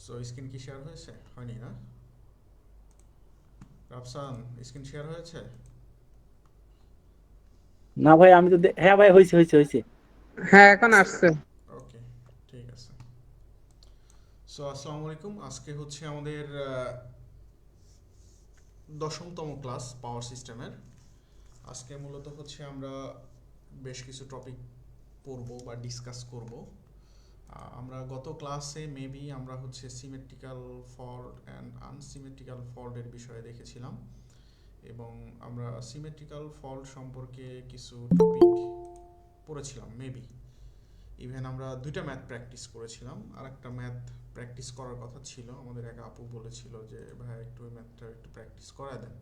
So screen কি share হয়েছে? হয়নি না? রাফসান, স্ক্রিন শেয়ার হয়েছে? না ভাই, আমি তো হ্যাঁ ভাই, হয়েছে হয়েছে হয়েছে। হ্যাঁ, এখন আসছে। ওকে, ঠিক আছে। সো আসসালামু আলাইকুম। আজকে হচ্ছে আমাদের দশমতম ক্লাস পাওয়ার সিস্টেমের। আজকে মূলত হচ্ছে আমরা বেশ কিছু টপিক পড়ব বা ডিসকাস করব। আমরা গত ক্লাসে মেবি আমরা হচ্ছে সিমেট্রিক্যাল ফল্ট অ্যান্ড আনসিমেট্রিক্যাল ফল্টের বিষয়ে দেখেছিলাম, এবং আমরা সিমেট্রিক্যাল ফল্ট সম্পর্কে কিছু টপিক পড়েছিলাম মেবি। ইভেন আমরা দুইটা ম্যাথ প্র্যাকটিস করেছিলাম, আর একটা ম্যাথ প্র্যাকটিস করার কথা ছিল। আমাদের এক আপু বলেছিল যে ভাই একটু ওই ম্যাথটা একটু প্র্যাকটিস করায় দেন।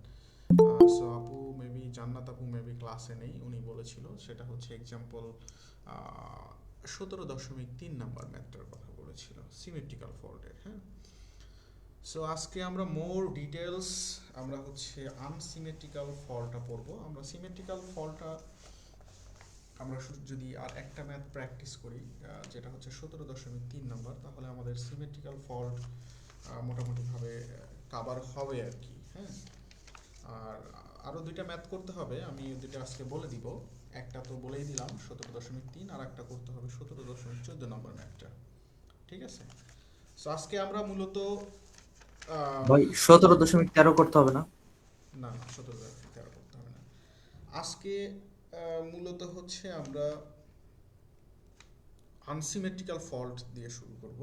সো আপু মেবি, জান্নাত আপু মেবি ক্লাসে নেই, উনি বলেছিল সেটা হচ্ছে এক্সাম্পল 17.3 নাম্বার ম্যাথটার কথা বলেছিল সিমেট্রিক্যাল ফল্টের। হ্যাঁ, সো আজকে আমরা মোর ডিটেলস আমরা হচ্ছে আনসিমেট্রিক্যাল ফলটা পড়বো। আমরা সিমেট্রিক্যাল ফলটা আমরা যদি আর একটা ম্যাথ প্র্যাকটিস করি, যেটা হচ্ছে 17.3 নাম্বার, তাহলে আমাদের সিমেট্রিক্যাল ফল্ট মোটামুটিভাবে কাভার হবে আর কি। হ্যাঁ, আর আরও দুইটা ম্যাথ করতে হবে, আমি দুইটা আজকে বলে দিব। একটা তো বলেই দিলাম 17.3, আর একটা করতে হবে 17.14 নাম্বার ম্যাথটা। ঠিক আছে, সো আজকে আমরা মূলত ভাই 17.13 করতে হবে না? না না, 17.13 করতে হবে না। আজকে মূলত হচ্ছে আমরা আনসিমেট্রিক্যাল ফল্ট দিয়ে শুরু করব।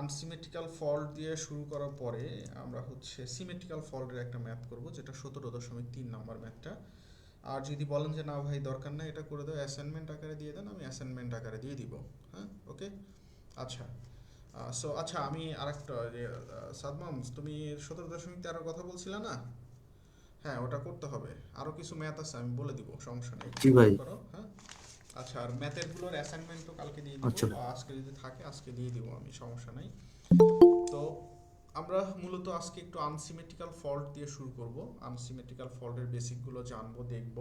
আনসিমেট্রিক্যাল ফল্ট দিয়ে শুরু করার পরে আমরা হচ্ছে সিমেট্রিক্যাল ফল্টের একটা ম্যাথ করব, যেটা 17.3 নাম্বার ম্যাথটা। আর যদি বলেন যে না ভাই দরকার নাই, এটা করে দাও, অ্যাসাইনমেন্ট আকারে দিয়ে দেন, আমি অ্যাসাইনমেন্ট আকারে দিয়ে দিব। হ্যাঁ, ওকে। আচ্ছা, সো আচ্ছা, আমি আরেকটা যে সাদমান, তুমি 17.13 কথা বলছিলে না? হ্যাঁ, ওটা করতে হবে। আরও কিছু ম্যাথ আছে, আমি বলে দিব, সমস্যা নেই, জি ওয়েট ভাই। করো। হ্যাঁ, আচ্ছা, আর ম্যাথেরগুলোর অ্যাসাইনমেন্টও কালকে দিয়ে দিব, আচ্ছা। বা আজকে যদি থাকে আজকে দিয়ে দিব আমি, সমস্যা নেই। তো আমরা মূলত আজকে একটু আনসিমেট্রিক্যাল ফল্ট দিয়ে শুরু করব। আনসিমেট্রিক্যাল ফল্টের বেসিকগুলো জানবো, দেখব।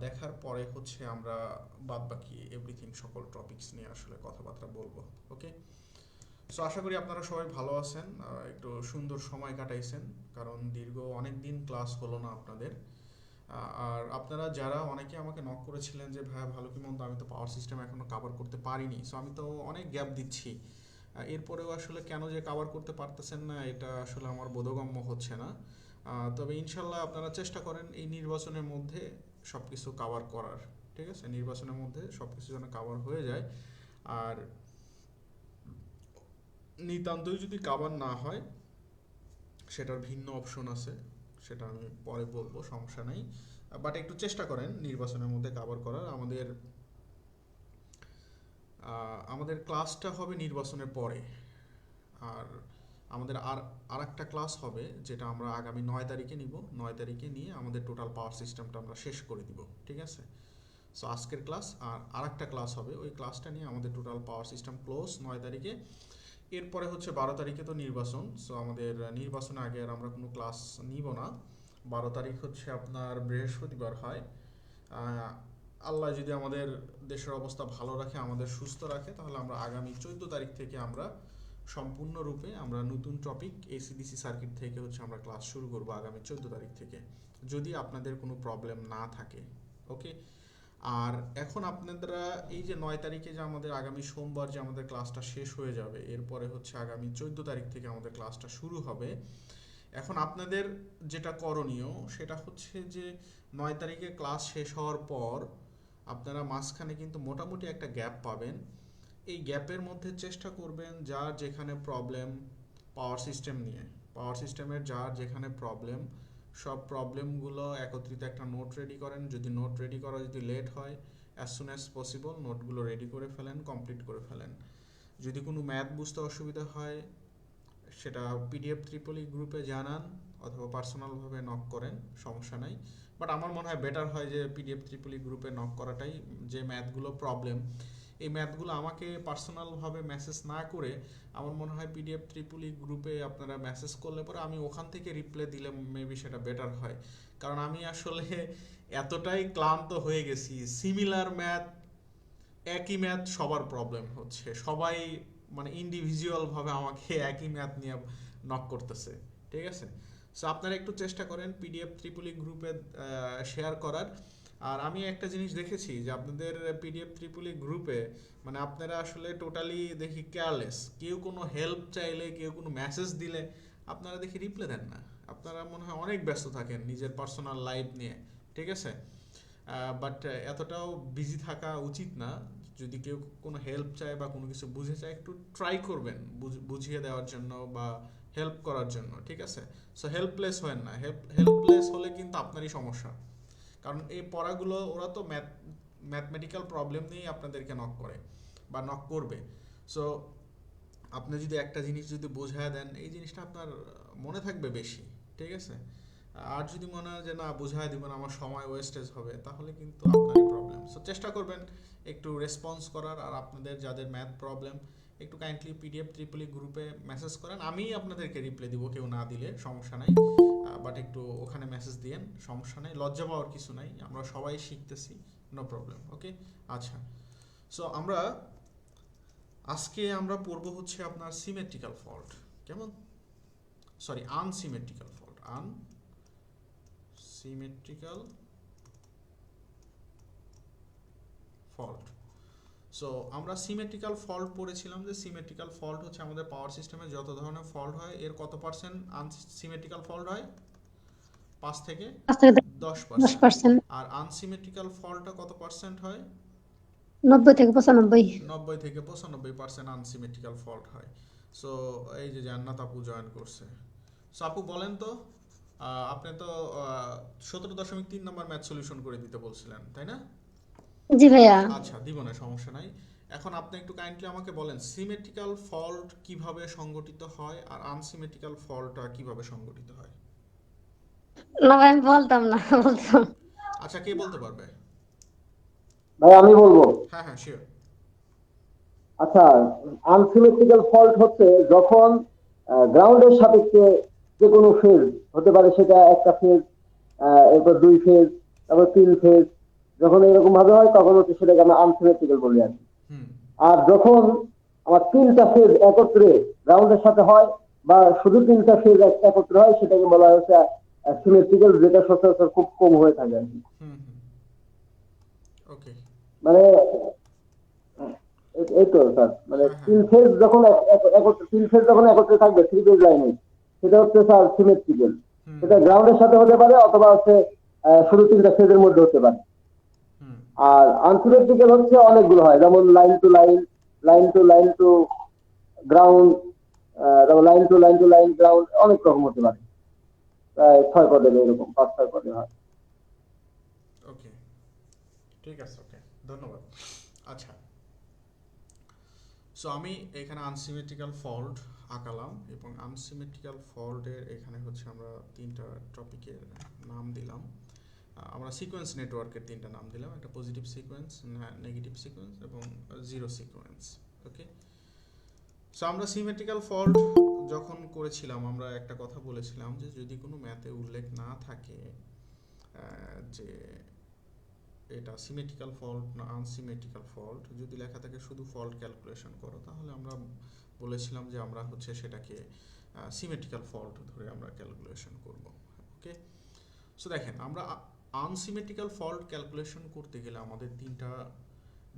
দেখার পরে হচ্ছে আমরা বাদবাকি এভরিথিং সকল টপিকস নিয়ে আসলে কথাবার্তা বলবো। ওকে, সো আশা করি আপনারা সবাই ভালো আছেন, একটু সুন্দর সময় কাটাইছেন, কারণ দীর্ঘ অনেক দিন ক্লাস হলো না আপনাদের। আর আপনারা যারা অনেকে আমাকে নক করেছিলেন যে ভাইয়া ভালো কি মন্দ, আমি তো পাওয়ার সিস্টেম এখনো কভার করতে পারিনি, সো আমি তো অনেক গ্যাপ দিচ্ছি। এরপরেও আসলে কেন যে কভার করতে পারতেছেন না, এটা আসলে আমার বোধগম্য হচ্ছে না। তবে ইনশাল্লাহ আপনারা চেষ্টা করেন এই নির্বাচনের মধ্যে সব কিছু কভার করার। ঠিক আছে, নির্বাচনের মধ্যে সব কিছু যেন কভার হয়ে যায়। আর নিতান্তই যদি কভার না হয়, সেটার ভিন্ন অপশন আছে, সেটা আমি পরে বলবো, সমস্যা নাই। বাট একটু চেষ্টা করেন নির্বাচনের মধ্যে কভার করার। আমাদের ক্লাসটা হবে নির্বাচনের পরে। আর আমাদের আর একটা ক্লাস হবে, যেটা আমরা আগামী 9 তারিখে নিব। 9 তারিখে নিয়ে আমাদের টোটাল পাওয়ার সিস্টেমটা আমরা শেষ করে দিব। ঠিক আছে, সো আজকের ক্লাস আর আরেকটা ক্লাস হবে, ওই ক্লাসটা নিয়ে আমাদের টোটাল পাওয়ার সিস্টেম ক্লোজ 9 তারিখে। এরপরে হচ্ছে 12 তারিখে তো নির্বাচন, সো আমাদের নির্বাচনের আগে আর আমরা কোনো ক্লাস নিব না। 12 তারিখ হচ্ছে আপনার বৃহস্পতিবার হয়। আল্লাহ যদি আমাদের দেশের অবস্থা ভালো রাখে, আমাদের সুস্থ রাখে, তাহলে আমরা আগামী 14 তারিখ থেকে আমরা সম্পূর্ণরূপে আমরা নতুন টপিক এসিডিসি সার্কিট থেকে হচ্ছে আমরা ক্লাস শুরু করব আগামী 14 তারিখ থেকে, যদি আপনাদের কোনো প্রবলেম না থাকে। ওকে, আর এখন আপনারা এই যে 9 তারিখে যে আমাদের আগামী সোমবার যে আমাদের ক্লাসটা শেষ হয়ে যাবে, এরপরে হচ্ছে আগামী 14 তারিখ থেকে আমাদের ক্লাসটা শুরু হবে। এখন আপনাদের যেটা করণীয় সেটা হচ্ছে যে 9 তারিখে ক্লাস শেষ হওয়ার পর আপনারা মাঝখানে কিন্তু মোটামুটি একটা গ্যাপ পাবেন। এই গ্যাপের মধ্যে চেষ্টা করবেন যার যেখানে প্রবলেম পাওয়ার সিস্টেম নিয়ে, পাওয়ার সিস্টেমের যার যেখানে প্রবলেম, সব প্রবলেমগুলো একত্রিত একটা নোট রেডি করেন। যদি নোট রেডি করা যদি লেট হয়, অ্যাজ সুন অ্যাজ পসিবল নোটগুলো রেডি করে ফেলেন, কমপ্লিট করে ফেলেন। যদি কোনো ম্যাথ বুঝতে অসুবিধা হয়, সেটা পিডিএফ ত্রিপলি গ্রুপে জানান, অথবা পার্সোনালভাবে নক করেন, সমস্যা নাই। বাট আমার মনে হয় বেটার হয় যে পিডিএফ ত্রিপলি গ্রুপে নক করাটাই। যে ম্যাথগুলো প্রবলেম, এই ম্যাথগুলো আমাকে পার্সোনালভাবে মেসেজ না করে আমার মনে হয় পিডিএফ ত্রিপলি গ্রুপে আপনারা মেসেজ করলে পরে আমি ওখান থেকে রিপ্লাই দিলে মেবি সেটা বেটার হয়। কারণ আমি আসলে এতটাই ক্লান্ত হয়ে গেছি, সিমিলার ম্যাথ, একই ম্যাথ, সবার প্রবলেম হচ্ছে, সবাই মানে ইন্ডিভিজুয়াল ভাবে আমাকে একই ম্যাথ নিয়ে নক করতেছে, ঠিক আছে? সো আপনারা একটু চেষ্টা করেন পিডিএফ ত্রিপলি গ্রুপে শেয়ার করার। আর আমি একটা জিনিস দেখেছি যে আপনাদের পিডিএফ ত্রিপলি গ্রুপে মানে আপনারা আসলে টোটালি দেখি কেয়ারলেস, কেউ কোনো হেল্প চাইলে, কেউ কোনো মেসেজ দিলে আপনারা দেখি রিপ্লাই দেন না। আপনারা মনে হয় অনেক ব্যস্ত থাকেন নিজের পার্সোনাল লাইফ নিয়ে, ঠিক আছে? বাট এতটাও বিজি থাকা উচিত না। যদি কেউ কোনো হেল্প চায় বা কোনো কিছু বুঝে চায়, একটু ট্রাই করবেন বুঝিয়ে দেওয়ার জন্য বা হেল্প করার জন্য, ঠিক আছে? সো হেল্পলেস হবেন না, হেল্পলেস হলে কিন্তু আপনারই সমস্যা। কারণ এই পড়াগুলো ওরা তো ম্যাথমেটিক্যাল প্রবলেম নিয়েই আপনাদেরকে নক করে বা নক করবে। সো আপনি যদি একটা জিনিস যদি বোঝায় দেন, এই জিনিসটা আপনার মনে থাকবে বেশি, ঠিক আছে? আর যদি মনে হয় যে না বোঝায় দিবেন আমার সময় ওয়েস্টেজ হবে, তাহলে কিন্তু আপনারই প্রবলেম। সো চেষ্টা করবেন একটু রেসপন্স করার। আর আপনাদের যাদের ম্যাথ প্রবলেম, একটু কাইন্ডলি পিডিএফ ত্রিপলি গ্রুপে মেসেজ করেন, আমি আপনাদেরকে রিপ্লাই দিব, কেউ না দিলে সমস্যা নাই। বাট একটু ওখানে মেসেজ দিয়েন, সমস্যা নেই, লজ্জা পাওয়ার কিছু নাই, আমরা সবাই শিখতেছি, নো প্রবলেম। ওকে, আচ্ছা। সো আজকে আমরা পড়বো হচ্ছে আপনার সিমেট্রিক্যাল ফল্ট, কেমন? Sorry, unsymmetrical fault, unsymmetrical fault. So আমরা সিমেট্রিক্যাল ফল্ট পড়েছিলাম যে সিমেট্রিক্যাল ফল্ট হচ্ছে আমাদের পাওয়ার সিস্টেমে যত ধরনের ফল্ট হয় এর কত পার্সেন্ট আনসিমেট্রিক্যাল ফল্ট হয়? 5 থেকে 5 থেকে 10%। 10%, আর আনসিমেট্রিক্যাল ফল্টটা কত পার্সেন্ট হয়? 90 থেকে 95। 90 থেকে 95% আনসিমেট্রিক্যাল ফল্ট হয়। সো এই যে জান্নাত আপু জয়েন করছে। সো আপু বলেন তো, আপনি তো 17.3 নম্বর ম্যাথ সলিউশন করে দিতে বলছিলেন, তাই না? জি ভাইয়া। আচ্ছা, দিব না, সমস্যা নাই। এখন আপনি একটু কাইন্ডলি আমাকে বলেন সিমেট্রিক্যাল ফল্ট কিভাবে সংগঠিত হয় আর আনসিমেট্রিক্যাল ফল্টটা কিভাবে সংগঠিত হয়? না ভাই আমি বলতাম না, বলতাম। আচ্ছা, কে বলতে পারবে? ভাই আমি বলবো। হ্যাঁ হ্যাঁ, শিওর। আচ্ছা, আনসিমেট্রিক্যাল ফল্ট হচ্ছে যখন গ্রাউন্ডের সাপেক্ষে যে কোনো ফেজ হতে পারে, সেটা একটা ফেজ, এরপর 2 ফেজ, তারপর 3 ফেজ, যখন এরকম ভাবে হয় তখন হচ্ছে সেটাকে আমরা আনসিমেট্রিক্যাল বলি আর কি। হুম আর যখন আমার 3টা ফেজ একত্রে গ্রাউন্ডের সাথে হয় বা শুধু 3টা ফেজ একত্রে হয়, সেটাকে বলা হচ্ছে সিমেট্রিক্যাল, যেটা সচরাচর খুব কম হয়ে থাকে আর কি। হুম হুম, ওকে। মানে এই তো স্যার, মানে হ্যাঁ হ্যাঁ, 3 ফেজ যখন একত্রে, 3 ফেজ যখন একত্রে থাকবে 3 ফেজ লাইনে, সেটা হচ্ছে স্যার সিমেট্রিক্যাল। হুম সেটা গ্রাউন্ডের সাথে হতে পারে অথবা হচ্ছে শুধু 3টা ফেজের মধ্যে হতে পারে। হুম আর আনসিমেট্রিক্যাল হচ্ছে অনেকগুলো হয়, যেমন line to line, line to line to ground, যেমন line to line to line ground, অনেক রকম হতে পারে। প্রায় 6 পদের, এরকম 5-6 পদের হয়। ওকে, ঠিক আছে, ওকে, ধন্যবাদ। আচ্ছা, সো আমি এখানে আনসিমেট্রিক্যাল ফল্ট আঁকালাম এবং আনসিমেট্রিক্যাল ফল্টের এখানে হচ্ছে আমরা 3টা টপিকের নাম দিলাম। আমরা সিকোয়েন্স নেটওয়ার্কের 3টা নাম দিলাম, একটা পজিটিভ সিকোয়েন্স, নেগেটিভ সিকোয়েন্স এবং জিরো সিকোয়েন্স। ওকে, সো আমরা সিমেট্রিক্যাল ফল্ট যখন করেছিলাম আমরা একটা কথা বলেছিলাম যে যদি কোনো ম্যাথে উল্লেখ না থাকে যে এটা সিমেট্রিক্যাল ফল্ট না আনসিমেট্রিক্যাল ফল্ট, যদি লেখা থাকে শুধু ফল্ট ক্যালকুলেশন করো, তাহলে আমরা বলেছিলাম যে আমরা হচ্ছে সেটাকে সিমেট্রিক্যাল ফল্ট ধরে আমরা ক্যালকুলেশন করব। ওকে, সো দেখেন আমরা আনসিমেট্রিক্যাল ফল্ট ক্যালকুলেশন করতে গেলে আমাদের 3টা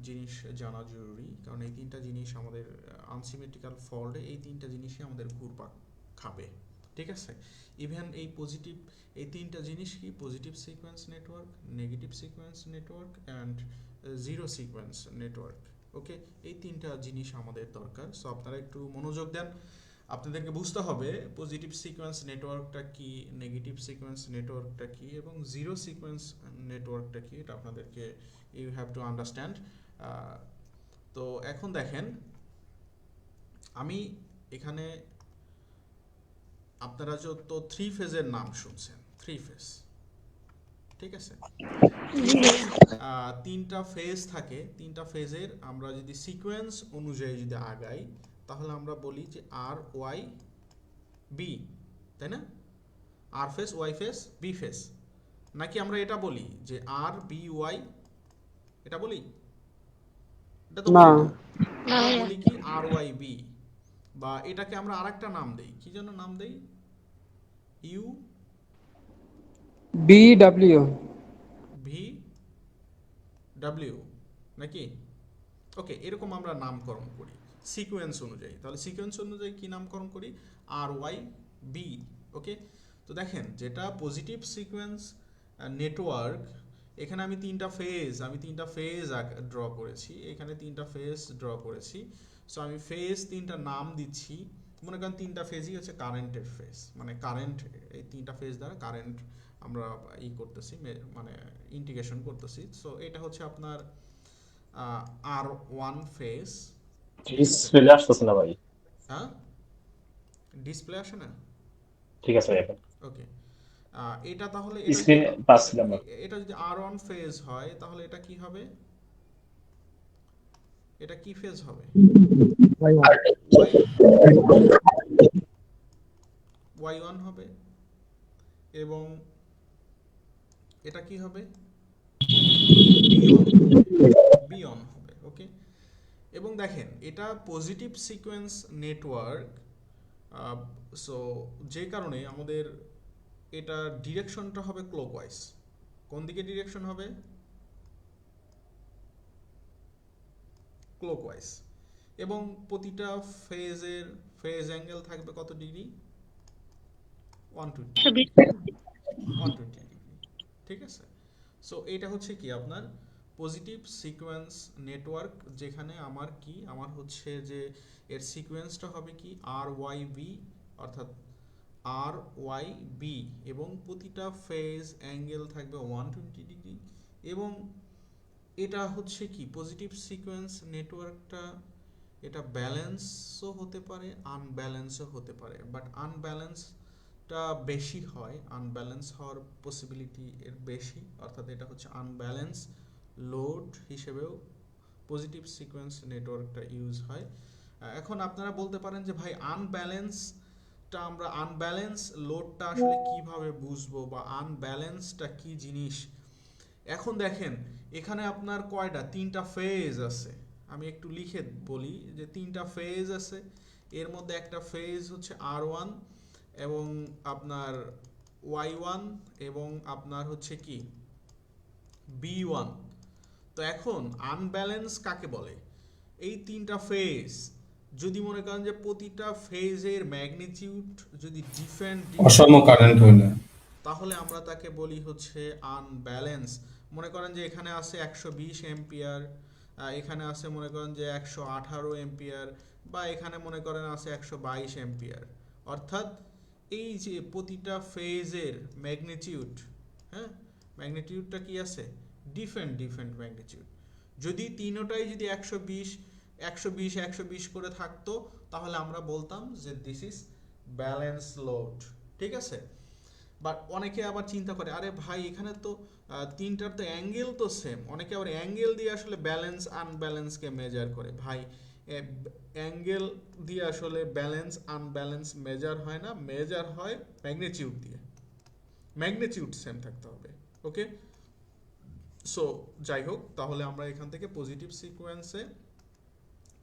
জিনিস জানা জরুরি, কারণ এই 3টা জিনিস আমাদের আনসিমেট্রিক্যাল ফল্টে এই 3টা জিনিসই আমাদের ঘুরপাক খাবে, ঠিক আছে? ইভেন এই 3টা জিনিস কি, positive sequence network, negative sequence network and zero sequence network. Okay, এই 3টা জিনিস আমাদের দরকার। সো আপনারা একটু মনোযোগ দেন, আপনাদেরকে বুঝতে হবে পজিটিভ সিকোয়েন্স নেটওয়ার্কটা কি, নেগেটিভ সিকোয়েন্স নেটওয়ার্কটা কি এবং জিরো সিকোয়েন্স নেটওয়ার্কটা কি, এটা আপনাদেরকে ইউ হ্যাভ টু আন্ডারস্ট্যান্ড। তো এখন দেখেন, আমি এখানে আপনারা যত 3 ফেজের নাম শুনছেন, 3 ফেজ, ঠিক আছে? 3টা ফেজ থাকে, 3টা ফেজের আমরা যদি সিকোয়েন্স অনুযায়ী যদি আগাই, তাহলে আমরা বলি যে আর ওয়াই বি, তাই না? R phase, Y phase, B phase. নাকি আমরা এটা বলি যে আর বি ওয়াই, এটা বলি? এটা তো না। বলি না, না আমরা ভাইয়া। বলি কি RYB, বা এটাকে আমরা আরেকটা নাম দেই, কি যেন নাম দেই, ইউ BW। ভি ডাব্লিউ নাকি, ওকে, এরকম আমরা নামকরণ করি সিকোয়েন্স অনুযায়ী। তাহলে সিকোয়েন্স অনুযায়ী কি নামকরণ করি, RYB। ওকে, তো দেখেন যেটা পজিটিভ সিকোয়েন্স নেটওয়ার্ক, এখানে আমি তিনটা ফেজ ড্র করেছি, এখানে তিনটা ফেজ ড্র করেছি। সো আমি ফেজ তিনটা নাম দিচ্ছি, মনে করেন তিনটা ফেজই হচ্ছে কারেন্টের ফেজ, মানে কারেন্ট, এই তিনটা ফেজ দ্বারা কারেন্ট আমরা করতেছি, মানে ইন্টিগ্রেশন করতেছি। সো এটা হচ্ছে আপনার R1 ফেজ, ঠিক আছে। ডিসপ্লে আসতেছে না ভাই। হ্যাঁ, ডিসপ্লে আসে না, ঠিক আছে ভাই, এখন ওকে। এটা তাহলে এটা যদি স্ক্রিনে পাচ্ছিলাম না। এটা যদি R1 ফেজ হয় তাহলে এটা কি হবে, এটা কি ফেজ হবে, Y1 হবে, এবং এটা কি হবে, B1 হবে, ওকে। এবং দেখেন এটা পজিটিভ সিকোয়েন্স নেটওয়ার্ক, সো যে কারণে আমাদের এটা ডিরেকশনটা হবে ক্লকওয়াইজ। কোন দিকে ডিরেকশন হবে, ক্লকওয়াইজ। এবং প্রতিটা ফেজ অ্যাঙ্গেল থাকবে কত ডিগ্রি, 120 ডিগ্রি, ঠিক আছে। সো এটা হচ্ছে কি আপনার পজিটিভ সিকোয়েন্স নেটওয়ার্ক, যেখানে আমার হচ্ছে যে এর সিকোয়েন্সটা হবে কি RYB, অর্থাৎ RYB, এবং প্রতিটা ফেজ অ্যাঙ্গেল থাকবে 120 ডিগ্রি। এবং এটা হচ্ছে কি পজিটিভ সিকোয়েন্স নেটওয়ার্কটা, এটা ব্যালেন্সও হতে পারে, আনব্যালেন্সও হতে পারে, বাট আনব্যালেন্সটা বেশি হয়, আনব্যালেন্স হওয়ার পসিবিলিটি এর বেশি, অর্থাৎ এটা হচ্ছে আনব্যালেন্স লোড হিসেবেও পজিটিভ সিকোয়েন্স নেটওয়ার্কটা ইউজ হয়। এখন আপনারা বলতে পারেন যে ভাই আনব্যালেন্স লোডটা আসলে কিভাবে বুঝবো, বা আনব্যালেন্সটা কি জিনিস। এখন দেখেন এখানে আপনার তিনটা ফেজ আছে, আমি একটু লিখে বলি যে তিনটা ফেজ আছে, এর মধ্যে একটা ফেজ হচ্ছে R1, এবং আপনার Y1, এবং আপনার হচ্ছে কি B1। তো এখন আনব্যালেন্স কাকে বলে, এই তিনটা ফেজ যদি মনে করেন যে প্রতিটা ফেজের ম্যাগনিটিউড যদি ডিফারেন্ট অসম কারেন্ট হইলে তাহলে আমরা তাকে বলি হচ্ছে আনব্যালেন্স। মনে করেন যে এখানে আছে 120 এম্পিয়ার, এখানে আছে মনে করেন যে 118 এম্পিয়ার, বা এখানে মনে করেন আছে 122 এম্পিয়ার, অর্থাৎ এই যে প্রতিটা ফেজের ম্যাগনিটিউড, হ্যাঁ, ম্যাগনিটিউডটা কি আছে, ডিফারেন্ট ম্যাগনিটিউড। যদি তিনোটাই যদি 120 করে থাকতো তাহলে আমরা বলতাম যে দিস ইজ ব্যালেন্স লোড, ঠিক আছে। বাট অনেকে আবার চিন্তা করে আরে ভাই এখানে তো তিনটার তো অ্যাঙ্গেল তো সেম, অনেকে আবার অ্যাঙ্গেল দিয়ে আসলে ব্যালেন্স আনব্যালেন্সকে মেজার করে। ভাই অ্যাঙ্গেল দিয়ে আসলে ব্যালেন্স আনব্যালেন্স মেজার হয় না, মেজার হয় ম্যাগনিটিউড দিয়ে, ম্যাগনিটিউড সেম থাকতে হবে, ওকে। সো যাই হোক, তাহলে আমরা এখান থেকে পজিটিভ সিকোয়েন্সে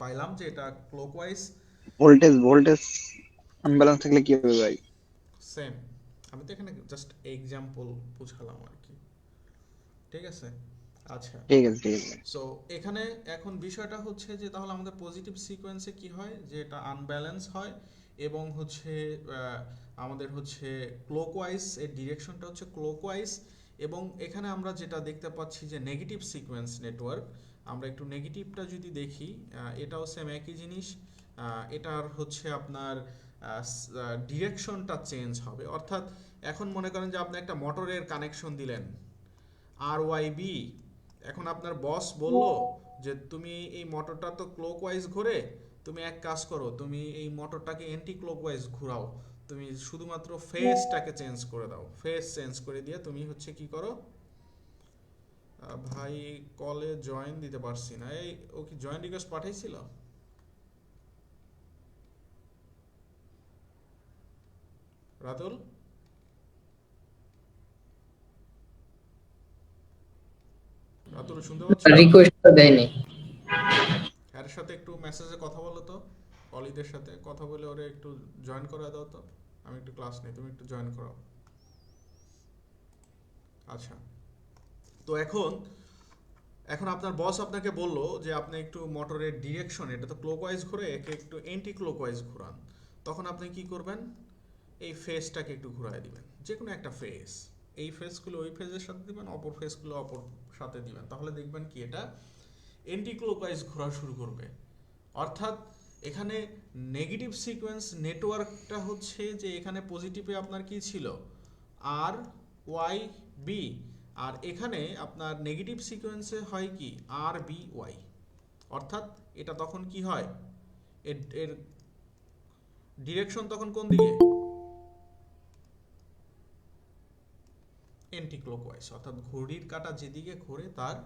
পাইলাম যে এটা ক্লকওয়াইজ ভোল্টেজ আনব্যালেন্স থাকলে কি হবে ভাই? সেম, আমি তো এখানে জাস্ট এক্সাম্পল বুঝালাম আর কি, ঠিক আছে। আচ্ছা, ঠিক আছে। সো এখানে এখন বিষয়টা হচ্ছে যে তাহলে আমাদের পজিটিভ সিকোয়েন্সে কি হয়, যে এটা আনব্যালেন্স হয়, এবং হচ্ছে আমাদের হচ্ছে ক্লকওয়াইজ, এর ডিরেকশনটা হচ্ছে ক্লকওয়াইজ। এবং এখানে আমরা যেটা দেখতে পাচ্ছি যে নেগেটিভ সিকোয়েন্স নেটওয়ার্ক, আমরা একটু নেগেটিভটা যদি দেখি, এটাও সেম একই জিনিস, এটার হচ্ছে আপনার ডিরেকশনটা চেঞ্জ হবে। অর্থাৎ এখন মনে করেন যে আপনি একটা মোটরের কানেকশন দিলেন RYB, এখন আপনার বস বলল যে তুমি এই মোটরটা তো ক্লকওয়াইজ ঘোরে, তুমি এক কাজ করো, তুমি এই মোটরটাকে অ্যান্টি ক্লকওয়াইজ ঘোরাও, তুমি শুধুমাত্র ফেজটাকে চেঞ্জ করে দাও, ফেজ চেঞ্জ করে দিয়ে তুমি হচ্ছে কি করো, ভাই কলে জয়েন দিতে পারছি না, এই ও কি জয়েন রিকোয়েস্ট পাঠাইছিল, রাতুল? রাতুল শুনতে পাচ্ছ? রিকোয়েস্ট দেয়নি। সাথে একটু মেসেজে কথা বলো তো, অলিদের সাথে কথা বলে ওরে একটু জয়েন করা দাও তো। আমি একটু ক্লাস নেই, তুমি একটু জয়েন করো। আচ্ছা, তো এখন আপনার বস আপনাকে বললো যে আপনি একটু মোটরের ডিরেকশন, এটা তো ক্লকওয়াইজ ঘুরে, একে একটু এন্টি ক্লকওয়াইজ ঘোরান। তখন আপনি কি করবেন, এই ফেসটাকে একটু ঘুরায় দিবেন, যে কোনো একটা ফেস। এই ফেসগুলো ওই ফেজের সাথে দিবেন, অপর ফেসগুলো অপর সাথে দিবেন, তাহলে দেখবেন কি এটা এন্টি ক্লকওয়াইজ ঘোরা শুরু করবে। অর্থাৎ এখানে নেগেটিভ সিকোয়েন্স নেটওয়ার্কটা হচ্ছে যে এখানে পজিটিভে আপনার কি ছিল, আর ওয়াই বি, আর এখানে আপনার নেগেটিভ সিকোয়েন্সে হয় কি আর বি ওয়াই। অর্থাৎ এটা তখন কি হয়, এর ডিরেকশন তখন কোন দিকে, এন্টি ক্লকওয়াইজ, অর্থাৎ ঘড়ির কাঁটা যেদিকে ঘোরে তার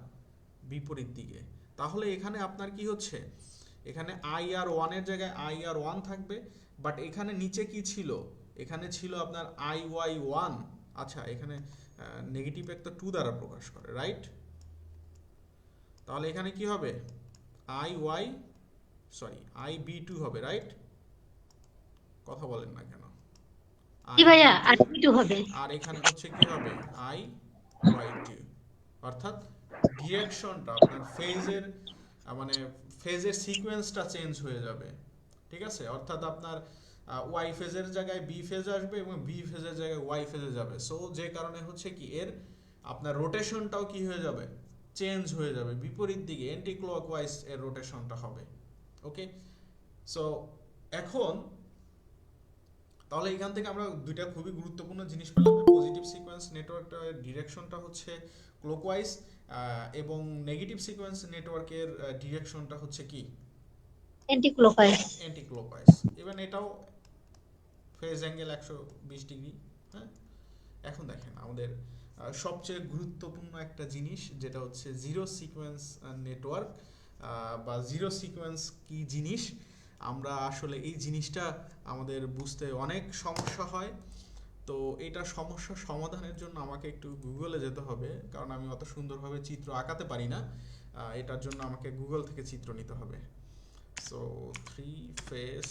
বিপরীত দিকে। তাহলে এখানে আপনার কি হচ্ছে, এখানে আই আর ওয়ানের জায়গায় আই আর ওয়ান থাকবে, বাট এখানে নিচে কি ছিল, এখানে ছিল আপনার আই ওয়াই ওয়ান। আচ্ছা, এখানে নেগেটিভ একটা 2 দ্বারা প্রকাশ করে, রাইট? তাহলে এখানে কি হবে, আই বি টু হবে, রাইট? কথা বলেন না কেন? জি ভাইয়া, আর একটু হবে। আর এখানে হচ্ছে কি হবে, আই ওয়াই টু। অর্থাৎ ডিরেকশনটা আপনার ফেজের মানে ফেজের সিকোয়েন্সটা চেঞ্জ হয়ে যাবে, ঠিক আছে? অর্থাৎ আপনার ওয়াই ফেজের জায়গায় বি ফেজ আসবে এবং বি ফেজের জায়গায় ওয়াই ফেজে যাবে। সো যে কারণে হচ্ছে কি এর আপনার রোটেশনটাও কি হয়ে যাবে, চেঞ্জ হয়ে যাবে, বিপরীত দিকে অ্যান্টি ক্লকওয়াইজ এর রোটেশনটা হবে। ওকে, সো এখন তাহলে এখান থেকে আমরা দুইটা খুবই গুরুত্বপূর্ণ জিনিস পেলাম। পজিটিভ সিকোয়েন্স নেটওয়ার্কটার ডিরেকশনটা হচ্ছে ক্লকওয়াইজ, এবং নেগেটিভ সিকোয়েন্স নেটওয়ার্কের ডিরেকশনটা হচ্ছে কি, anti clockwise. Anti clockwise. Even এটাও ফেজ অ্যাঙ্গেল 120 ডিগ্রি। হ্যাঁ, এখন দেখেন আমাদের সবচেয়ে গুরুত্বপূর্ণ একটা জিনিস, যেটা হচ্ছে জিরো সিকোয়েন্স নেটওয়ার্ক বা জিরো সিকোয়েন্স কি জিনিস। আমরা আসলে এই জিনিসটা আমাদের বুঝতে অনেক সমস্যা হয়। তো এটা সমস্যা সমাধানের জন্য আমাকে একটু গুগলে যেতে হবে, কারণ আমি অত সুন্দরভাবে চিত্র আঁকাতে পারি না। এটার জন্য আমাকে গুগল থেকে চিত্র নিতে হবে। সো 3 ফেজ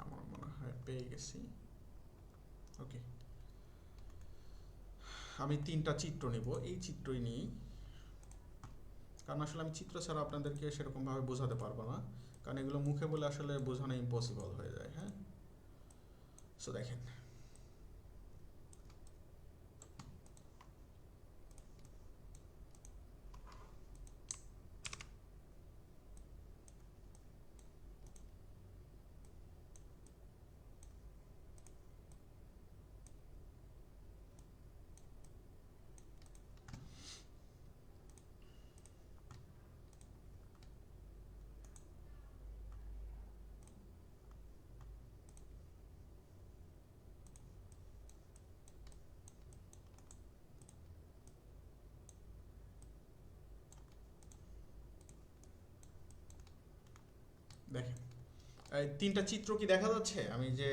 আমার মনে হয় পেয়ে গেছি। ওকে, আমি 3টা চিত্র নিব, এই চিত্রই নিই, কারণ আসলে আমি চিত্র ছাড়া আপনাদেরকে সেরকমভাবে বোঝাতে পারবো না, কারণ এগুলো মুখে বলে আসলে বোঝানো ইম্পসিবল হয়ে যায়। হ্যাঁ, সো দেখেন দেখেন এই 3টা চিত্র কি দেখা যাচ্ছে? আমি যে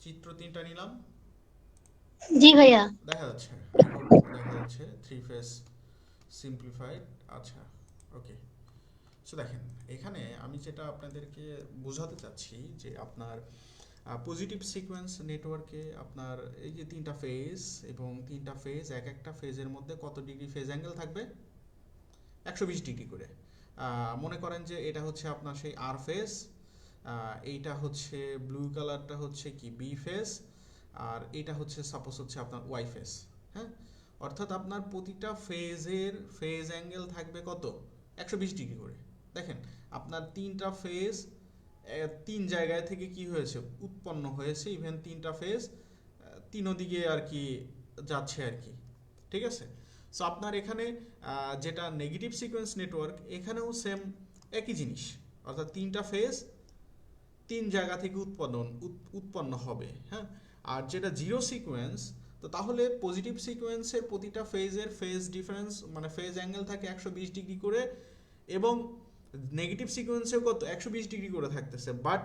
চিত্র 3টা নিলাম, জি ভাইয়া। দেখা যাচ্ছে, দেখা যাচ্ছে 3 ফেজ সিম্পলিফাইড। আচ্ছা, ওকে, সো দেখেন এখানে আমি যেটা আপনাদেরকে বোঝাতে চাচ্ছি যে আপনার পজিটিভ সিকোয়েন্স নেটওয়ার্কে আপনার এই যে 3টা ফেজ, এবং 3টা ফেজ এক একটা ফেজের মধ্যে কত ডিগ্রি ফেজ অ্যাঙ্গেল থাকবে, 120 ডিগ্রি করে। মনে করেন যে এটা হচ্ছে আপনার সেই আর ফেজ, এইটা হচ্ছে ব্লু কালারটা হচ্ছে কি বি ফেজ, আর এটা হচ্ছে সাপোজ হচ্ছে আপনার ওয়াই ফেজ। হ্যাঁ, অর্থাৎ আপনার প্রতিটা ফেজের ফেজ অ্যাঙ্গেল থাকবে কত, 120 ডিগ্রি করে। দেখেন আপনার 3টা ফেজ 3 জায়গায় থেকে কি হয়েছে, উৎপন্ন হয়েছে। ইভেন 3টা ফেজ 3 দিকে আর কি যাচ্ছে আর কি, ঠিক আছে? সো আপনার এখানে যেটা নেগেটিভ সিকোয়েন্স নেটওয়ার্ক, এখানেও সেম একই জিনিস, অর্থাৎ 3টা ফেজ 3 জায়গা থেকে উৎপন্ন হবে। হ্যাঁ, আর যেটা জিরো সিকোয়েন্স, তো তো তাহলে পজিটিভ সিকোয়েন্সের প্রতিটা ফেজের ফেজ ডিফারেন্স মানে ফেজ অ্যাঙ্গেল থাকে 120 ডিগ্রি করে, এবং নেগেটিভ সিকোয়েন্সেও কত 120 ডিগ্রি করে থাকতেছে। বাট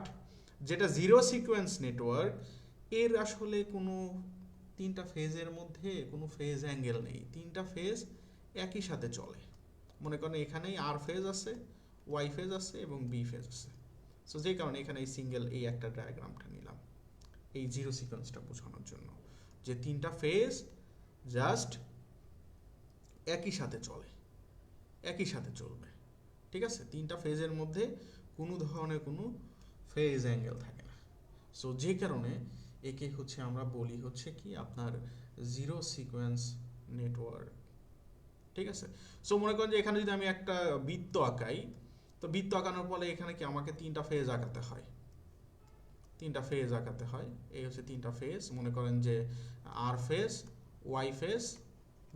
যেটা জিরো সিকোয়েন্স নেটওয়ার্ক, এর আসলে কোনো তিনটা ফেজের মধ্যে কোনো ফেজ অ্যাঙ্গেল নেই, তিনটা ফেজ একই সাথে চলে। মনে করেন এখানেই আর ফেজ আছে, ওয়াই ফেজ আছে এবং বি ফেজ আছে। সো যে কারণে এখানে এই সিঙ্গেল এই একটা ডায়াগ্রামটা নিলাম এই জিরো সিকোয়েন্সটা বোঝানোর জন্য, যে তিনটা ফেজ জাস্ট একই সাথে চলে, একই সাথে চলবে। ঠিক আছে, তিনটা ফেজের মধ্যে কোনো ধরনের কোনো ফেজ অ্যাঙ্গেল থাকে না। সো যে কারণে একে হচ্ছে আমরা বলি হচ্ছে কি আপনার জিরো সিকোয়েন্স নেটওয়ার্ক। ঠিক আছে, সো মনে করেন যে এখানে যদি আমি একটা বৃত্ত আঁকাই, তো বৃত্ত আঁকানোর ফলে এখানে কি আমাকে তিনটা ফেজ আঁকাতে হয়, তিনটা ফেজ আঁকাতে হয়। এই হচ্ছে তিনটা ফেজ, মনে করেন যে R phase, Y phase,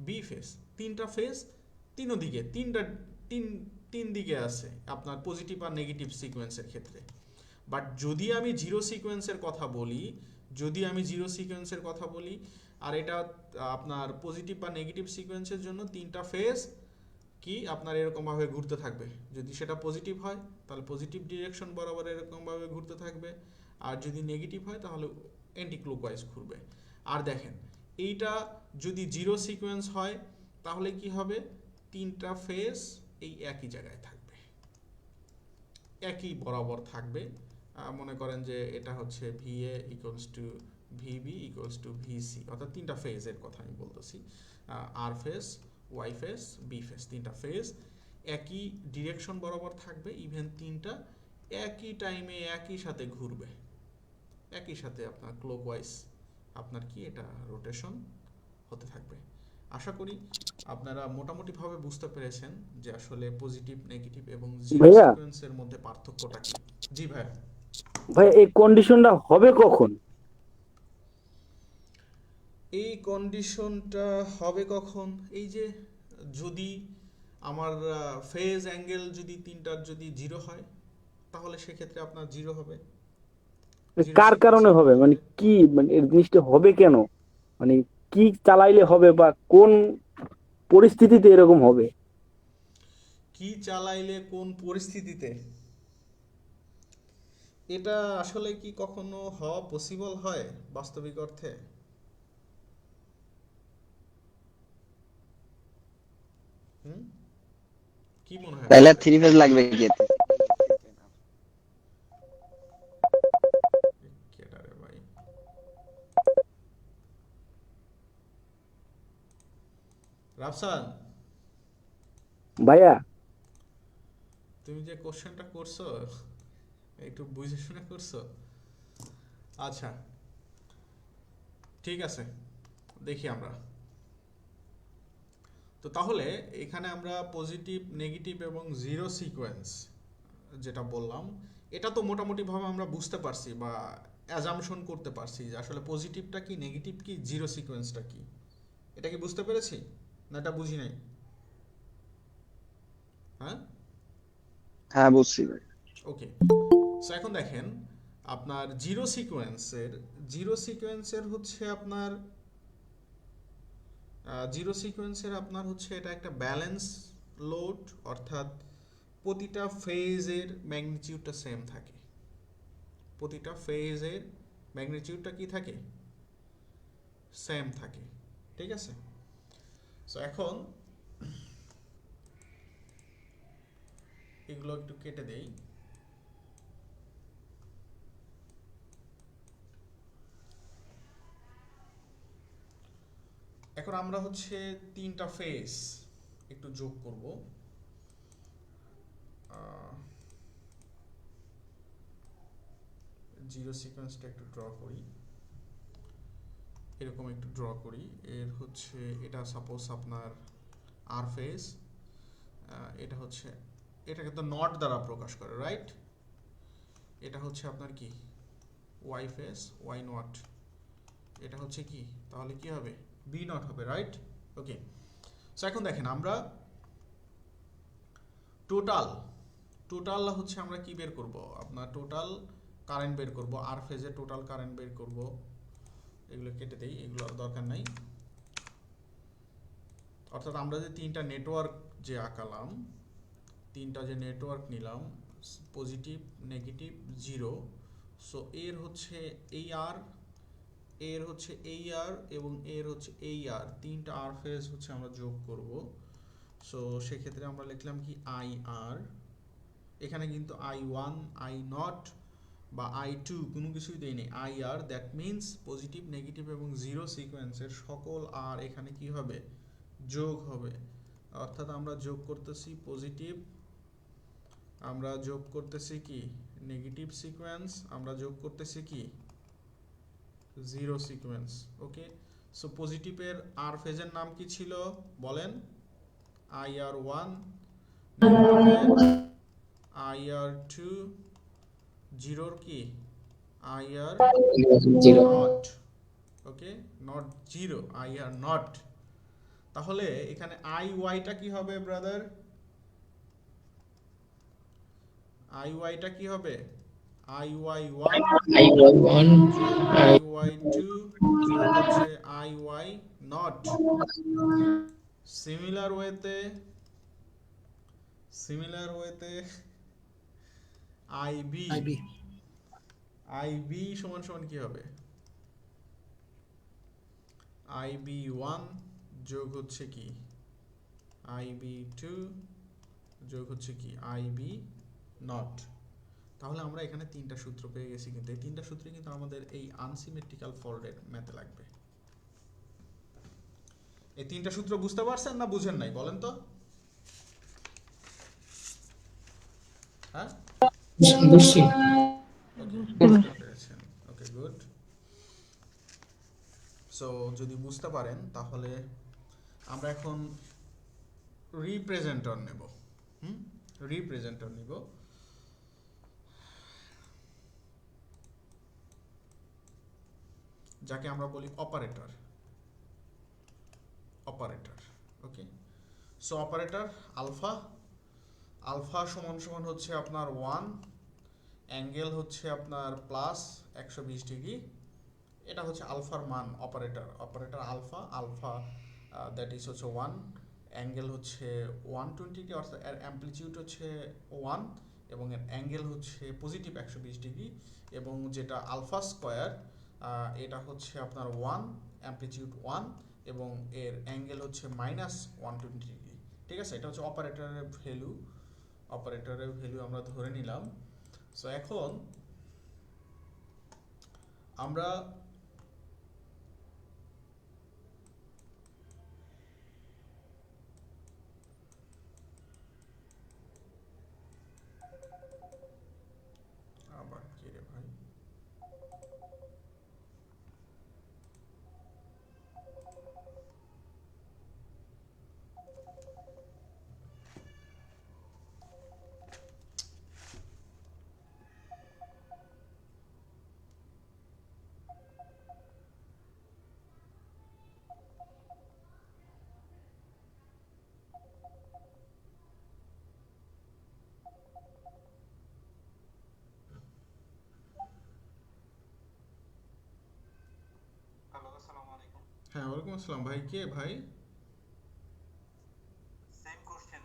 B phase, তিনটা ফেজ তিন দিকে তিন দিকে আছে আপনার পজিটিভ আর নেগেটিভ সিকোয়েন্সের ক্ষেত্রে। বাট যদি আমি জিরো সিকোয়েন্সের কথা বলি, আর এটা আপনার পজিটিভ বা নেগেটিভ সিকোয়েন্সের জন্য তিনটা ফেজ কি আপনার এরকমভাবে ঘুরতে থাকবে। যদি সেটা পজিটিভ হয় তাহলে পজিটিভ ডিরেকশন বরাবর এরকমভাবে ঘুরতে থাকবে, আর যদি নেগেটিভ হয় তাহলে অ্যান্টি ক্লকওয়াইজ ঘুরবে। আর দেখেন এইটা যদি জিরো সিকোয়েন্স হয় তাহলে কি হবে, তিনটা ফেজ এই একই জায়গায় থাকবে, একই বরাবর থাকবে। মনে করেন যে এটা হচ্ছে VA equals to VB equals to VC, অর্থাৎ তিনটা ফেজের কথা আমি বলতেছি। R phase, Y phase, B phase, তিনটা ফেজ একই ডিরেকশন বরাবর থাকবে, ইভেন তিনটা একই টাইমে একই সাথে ঘুরবে, একই সাথে আপনার ক্লকওয়াইজ আপনার কি এটা রোটেশন হতে থাকবে। আশা করি আপনারা মোটামুটিভাবে বুঝতে পেরেছেন যে আসলে পজিটিভ, নেগেটিভ এবং জিরো ভাইয়া সিকোয়েন্সের মধ্যে পার্থক্যটা কি। জি ভাই। ভাই এই কন্ডিশনটা হবে কখন? এই কন্ডিশনটা হবে কখন, এই যে যদি আমার ফেজ অ্যাঙ্গেল যদি তিনটার যদি জিরো হয় তাহলে সেক্ষেত্রে আপনার জিরো হবে। জিরো কার কারণে সিকোয়েন্সের হবে, মানে ক্ষেত্রে কি, মানে এই জিনিসটা হবে কেন, মানে কি চালাইলে হবে বা কোন পরিস্থিতিতে এরকম হবে? কি চালাইলে কোন পরিস্থিতিতে, এটা আসলে কি কখনো হওয়া পসিবল হয় বাস্তবিক অর্থে? হুম, কি মনে হয় তাহলে আপনাদের? 3 ফেজ লাগবে কি এতে? কেডারে ভাই, রাফসান ভাইয়া তুমি যে কোশ্চেনটা করছো একটু বুঝে শুনে করছো? আচ্ছা ঠিক আছে, দেখি আমরা। তো তাহলে এখানে আমরা পজিটিভ, নেগেটিভ এবং জিরো সিকোয়েন্স যেটা বললাম, এটা তো মোটামুটিভাবে আমরা বুঝতে পারছি বা অ্যাজাম্পশন করতে পারছি যে আসলে পজিটিভটা কি, নেগেটিভ কি, জিরো সিকোয়েন্সটা কি। এটা কি বুঝতে পেরেছি না এটা বুঝি নাই? হ্যাঁ, হ্যাঁ বুঝছি ভাই। ওকে। সো এখন দেখেন আপনার জিরো সিকোয়েন্সের হচ্ছে আপনার হচ্ছে এটা একটা ব্যালেন্স লোড, অর্থাৎ প্রতিটা ফেজের ম্যাগনিটিউডটা সেম থাকে, প্রতিটা ফেজের ম্যাগনিটিউডটা কি থাকে, সেম থাকে। ঠিক আছে, সো এখন এগুলো একটু কেটে দেই। এখন আমরা হচ্ছে তিনটা ফেজ একটু যোগ করব। জিরো সিকোয়েন্সটা একটু ড্র করি, এরকম একটু ড্র করি। এর হচ্ছে এটা সাপোজ আপনার আর ফেজ, এটা হচ্ছে, এটাকে তো নট দ্বারা প্রকাশ করে, রাইট? এটা হচ্ছে আপনার কি ওয়াই ফেজ, ওয়াই নট। এটা হচ্ছে কি, তাহলে কি হবে, বি নট হবে, রাইট? ওকে। সো এখন দেখেন আমরা টোটাল হচ্ছে আমরা কি বের করব, আপনার টোটাল কারেন্ট বের করব, আর ফেজে টোটাল কারেন্ট বের করব, এগুলো কেটে দেই, এগুলো আর দরকার নাই। অর্থাৎ আমরা যে তিনটা নেটওয়ার্ক যে আঁকালাম, তিনটা যে নেটওয়ার্ক নিলাম, পজিটিভ, নেগেটিভ, জিরো। সো এর হচ্ছে এই আর, এর হচ্ছে এই আর এবং এর হচ্ছে এই আর, তিনটা আর ফেজ হচ্ছে আমরা যোগ করব। সো সেক্ষেত্রে আমরা লিখলাম কি আই আর। এখানে কিন্তু আই ওয়ান, আই নট বা আই টু কোনো কিছুই দেয়নি, I R. That means positive, negative এবং জিরো সিকোয়েন্সের সকল আর এখানে কি হবে, যোগ হবে। অর্থাৎ আমরা যোগ করতেছি পজিটিভ, আমরা যোগ করতেছি কি নেগেটিভ সিকোয়েন্স, আমরা যোগ করতেছি কি জিরো সিকোয়েন্স। ওকে, সো পজিটিভের আর ফেজের নাম কি ছিল বলেন, আই আর ওয়ান, নেগেটিভের আই আর টু, জিরোর কি I R nought. Okay, nought zero, I R nought. তাহলে এখানে আই ওয়াইটা কি হবে ব্রাদার, আই ওয়াইটা কি হবে, I Y one, I Y two, যোগ হচ্ছে আই ওয়াই নট। সিমিলার ওয়েতে আই বি, আই বি সমান সমান কি হবে, আই বি ওয়ান যোগ হচ্ছে কি আই বি টু, যোগ হচ্ছে কি আই বি নট। তাহলে আমরা এখানে তিনটা সূত্র পেয়ে গেছি, কিন্তু এই তিনটা সূত্রে কিন্তু আমাদের এই আনসিমেট্রিক্যাল ফল্টের ম্যাথে লাগবে। এই তিনটা সূত্র বুঝতে পারছেন না বুঝেন নাই বলেন তো? হ্যাঁ, বুঝছি। ওকে, বুঝতে পেরেছেন। ওকে, গুড। সো যদি বুঝতে পারেন তাহলে আমরা এখন রিপ্রেজেন্টার নেব। রিপ্রেজেন্টার নিব। যাকে আমরা বলি অপারেটর। অপারেটর, ওকে। সো অপারেটর আলফা, আলফা সমান সমান হচ্ছে আপনার 1, অ্যাঙ্গেল হচ্ছে আপনার প্লাস 120 ডিগ্রি। এটা হচ্ছে আলফার মান, operator, operator alpha, alpha that is হচ্ছে 1, অ্যাঙ্গেল হচ্ছে 120 ডিগ্রি, অর্থাৎ এর অ্যামপ্লিটিউড হচ্ছে 1 এবং এর অ্যাঙ্গেল হচ্ছে পজিটিভ 120 ডিগ্রি, এবং যেটা আলফা স্কোয়ার এটা হচ্ছে আপনার 1, অ্যামপ্লিটিউড 1 এবং এর অ্যাঙ্গেল হচ্ছে -120 ডিগ্রি। ঠিক আছে, এটা হচ্ছে অপারেটরের ভ্যালু। অপারেটরের ভ্যালু আমরা ধরে নিলাম। সো এখন আমরা আবার কি রে ভাই, হ্যাঁ ওয়ালাইকুম আসসালাম ভাই, কে ভাই? সেম কোশ্চেন,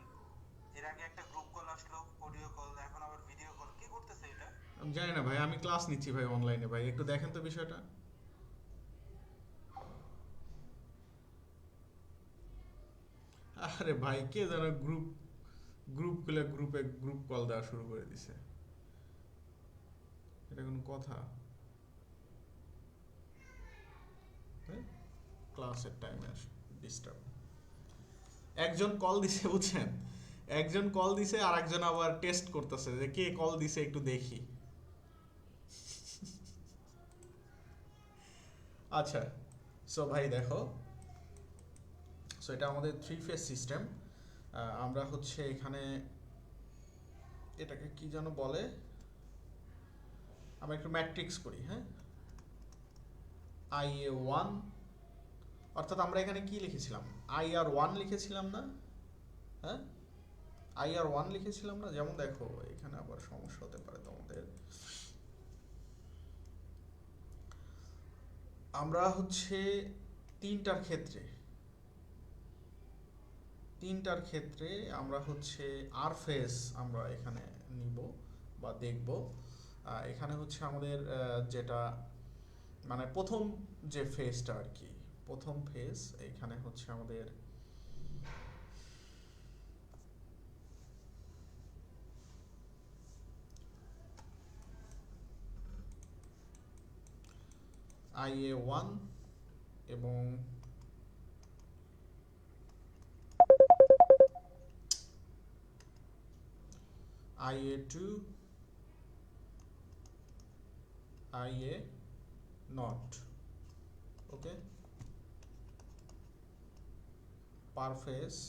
এর আগে একটা গ্রুপ কল আসলো, অডিও কল, এখন আবার ভিডিও কল, কি করতেছে এটা? আমি জানি না ভাই, আমি ক্লাস নিচ্ছি ভাই অনলাইনে, ভাই একটু দেখেন তো বিষয়টা। আরে ভাই কে যেন গ্রুপ গ্রুপ খুলে গ্রুপে গ্রুপ কল দেওয়া শুরু করে দিছে, এটা কোনো কথা? ক্লাসের টাইমে ডিস্টার্ব। একজন কল দিছে বুঝছেন, একজন কল দিছে আর একজন আবার টেস্ট করতেছে যে কে কল দিছে একটু দেখি। আচ্ছা, সো ভাই দেখো, সো এটা আমাদের 3 ফেজ সিস্টেম। আমরা হচ্ছে এখানে এটাকে কি যেন বলে, আমরা একটু ম্যাট্রিক্স করি। হ্যাঁ, IA1, অর্থাৎ আমরা এখানে কি লিখেছিলাম, IR1 লিখেছিলাম না? হ্যাঁ, IR1 লিখেছিলাম না? যেমন দেখো এখানে আবার সমস্যা হতে পারে তোমাদের। আমরা হচ্ছে তিনটার ক্ষেত্রে আমরা হচ্ছে আর ফেজ আমরা এখানে নিব বা দেখব। এখানে হচ্ছে আমাদের যেটা মানে প্রথম যে ফেজটা আর কি, প্রথম ফেজ এখানে হচ্ছে আমাদের IA1 এবং IA2, IA not, okay, per phase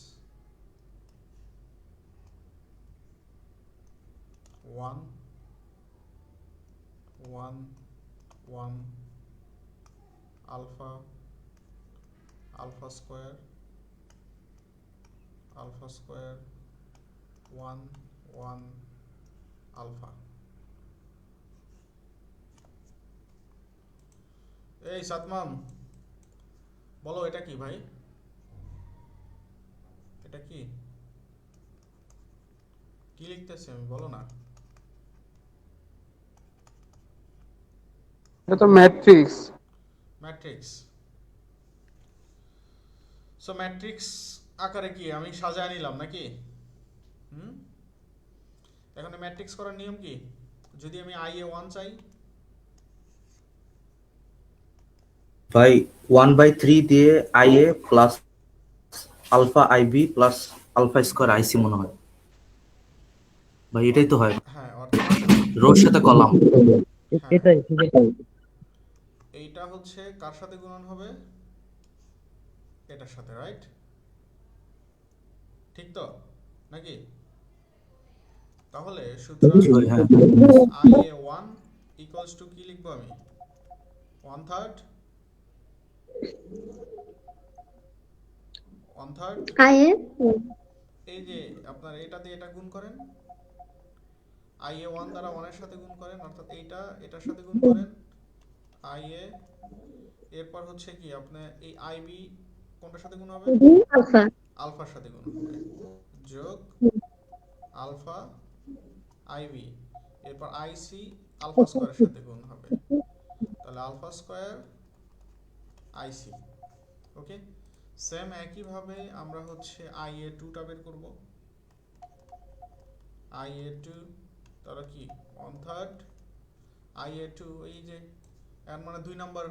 1 1 1 alpha square 1 1 alpha। এই সাতমাম, বলো এটা কি ভাই, এটা কি কি লিখতেছি আমি, বলো না। এটা তো ম্যাট্রিক্স। ম্যাট্রিক্স। সো ম্যাট্রিক্স আকারে কি আমি সাজায় নিলাম নাকি? এখন ম্যাট্রিক্স করার নিয়ম কি? যদি আমি IA1 চাই, ভাই 1/3 দিয়ে IA plus alpha IB plus alpha square IC মনে হয় ভাই, এটাই তো হয় হ্যাঁ, অর্থাৎ রোর সাথে কলাম। এইটা হচ্ছে কার সাথে গুণন হবে? এটার সাথে, রাইট? ঠিক তো নাকি? তাহলে সুতরাং হ্যাঁ IA1 ইকুয়ালস টু কি লিখবো আমি? 1/3 আইএ এই যে আপনার এটা দিয়ে এটা গুণ করেন, IA1 দ্বারা 1 এর সাথে গুণ করেন, অর্থাৎ এইটা এটার সাথে গুণ করেন IA, এরপর হচ্ছে কি আপনার এই IB কোনটার সাথে গুণ হবে? আলফা আলফার সাথে গুণ হবে, যোগ আলফা IB, এরপর IC আলফা স্কয়ারের সাথে গুণ হবে, তাহলে আলফা স্কয়ার IC। ওকে, সেম একই ভাবে আমরা হচ্ছে IA2 টা বের করব। IA2 তাহলে কি 1/3 IA2, এই যে এর মানে 2 নাম্বার,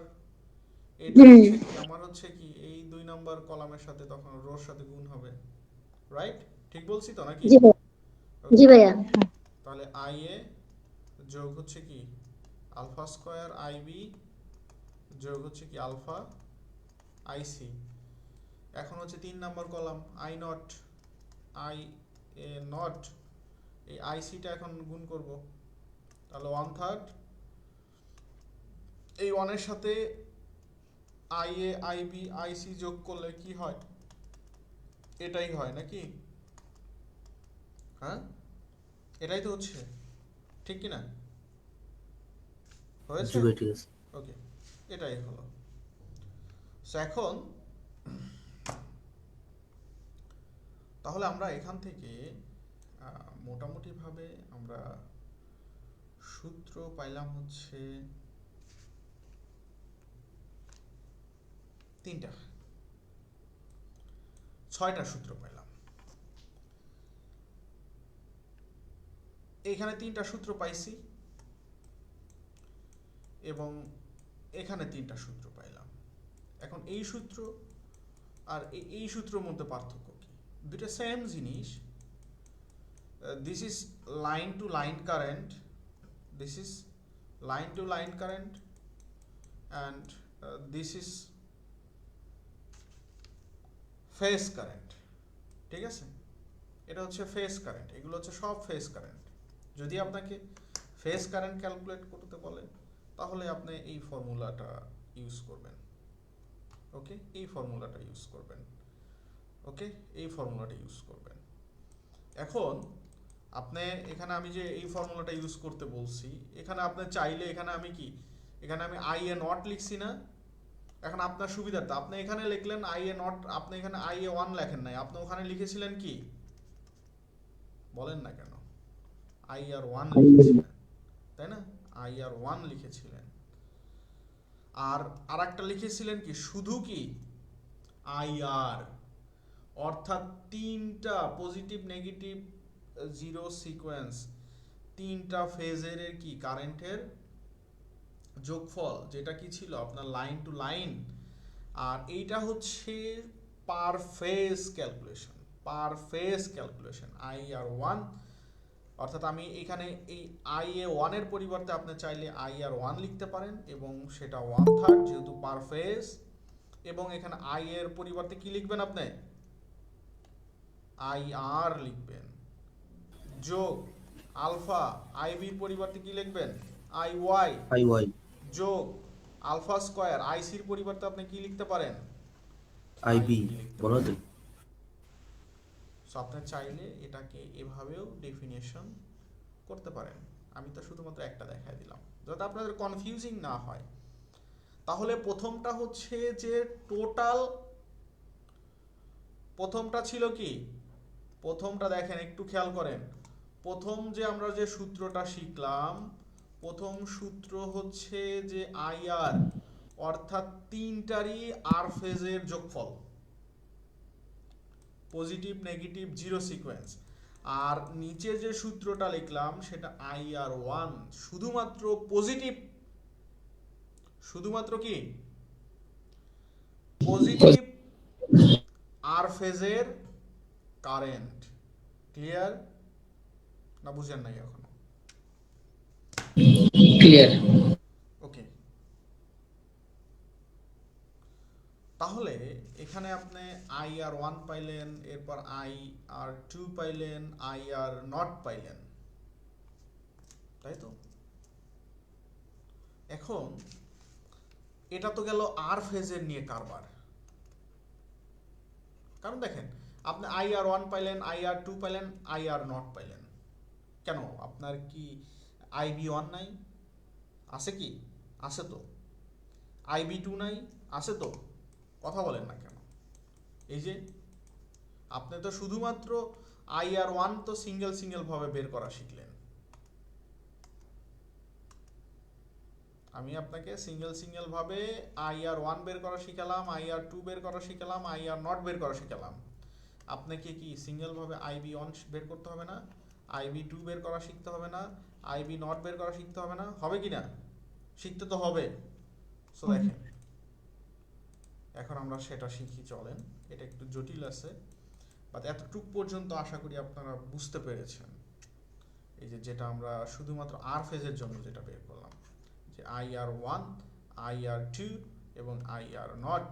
এটা হচ্ছে কি আমার হচ্ছে কি এই 2 নাম্বার কলামের সাথে তখন রোর সাথে গুণ হবে, রাইট? ঠিক বলছি তো নাকি? জি ভাইয়া। তাহলে IA যোগ হচ্ছে কি আলফা স্কয়ার IB যোগ হচ্ছে কি আলফা IC। এখন হচ্ছে 3 নাম্বার কলাম I নট এই IC টা এখন গুণ করব, তাহলে 1/3 এই 1 এর সাথে IA IB IC যোগ করলে কি হয়? এটাই হয় নাকি? হ্যাঁ, এটাই তো হচ্ছে, ঠিক কি না? হয়েছে? জি ভাই ঠিক আছে। ওকে, এটাই হলো। সো এখন তাহলে আমরা এখান থেকে মোটামুটি ভাবে আমরা সূত্র পাইলাম হচ্ছে 6টা সূত্র পাইলাম। এখানে 3টা সূত্র পাইছি এবং এখানে 3টা সূত্র পাইলাম। এখন এই সূত্র আর এই সূত্রের মধ্যে পার্থক্য কি? দুটো সেম জিনিস। This is line to line current, this is line to line current, and this is phase current. ঠিক আছে, এটা হচ্ছে ফেজ কারেন্ট, এগুলো হচ্ছে সব ফেজ কারেন্ট। যদি আপনাকে ফেজ কারেন্ট ক্যালকুলেট করতে বলে তাহলে আপনি এই ফর্মুলাটা ইউজ করবেন। ওকে, এই ফর্মুলাটা ইউজ করবেন। ওকে, এই ফর্মুলাটা ইউজ করবেন। এখন আপনি এখানে আমি যে এই ফর্মুলাটা ইউজ করতে বলছি, এখানে আপনি চাইলে এখানে আমি IA নট লিখছি না, এখন আপনার সুবিধার্থে আপনি এখানে লিখলেন আই এ নট, আপনি এখানে আই এ 1 লেখেন নাই, আপনি ওখানে লিখেছিলেন কি বলেন না কেন, আই আর 1 লিখেছিলেন, তাই না? আই আর 1 লিখেছিলেন। আর আরেকটা লিখেছিলেন কি শুধু কি আই আর, অর্থাৎ তিনটা পজিটিভ নেগেটিভ জিরো সিকোয়েন্স, তিনটা ফেজের কি কারেন্টের যোগফল, যেটা কি ছিল আপনার লাইন টু লাইন। আর এইটা হচ্ছে per phase calculation, per phase calculation I R 1। অর্থাৎ আমি এখানে এই আই এ 1 এর পরিবর্তে আপনি চাইলে আই আর 1 লিখতে পারেন এবং সেটা 1/3 যেহেতু পার ফেজ। এবং এখানে আই এর পরিবর্তে কি লিখবেন আপনি, আই আর লিখবেন, যোগ আলফা আইবির পরিবর্তে কি লিখবেন, আই ওয়াই, IY যোগ আলফা স্কয়ার আইসির পরিবর্তে আপনি কি লিখতে পারেন, IB বলো তো। সো আপনি চাইলে এটাকে এভাবেও ডেফিনেশন করতে পারেন। আমি তো শুধুমাত্র একটা দেখাই দিলাম যাতে আপনাদের কনফিউজিং না হয়। তাহলে প্রথমটা হচ্ছে যে টোটাল, প্রথমটা ছিল কি, প্রথমটা দেখেন একটু খেয়াল করেন, প্রথম যে আমরা যে সূত্রটা শিখলাম, প্রথম সূত্র হচ্ছে যে আই আর, অর্থাৎ তিনটারই আর ফেজের যোগফল, পজিটিভ নেগেটিভ জিরো সিকোয়েন্স। আর নিচে যে সূত্রটা লিখলাম সেটা আই আর 1, শুধুমাত্র পজিটিভ, শুধুমাত্র কি পজিটিভ আর ফেজের কারেন্ট। ক্লিয়ার না বুঝেন নাই এখনো? ক্লিয়ার। ওকে, তাহলে এখানে আপনি আই আর 1 পাইলেন, এরপর আই আর 2 পাইলেন, আই আর নট পাইলেন, তাই তো? এখন এটা তো গেল আর ফেজের নিয়ে কারবার। কারণ দেখেন আপনি আই আর 1 পাইলেন, আই আর 2 পাইলেন, আই আর নট পাইলেন, কেন আপনার কি আইবি 1 নাই? আছে কি? আছে তো। আইবি 2 নাই? আছে তো। কথা বলেন না কেন? এই যে আপনি তো শুধুমাত্র আই আর 1 তো সিঙ্গেল সিঙ্গেল ভাবে বের করা শিখলেন। আমি আপনাকে সিঙ্গেল সিঙ্গেল ভাবে আই আর 1 বের করা শিখালাম, আই আর 2 বের করা শিখালাম, আই আর নট বের করা শিখালাম। আপনাকে কি সিঙ্গেল ভাবে আইবি 1 বের করতে হবে না? আইবি 2 বের করা শিখতে হবে না? আইবি নট বের করা শিখতে হবে না? হবে কি না? শিখতে তো হবে। সো দেখেন এখন আমরা সেটা শিখি, চলেন। এটা একটু জটিল আছে, বাট এতটুক পর্যন্ত আশা করি আপনারা বুঝতে পেরেছেন। এই যে যেটা আমরা শুধুমাত্র আর ফেজের জন্য যেটা বের করলাম, যে আই আর 1, আই আর 2 এবং আই আর নট।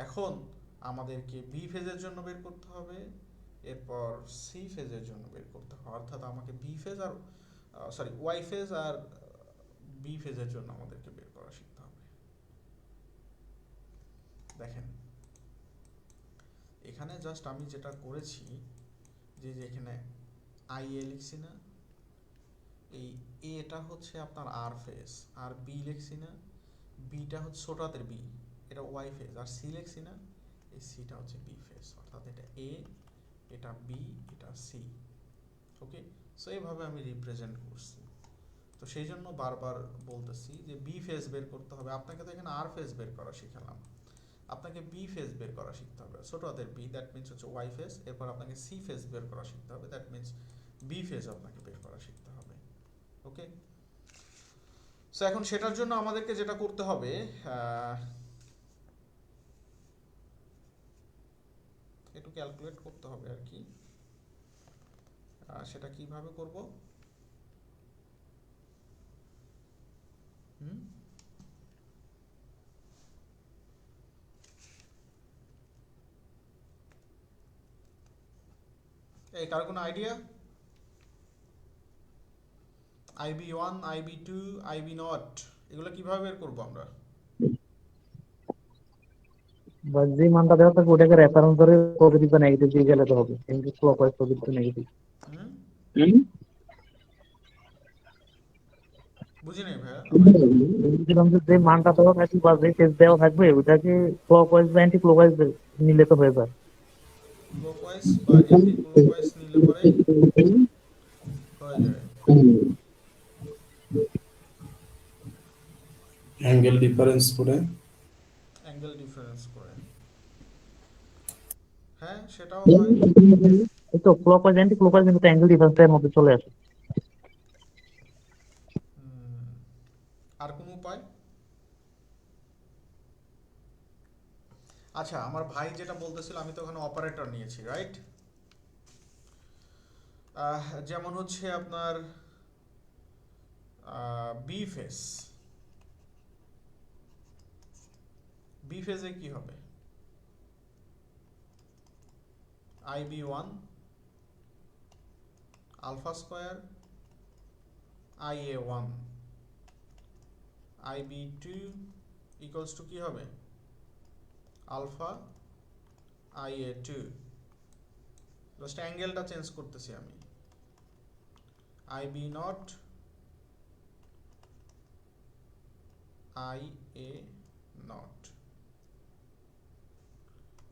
এখন আমাদেরকে বি ফেজের জন্য বের করতে হবে, এরপর সি ফেজের জন্য বের করতে হবে। অর্থাৎ আমাকে বি ফেজ আর ওয়াই ফেজ আর বি ফেজের জন্য আমাদেরকে বের করা শিখতে হবে। দেখেন এখানে জাস্ট আমি যেটা করেছি, যে এখানে আই এ লিখছি না, এই এটা হচ্ছে আপনার আর ফেজ, আর বি লিখছি না, বিটা হচ্ছে ছোট হাতের বি, এটা ওয়াই ফেজ, আর সি লিখছি না, এই সিটা হচ্ছে বি ফেজ। অর্থাৎ এটা এ, এটা বি, এটা সি। ওকে, সো এইভাবে আমি রিপ্রেজেন্ট করছি। তো সেই জন্য বারবার বলতেছি যে বি ফেজ বের করতে হবে। আপনাকে তো এখানে আর ফেজ বের করা শিখালাম, আপনাকে বি ফেজ বের করা শিখতে হবে, ছোট হাতের বি, দ্যাট মিনস হচ্ছে ওয়াই ফেজ। এরপর আপনাকে সি ফেজ বের করা শিখতে হবে, দ্যাট মিনস বি ফেজ আপনাকে বের করা শিখতে হবে। ওকে, সো এখন সেটার জন্য আমাদেরকে যেটা করতে হবে, একটু ক্যালকুলেট করতে হবে আর কি। সেটা কিভাবে করব? এই কার কোনো idea? IB 1, IB 2, IB naught, এগুলো কিভাবে বের করব আমরা? বাস যে মানটা দেওয়া থাকে ওটাকে রেফারেন্স ধরে পজিটিভ বা নেগেটিভ দিয়ে গেলে তো হবে, কিন্তু ক্লকওয়াইজ পজিটিভ নেগেটিভ। বুঝি নাই ভাইয়া। বলছিলাম যে যে মানটা দেওয়া থাকবে বা যে ফেজ দেওয়া থাকবে ওটাকে ক্লকওয়াইজ বা অ্যান্টি ক্লকওয়াইজ নিলে তো হয়ে যায়। ক্লকওয়াইজ বা অ্যান্টি ক্লকওয়াইজ নিলে পরেই হয়ে যায়। অ্যাঙ্গেল ডিফারেন্স করে। অ্যাঙ্গেল ডিফারেন্স করে, হ্যাঁ সেটাও হয়। এই তো ক্লকওয়াইজ অ্যান্টি ক্লকওয়াইজ কিন্তু অ্যাঙ্গেল ডিফারেন্সের মধ্যে চলে আসে। আর কোন উপায়? আচ্ছা, আমার ভাই যেটা বলতেছিল, আমি তো ওখানে অপারেটর নিয়েছি, রাইট? যেমন হচ্ছে আপনার বি ফেস, বি ফেজে কি হবে? IB1 alpha square IA1 IB2 equals to কি হবে? Alpha IA2। জাস্ট অ্যাঙ্গেলটা চেঞ্জ করতেছি আমি, IB0 IA0।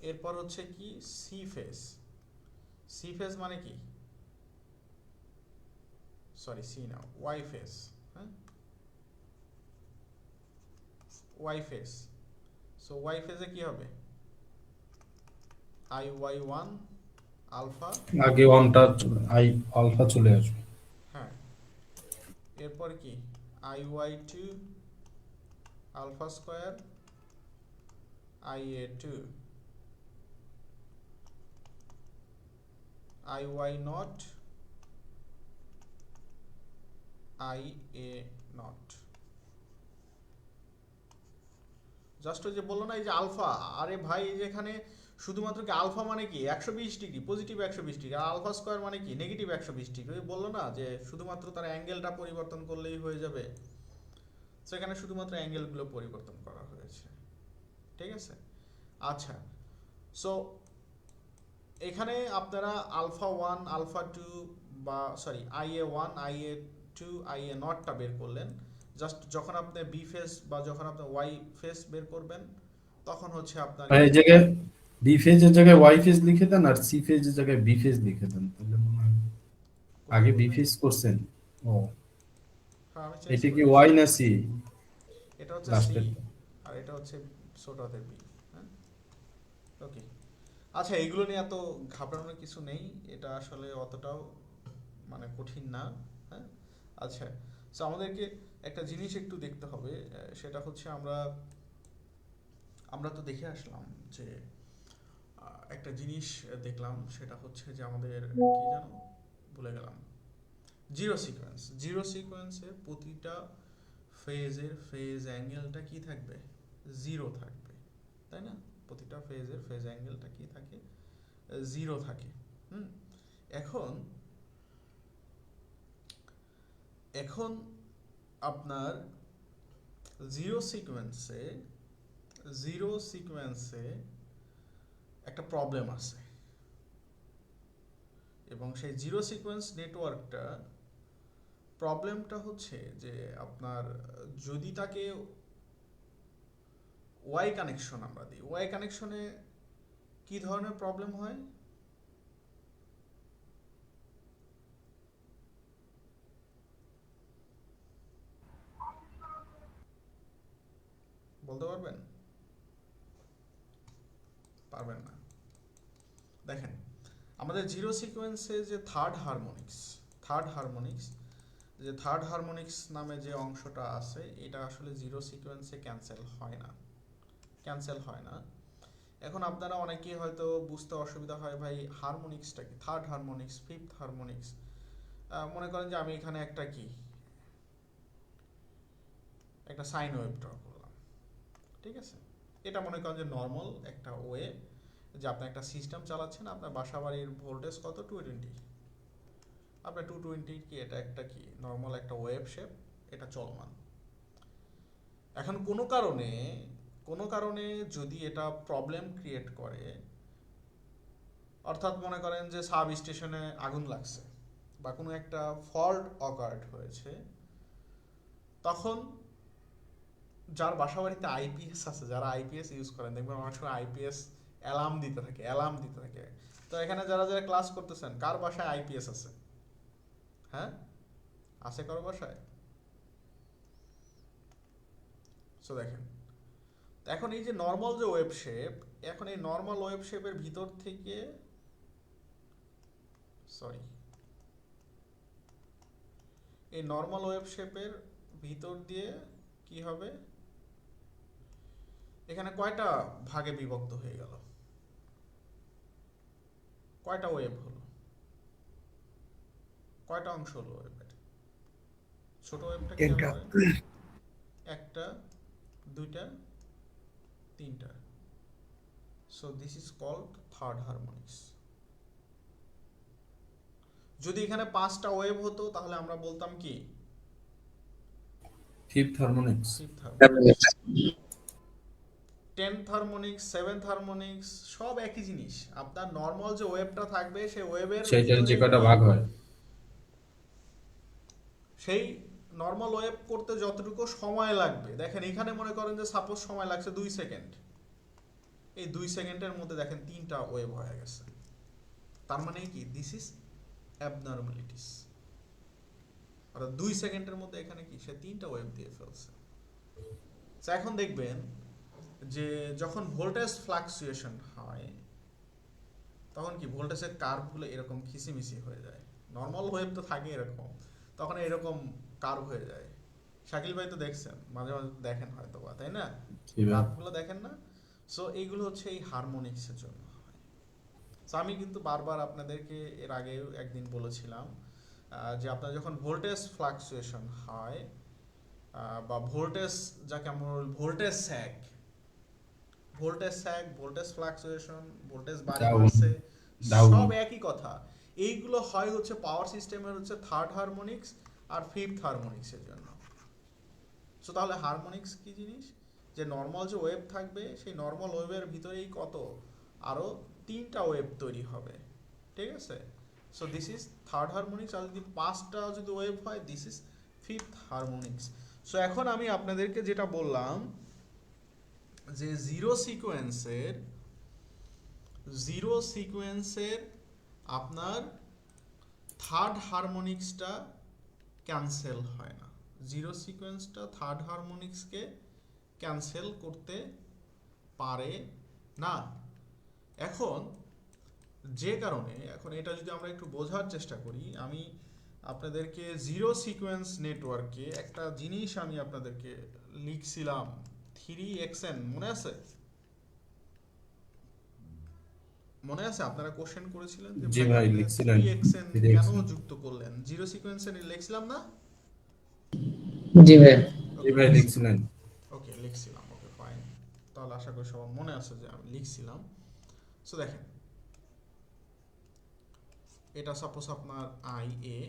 এরপর হচ্ছে কি সি ফেজ, সি ফেজ মানে কি, সরি সি না, ওয়াই ফেজ, হ্যাঁ ওয়াই ফেজ। সো ওয়াই ফেজে কি হবে? IY1 আলফা, আগে ওয়ানটা আই আলফা চলে আসবে। হ্যাঁ এরপর কি IY2 alpha square IA2 IY0 IA0। Just ওই যে বললো না এই যে আলফা, আরে ভাই এই যে এখানে শুধুমাত্র কি আলফা মানে কি 120 ডিগ্রি, পজিটিভ 120 ডিগ্রি, আর আলফা স্কয়ার মানে কি নেগেটিভ 120 ডিগ্রি। ওই বললো না যে শুধুমাত্র তার অ্যাঙ্গেলটা পরিবর্তন করলেই হয়ে যাবে, সেখানে শুধুমাত্র অ্যাঙ্গেলগুলো পরিবর্তন করা হয়েছে, ঠিক আছে? আচ্ছা, সো এখানে আপনারা আলফা 1 আলফা 2 বা সরি IA1 IA2 IA0টা বের করলেন। জাস্ট যখন আপনি বি ফেজ বা যখন আপনি ওয়াই ফেজ বের করবেন, তখন হচ্ছে আপনার এই জায়গায় বি ফেজের জায়গায় ওয়াই ফেজ লিখে দেন, আর সি ফেজের জায়গায় বি ফেজ লিখে দেন, তাহলে মনে হয় আগে বি ফেজ করছেন। ও হ্যাঁ আমি চেঞ্জ এটা কি করেছি, ওয়াই না সি? এটা হচ্ছে সি লাস্টের আর এটা হচ্ছে ছোট হাতের বি, হ্যাঁ ওকে। আচ্ছা, এইগুলো নিয়ে এত ঘাবড়ানোর কিছু নেই, এটা আসলে অতটাও মানে কঠিন না, হ্যাঁ। আচ্ছা, সো আমাদেরকে একটা জিনিস একটু দেখতে হবে, সেটা হচ্ছে আমরা তো দেখে আসলাম যে একটা জিনিস দেখলাম, সেটা হচ্ছে যে আমাদের কি জানো ভুলে গেলাম, জিরো সিকোয়েন্স। জিরো সিকোয়েন্সে প্রতিটা ফেজের ফেজ অ্যাঙ্গেলটা কি থাকবে? জিরো থাকবে, তাই না? প্রতিটা ফেজের ফেজ অ্যাঙ্গেলটা কি থাকে? জিরো থাকে। এখন এখন আপনার জিরো সিকোয়েন্সে একটা প্রবলেম আছে, এবং সেই জিরো সিকোয়েন্স নেটওয়ার্কটা প্রবলেমটা হচ্ছে যে আপনার যদি তাকে ওয়াই কানেকশন আমরা দিই, ওয়াই কানেকশনে কি ধরনের প্রবলেম হয়? বলতে পারবেন? পারবেন না। দেখেন, আমাদের জিরো সিকোয়েন্সে যে থার্ড হারমোনিক্স নামে যে অংশটা আছে, এটা আসলে জিরো সিকোয়েন্সে ক্যান্সেল হয় না। এখন আপনারা অনেকেই হয়তো বুঝতে অসুবিধা হয়, ভাই হারমোনিক্সটা কি, থার্ড হারমোনিক্স, ফিফথ হারমোনিক্স। মনে করেন যে আমি এখানে একটা সাইন ওয়েভ ড্র করলাম, ঠিক আছে? এটা মনে করেন যে নর্মাল একটা ওয়ে, যে আপনি একটা সিস্টেম চালাচ্ছেন, আপনার বাসা বাড়ির ভোল্টেজ কত? 220। আপনার 220 কি এটা একটা কি নর্মাল একটা ওয়েভ শেপ, এটা চলমান। এখন কোনো কারণে যদি এটা প্রবলেম ক্রিয়েট করে, অর্থাৎ মনে করেন যে সাব স্টেশনে আগুন লাগছে বা কোনো একটা ফল্ট অকার্ড হয়েছে, তখন যার বাসা বাড়িতে আইপিএস আছে, যারা আইপিএস ইউজ করেন দেখবেন অনেক সময় আইপিএস অ্যালার্ম দিতে থাকে। তো এখানে যারা যারা ক্লাস করতেছেন কার বাসায় আইপিএস আছে? হ্যাঁ, আছে কারো বাসায়? সো দেখেন, এখন এই যে নর্মাল যে ওয়েব শেপ, এখন এই নর্মাল ওয়েব শেপের ভিতর থেকে এই নর্মাল ওয়েব শেপের ভিতর দিয়ে কি হবে, এখানে কয়টা ভাগে বিভক্ত হয়ে গেল, কয়টা ওয়েব হলো, কয়টা অংশ হলো ওয়েবের? ছোট ওয়েবটা কি হবে? একটা, দুইটা, তিনটা। So this is called third harmonics. যদি এখানে 5টা ওয়েভ হতো তাহলে আমরা বলতাম কি? Fifth harmonics. 10th harmonics, 7th harmonics সব একই জিনিস। আপনার নর্মাল যে ওয়েভটা থাকবে সেই ওয়েভের সেইটার যে কয়টা ভাগ হয়, সেই নর্মাল ওয়েভ করতে যতটুকু সময় লাগবে, দেখেন এখানে মনে করেন যে সাপোজ সময় লাগছে 2 সেকেন্ড, এই 2 সেকেন্ডের মধ্যে দেখেন 3টা ওয়েভ হয়ে গেছে। তার মানে কি? This is abnormalities. অর্থাৎ 2 সেকেন্ডের মধ্যে এখানে কি সে 3টা ওয়েভ দিয়ে ফেলছে। তো এখন দেখবেন যে যখন ভোল্টেজ ফ্লাকচুয়েশন হয় তখন কি ভোল্টেজের কার্ভগুলো এরকম খিসিমিসি হয়ে যায়। নর্মাল ওয়েভ তো থাকে এরকম, তখন এরকম কার্ভ হয়ে যায়। শাকিল ভাই তো দেখছেন, মাঝে মাঝে দেখেন হয়তো বা, তাই না? কার্ভগুলো দেখেন না? সো এইগুলো হচ্ছে এই হারমোনিক্সের জন্য হয়। সো আমি কিন্তু বারবার আপনাদেরকে এর আগেও একদিন বলেছিলাম যে আপনার যখন ভোল্টেজ ফ্লাকচুয়েশন হয় বা ভোল্টেজ, যাকে আমরা ভোল্টেজ স্যাগ, ভোল্টেজ ফ্লাকচুয়েশন, ভোল্টেজ বাড়ছে, সব একই কথা। এইগুলো হয় হচ্ছে পাওয়ার সিস্টেমের হচ্ছে থার্ড হারমোনিক্স আর ফিফথ হারমোনিক্সের জন্য। সো তাহলে হারমোনিক্স কি জিনিস? যে নর্মাল যে ওয়েভ থাকবে সেই নর্মাল ওয়েভের ভিতরেই কত আরো 3টা ওয়েভ তৈরি হবে, ঠিক আছে? So this is third harmonics. আর যদি 5টা যদি ওয়েভ হয়, this is fifth harmonics. So এখন আমি আপনাদেরকে যেটা বললাম যে জিরো সিকোয়েন্সের আপনার থার্ড হারমোনিক্সটা ক্যান্সেল হয় না। জিরো সিকোয়েন্সটা থার্ড হারমোনিক্সকে ক্যান্সেল করতে পারে না। এখন যে কারণে, এখন এটা যদি আমরা একটু বোঝার চেষ্টা করি, আমি আপনাদেরকে জিরো সিকোয়েন্স নেটওয়ার্কে একটা জিনিস আমি আপনাদেরকে লিখছিলাম, 3xn, মনে আছে? মনে আছে আপনারা কোশ্চেন করেছিলেন যে জি ভাই লিখছিলেন 3xn কেন যুক্ত করলেন? জিরো সিকোয়েন্সে লিখছিলাম না? জি ভাই। জি ভাই লিখছিলেন। ওকে, লিখছিলাম। ওকে ফাইন, তাহলে আশা করি সবার মনে আছে যে আমি লিখছিলাম। সো দেখেন, এটা সাপোজ আপনার IA,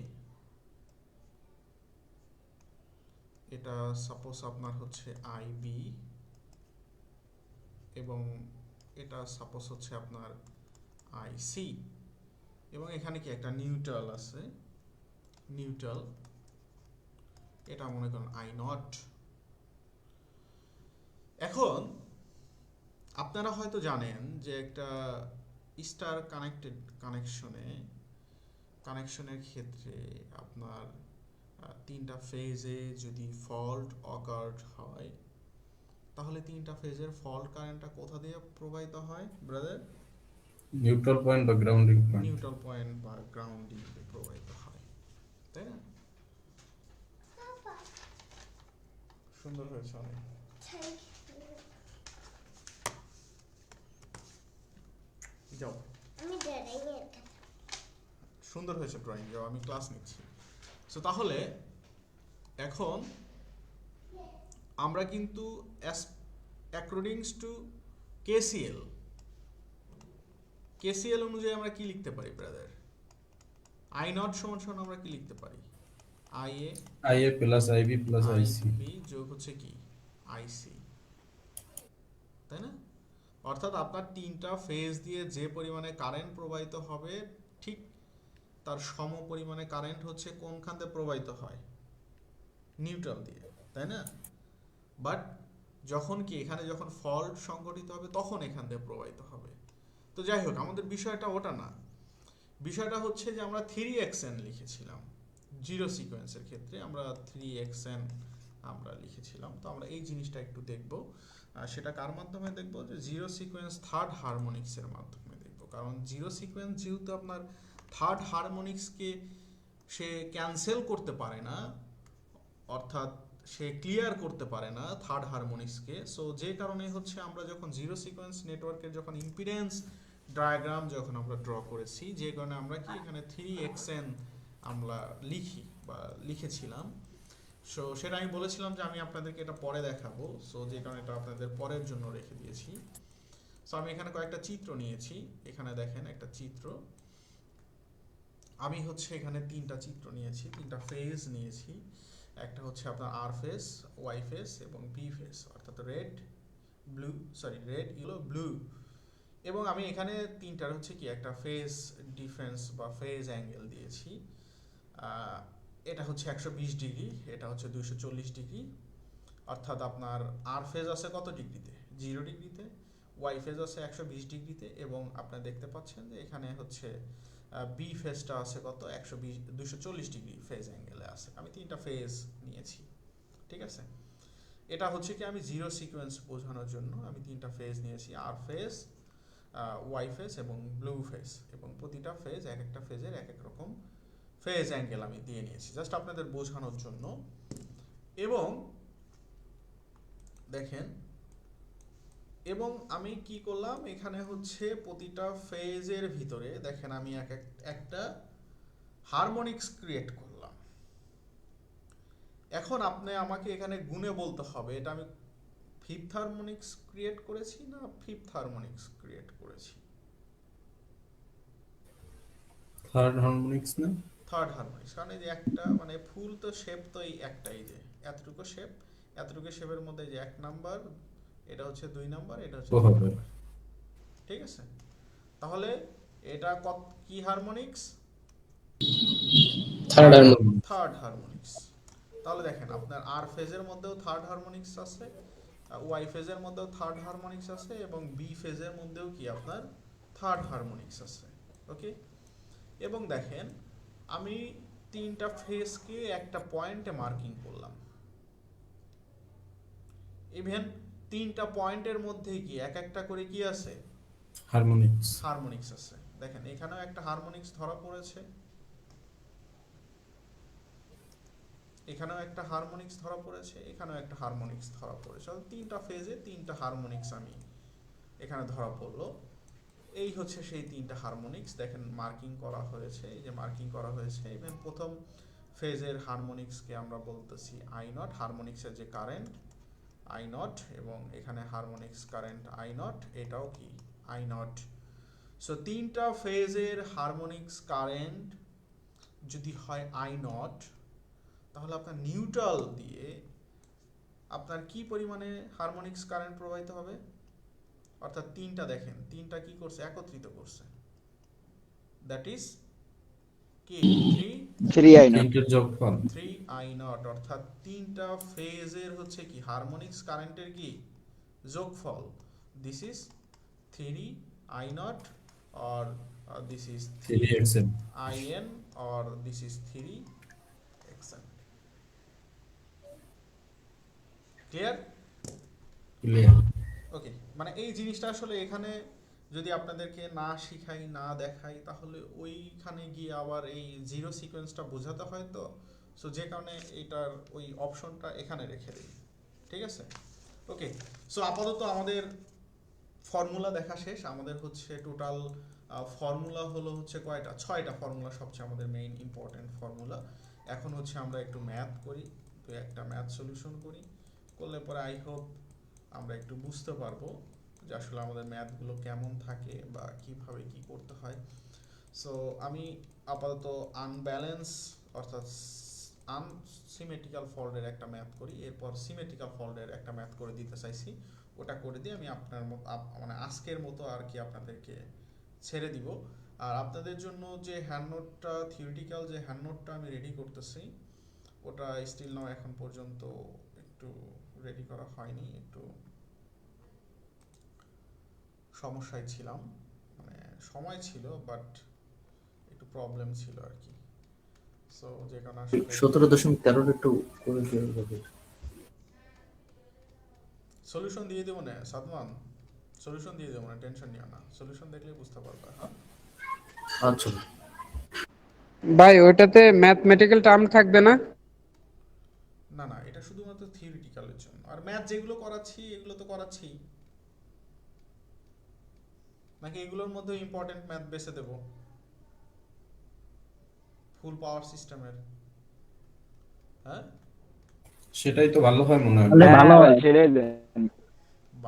এটা সাপোজ আপনার হচ্ছে IB, এবং এটা সাপোজ হচ্ছে আপনার IC, এবং এখানে কি একটা নিউট্রাল আছে, নিউট্রাল, এটা মনে করেন I0। এখন আপনারা হয়তো জানেন যে একটা স্টার কানেকশনের ক্ষেত্রে আপনার 3টা ফেজে যদি ফল্ট অকার্ড হয় তাহলে 3টা ফেজের ফল্ট কারেন্টটা কোথা দিয়ে প্রবাহিত হয় ব্রাদার? নিউট্রাল পয়েন্ট বা গ্রাউন্ডিং পয়েন্ট। নিউট্রাল পয়েন্ট বা গ্রাউন্ডিং প্রবাহিত হয়, তাই না? সুন্দর হয়েছে অনেক। যাও, সুন্দর হয়েছে ড্রয়িং, যাও, আমি ক্লাস নিচ্ছি। সো তাহলে এখন আমরা কিন্তু অ্যাকর্ডিংস টু কেসিএল অনুযায়ী আমরা কি লিখতে পারি ব্রাদার? I0 সমান আমরা কি লিখতে পারি? IA plus IB plus IC যোগ হচ্ছে কি IC, তাই না? অর্থাৎ আপনার 3টা ফেজ দিয়ে যে পরিমাণে কারেন্ট প্রবাহিত হবে ঠিক তার সম পরিমাণে কারেন্ট হচ্ছে কোনখান দিয়ে প্রবাহিত হয়? নিউট্রাল দিয়ে। তাই না? বাট যখন কি এখানে যখন ফল্ট সংঘটিত হবে তখন এখান থেকে প্রবাহিত হবে। তো যাই হোক, আমাদের বিষয়টা ওটা না, বিষয়টা হচ্ছে যে আমরা 3xn লিখেছিলাম জিরো সিকোয়েন্সের ক্ষেত্রে, আমরা 3xn আমরা লিখেছিলাম। তো আমরা এই জিনিসটা একটু দেখব, সেটা কার মাধ্যমে দেখব, যে জিরো সিকোয়েন্স থার্ড হারমোনিক্সের মাধ্যমে দেখব। কারণ জিরো সিকোয়েন্স যেহেতু আপনার থার্ড হারমোনিক্সকে সে ক্যান্সেল করতে পারে না, অর্থাৎ সে ক্লিয়ার করতে পারে না থার্ড হারমোনিক্সকে। সো যে কারণে হচ্ছে আমরা যখন জিরো সিকোয়েন্স নেটওয়ার্কের যখন ইম্পিডেন্স ডায়াগ্রাম যখন আমরা ড্র করেছি, যে কারণে আমরা কি এখানে 3xn আমরা লিখি বা লিখেছিলাম। সো সেটা আমি বলেছিলাম যে আমি আপনাদেরকে এটা পরে দেখাবো, সো যে কারণে এটা আপনাদের পরের জন্য রেখে দিয়েছি। সো আমি এখানে কয়েকটা চিত্র নিয়েছি, এখানে দেখেন একটা চিত্র, আমি হচ্ছে এখানে তিনটা চিত্র নিয়েছি, তিনটা ফেজ নিয়েছি। একটা হচ্ছে আপনার আর ফেজ, ওয়াই ফেজ এবং বি ফেজ, অর্থাৎ রেড ইয়েলো ব্লু। এবং আমি এখানে তিনটার হচ্ছে কি একটা ফেজ ডিফারেন্স বা ফেজ অ্যাঙ্গেল দিয়েছি। এটা হচ্ছে 120 ডিগ্রি, এটা হচ্ছে 240 ডিগ্রি। অর্থাৎ আপনার আর ফেজ আছে কত ডিগ্রিতে? 0 ডিগ্রিতে। ওয়াই ফেজ আছে 120 ডিগ্রিতে, এবং আপনারা দেখতে পাচ্ছেন যে এখানে হচ্ছে বি ফেজটা আছে কত? 240 ডিগ্রি ফেজ অ্যাঙ্গেলে আছে। আমি তিনটা ফেজ নিয়েছি, ঠিক আছে? এটা হচ্ছে কি আমি জিরো সিকোয়েন্স বোঝানোর জন্য আমি তিনটা ফেজ নিয়েছি, আর ফেজ, ওয়াই ফেজ এবং ব্লু ফেজ, এবং প্রতিটা ফেজ এক একটা ফেজের এক এক রকম ফেজ অ্যাঙ্গেল আমি দিয়ে নিয়েছি জাস্ট আপনাদের বোঝানোর জন্য। এবং দেখেন, এবং আমি কি করলাম এখানে হচ্ছে প্রতিটা ফেজের ভিতরে দেখেন আমি একটা হারমোনিক্স ক্রিয়েট করলাম। এখন আপনি আমাকে এখানে গুণে বলতে হবে এটা আমি ফিফথ হারমোনিক্স ক্রিয়েট করেছি না ফিফথ হারমোনিক্স ক্রিয়েট করেছি। থার্ড হারমোনিক্স না? থার্ড হারমোনিক্স, কারণ এই যে একটা মানে ফুল তো শেপ তো এই একটাই, যে এতটুকু শেপ, এতটুকু শেপের মধ্যে যে 1 নাম্বার, এটা হচ্ছে 2 নাম্বার, এটা হচ্ছে 3 নাম্বার, ঠিক আছে? তাহলে এটা কি হারমোনিক্স? Third harmonics. তাহলে দেখেন আপনার আর ফেজের মধ্যেও থার্ড হারমোনিক্স আছে, ওয়াই ফেজের মধ্যেও থার্ড হারমোনিক্স আছে, এবং বি ফেজের মধ্যেও কি আপনার থার্ড হারমোনিক্স আছে। ওকে, এবং দেখেন আমি তিনটা ফেজকে একটা পয়েন্টে মার্কিং করলাম। ইভেন তিনটা পয়েন্টের মধ্যে কি এক একটা করে কি আছে? হারমোনিক্স আছে। দেখেন এখানেও একটা হারমোনিক্স ধরা পড়েছে, এখানেও একটা হারমোনিক্স ধরা পড়েছে, এখানেও একটা হারমোনিক্স ধরা পড়েছে। তিনটা ফেজে তিনটা হারমোনিক্স আমি এখানে ধরা পড়লো। এই হচ্ছে সেই তিনটা হারমোনিক্স, দেখেন মার্কিং করা হয়েছে, এই যে মার্কিং করা হয়েছে। ইভেন প্রথম ফেজের হারমোনিক্সকে আমরা বলতেছি আই নট, হারমোনিক্সের যে কারেন্ট আই নট, এবং এখানে হারমোনিক্স কারেন্ট আই নট, এটাও কি আই নট। সো তিনটা ফেজের হারমোনিক্স কারেন্ট যদি হয় আই নট, তাহলে আপনার নিউট্রাল দিয়ে আপনার কি পরিমাণে হারমোনিক্স কারেন্ট প্রবাহিত হবে? অর্থাৎ তিনটা দেখেন, তিনটা কি করছে? একত্রিত করছে, দ্যাট ইজ কি 3i নট, অর্থাৎ তিনটা ফেজের হচ্ছে কি হারমোনিক্স কারেন্টের কি যোগফল। This is 3i nought, or this is 3in, or this is 3xn. Clear? Okay, মানে এই জিনিসটা আসলে এখানে যদি আপনাদেরকে না শিখাই না দেখাই তাহলে ওইখানে গিয়ে আবার এই জিরো সিকোয়েন্সটা বোঝাতে হয়, তো সো যে কারণে এটার ওই অপশনটা এখানে রেখে দিই, ঠিক আছে? ওকে, সো আপাতত আমাদের ফর্মুলা দেখা শেষ। আমাদের হচ্ছে টোটাল ফর্মুলা হলো হচ্ছে কয়টা? 6টা ফর্মুলা, সবচেয়ে আমাদের মেইন ইম্পর্টেন্ট ফর্মুলা। এখন হচ্ছে আমরা একটু ম্যাথ করি, তো একটা ম্যাথ সলিউশন করি, করলে পরে আই হোপ আমরা একটু বুঝতে পারবো যে আসলে আমাদের ম্যাথগুলো কেমন থাকে বা কিভাবে কি করতে হয়। সো আমি আপাতত আনব্যালেন্স অর্থাৎ আনসিমেট্রিক্যাল ফল্টের একটা ম্যাথ করি, এরপর সিমেট্রিক্যাল ফল্টের একটা ম্যাথ করে দিতে চাইছি। ওটা করে দিয়ে আমি আপনার মতো মানে আজকের মতো আর কি আপনাদেরকে ছেড়ে দিব। আর আপনাদের জন্য যে হ্যান্ড নোটটা, থিওরিটিক্যাল যে হ্যান্ড নোটটা আমি রেডি করতেছি, ওটা স্টিল নাও এখন পর্যন্ত একটু রেডি করা হয়নি, একটু সমস্যায় ছিলাম, মানে সময় ছিল বাট একটু প্রবলেম ছিল আর কি। সো যে কারণে আসলে 17.13 একটু করে দেওয়া যাবে। সলিউশন দিয়ে দেবো না সাদমান, সলিউশন দিয়ে দেবো না, টেনশন নিও না, সলিউশন দেখলেই বুঝতে পারবে। হ্যাঁ আচ্ছা ভাই ওইটাতে ম্যাথমেটিক্যাল টার্ম থাকবে না? না না, এটা শুধুমাত্র থিওরিটিক্যালের জন্য, আর ম্যাথ যেগুলো করাচ্ছি এগুলো তো করাচ্ছি, নাকি এগুলোর মধ্যে ইম্পর্টেন্ট ম্যাথ বেছে দেব ফুল পাওয়ার সিস্টেমের? হ্যাঁ সেটাই তো ভালো হয় মনে হয়। তাহলে ভালো হ্যাঁ হয়। সেটাই দেন।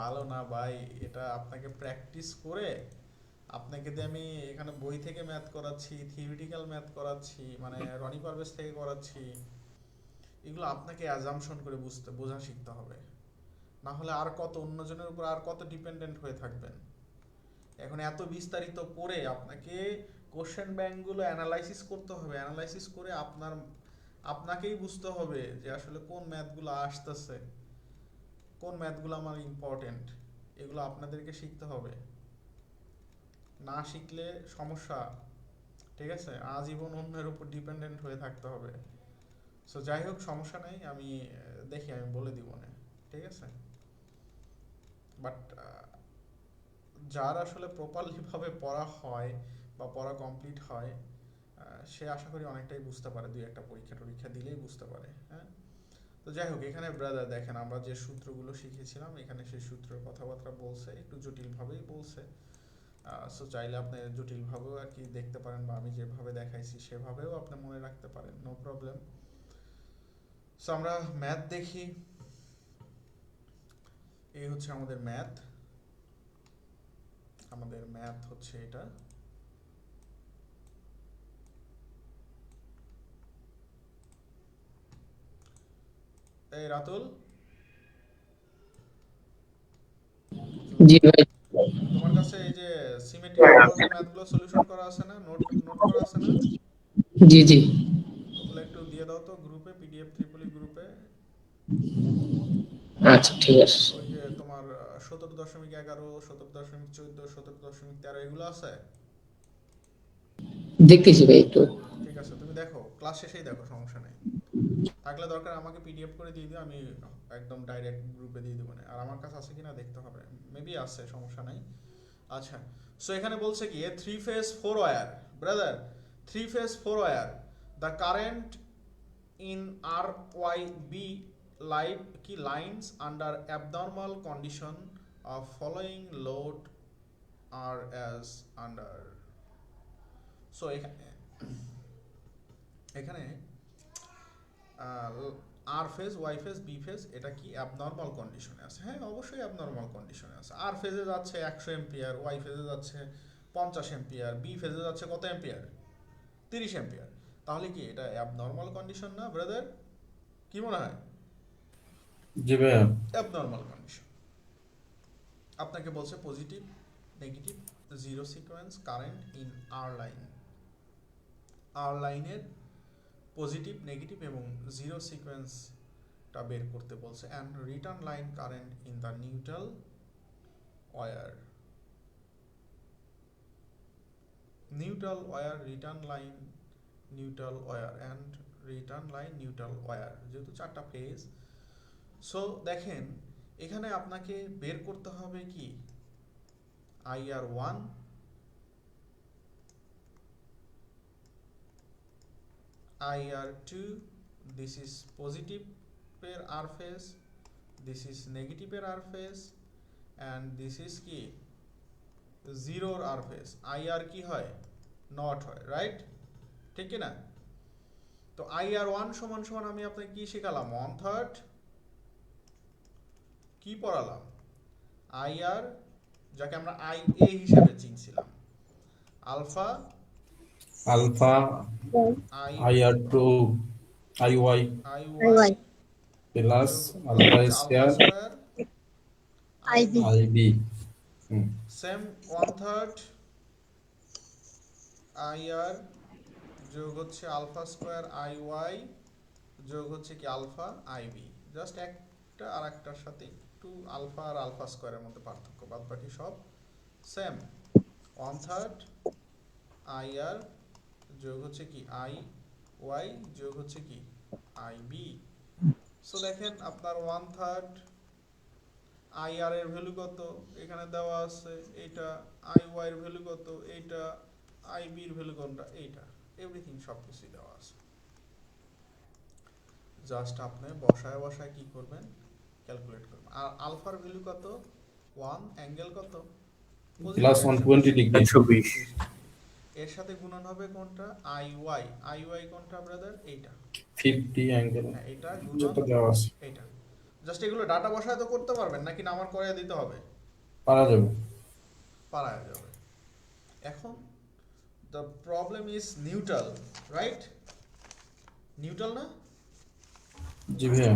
ভালো না ভাই, এটা আপনাকে প্র্যাকটিস করে, আপনাকে দিয়ে আমি এখানে বই থেকে ম্যাথ করাচ্ছি, থিওরিটিক্যাল ম্যাথ করাচ্ছি, মানে রনি পারভেজ থেকে করাচ্ছি, এগুলো আপনাকে অ্যাজাম্পশন করে বোঝা শিখতে হবে, না হলে আর কত অন্যজনের উপর আর কত ডিপেন্ডেন্ট হয়ে থাকবেন। এখন এত বিস্তারিত পড়ে আপনাকে কোশ্চেন ব্যাংকগুলো অ্যানালাইসিস করতে হবে, অ্যানালাইসিস করে আপনাকেই বুঝতে হবে যে আসলে কোন ম্যাথগুলো আসতেছে, কোন ম্যাথগুলো আমার ইম্পর্টেন্ট, এগুলো আপনাদেরকে শিখতে হবে, না শিখলে সমস্যা, ঠিক আছে? আজীবন অন্যের উপর ডিপেন্ডেন্ট হয়ে থাকতে হবে। সো যাই হোক, সমস্যা নেই, আমি দেখি আমি বলে দিব না, ঠিক আছে? বাট যার আসলে প্রপারলি ভাবে পড়া হয় বা পড়া কমপ্লিট হয়, সে আশা করি অনেকটাই বুঝতে পারে, দুই একটা পরীক্ষা দিলেই বুঝতে পারে। হ্যাঁ, তো যাই হোক, এখানে ব্রাদার দেখেন আমরা যে সূত্রগুলো শিখেছিলাম, এখানে সেই সূত্রের কথাবার্তা বলছে, একটু জটিলভাবেই বলছে। সো চাইলে আপনি জটিলভাবেও আর কি দেখতে পারেন, বা আমি যেভাবে দেখাইছি সেভাবেও আপনি মনে রাখতে পারেন, নো প্রবলেম। সো আমরা ম্যাথ দেখি। এই হচ্ছে আমাদের ম্যাথ, আমাদের ম্যাথ হচ্ছে এটা। এই রাতুল, জি ভাই। তোমার কাছে এই যে সিমেট্রিক ফর্মের ম্যাথগুলো সলিউশন করা আছে না, নোট করা আছে না? জি জি। ওগুলো একটু দিয়ে দাও তো গ্রুপে, পিডিএফ ত্রিপলি গ্রুপে। আচ্ছা ঠিক আছে। ওই যে তোমার 17.11, 17.14, 17.13 এগুলো আছে? দেখতেছি ভাই একটু। ঠিক আছে, তুমি দেখো, ক্লাস শেষেই দেখো, সমস্যা নেই। থাকলে দরকার আমাকে পিডিএফ করে দিয়ে দিও, আমি একদম ডাইরেক্ট গ্রুপে দিয়ে দেবো না। আর আমার কাছে আছে কিনা দেখতে হবে, মেবি আছে, সমস্যা নাই। আচ্ছা, সো এখানে বলছে কি, এ 3 phase 4 wire, brother 3 phase 4 wire, the current in RYB lines under abnormal condition of following load are as under. So এখানে R phase, Y phase, B phase, এটা কি অ্যাবনর্মাল কন্ডিশনে আছে? হ্যাঁ অবশ্যই অ্যাবনর্মাল কন্ডিশনে আছে। আর ফেজে যাচ্ছে 100 এম্পিয়ার, ওয়াই ফেজে যাচ্ছে 50 এম্পিয়ার, বি ফেজে যাচ্ছে কত এম্পিয়ার? 30 এম্পিয়ার। তাহলে কি এটা অ্যাবনর্মাল কন্ডিশন না ব্রাদার? কি মনে হয়? জি ভাইয়া। Abnormal condition. আপনাকে বলছে positive, negative, zero sequence current in R line. R লাইনের পজিটিভ, নেগেটিভ এবং জিরো সিকোয়েন্সটা বের করতে বলছে, and return line current in the neutral wire. Neutral wire, return line, neutral wire and return line, neutral wire, যেহেতু 4টা phase. So দেখেন এখানে আপনাকে বের করতে হবে কি, IR1, IR2, this is positive pair R phase, this is negative pair R phase, and this is কি জিরো আর ফেজ। IR কি হয়? নট হয়, রাইট? ঠিক কি না? তো IR1 সমান সমান আমি আপনাকে কি শেখালাম? 1/3 কি পড়ালাম? IR, যাকে আমরা IA হিসেবে চিনছিলাম, alpha IR2 IY IY plus alpha alpha square square IB। Same 1/3 IR যোগ হচ্ছে আলফা স্কয়ার IY যোগ হচ্ছে কি আলফা IB। জাস্ট একটা আর একটার সাথে একটু আলফা আর আলফা স্কোয়ারের মধ্যে পার্থক্য, বাদ বাকি সব সেম। 1/3 আই আর যোগ হচ্ছে কি আই ওয়াই যোগ হচ্ছে কি আই বি। সো দেখেন আপনার 1/3 আই আর এর ভ্যালু কত এখানে দেওয়া আছে, এইটা আই ওয়াই এর ভ্যালু কত এইটা, আই বি এর ভ্যালু কোনটা এইটা, এভরিথিং সব কিছুই দেওয়া আছে। জাস্ট আপনি বসায় বসায় কি করবেন, ক্যালকুলেট করবেন। আর আলফার ভ্যালু কত 1, অ্যাঙ্গেল কত প্লাস 120 ডিগ্রি 120। এর সাথে গুণন হবে কোনটা আই ওয়াই কোনটা ব্রাদার এইটা, 50 অ্যাঙ্গেল হ্যাঁ এটা যেটা গুণন দেওয়া আছে এইটা। জাস্ট এগুলো ডাটা বসায় তো করতে পারবেন নাকি না আমার করে দিতে হবে? পারা যাবে। পারা যাবে। এখন the problem is neutral, right? Neutral না? জি ভাইয়া,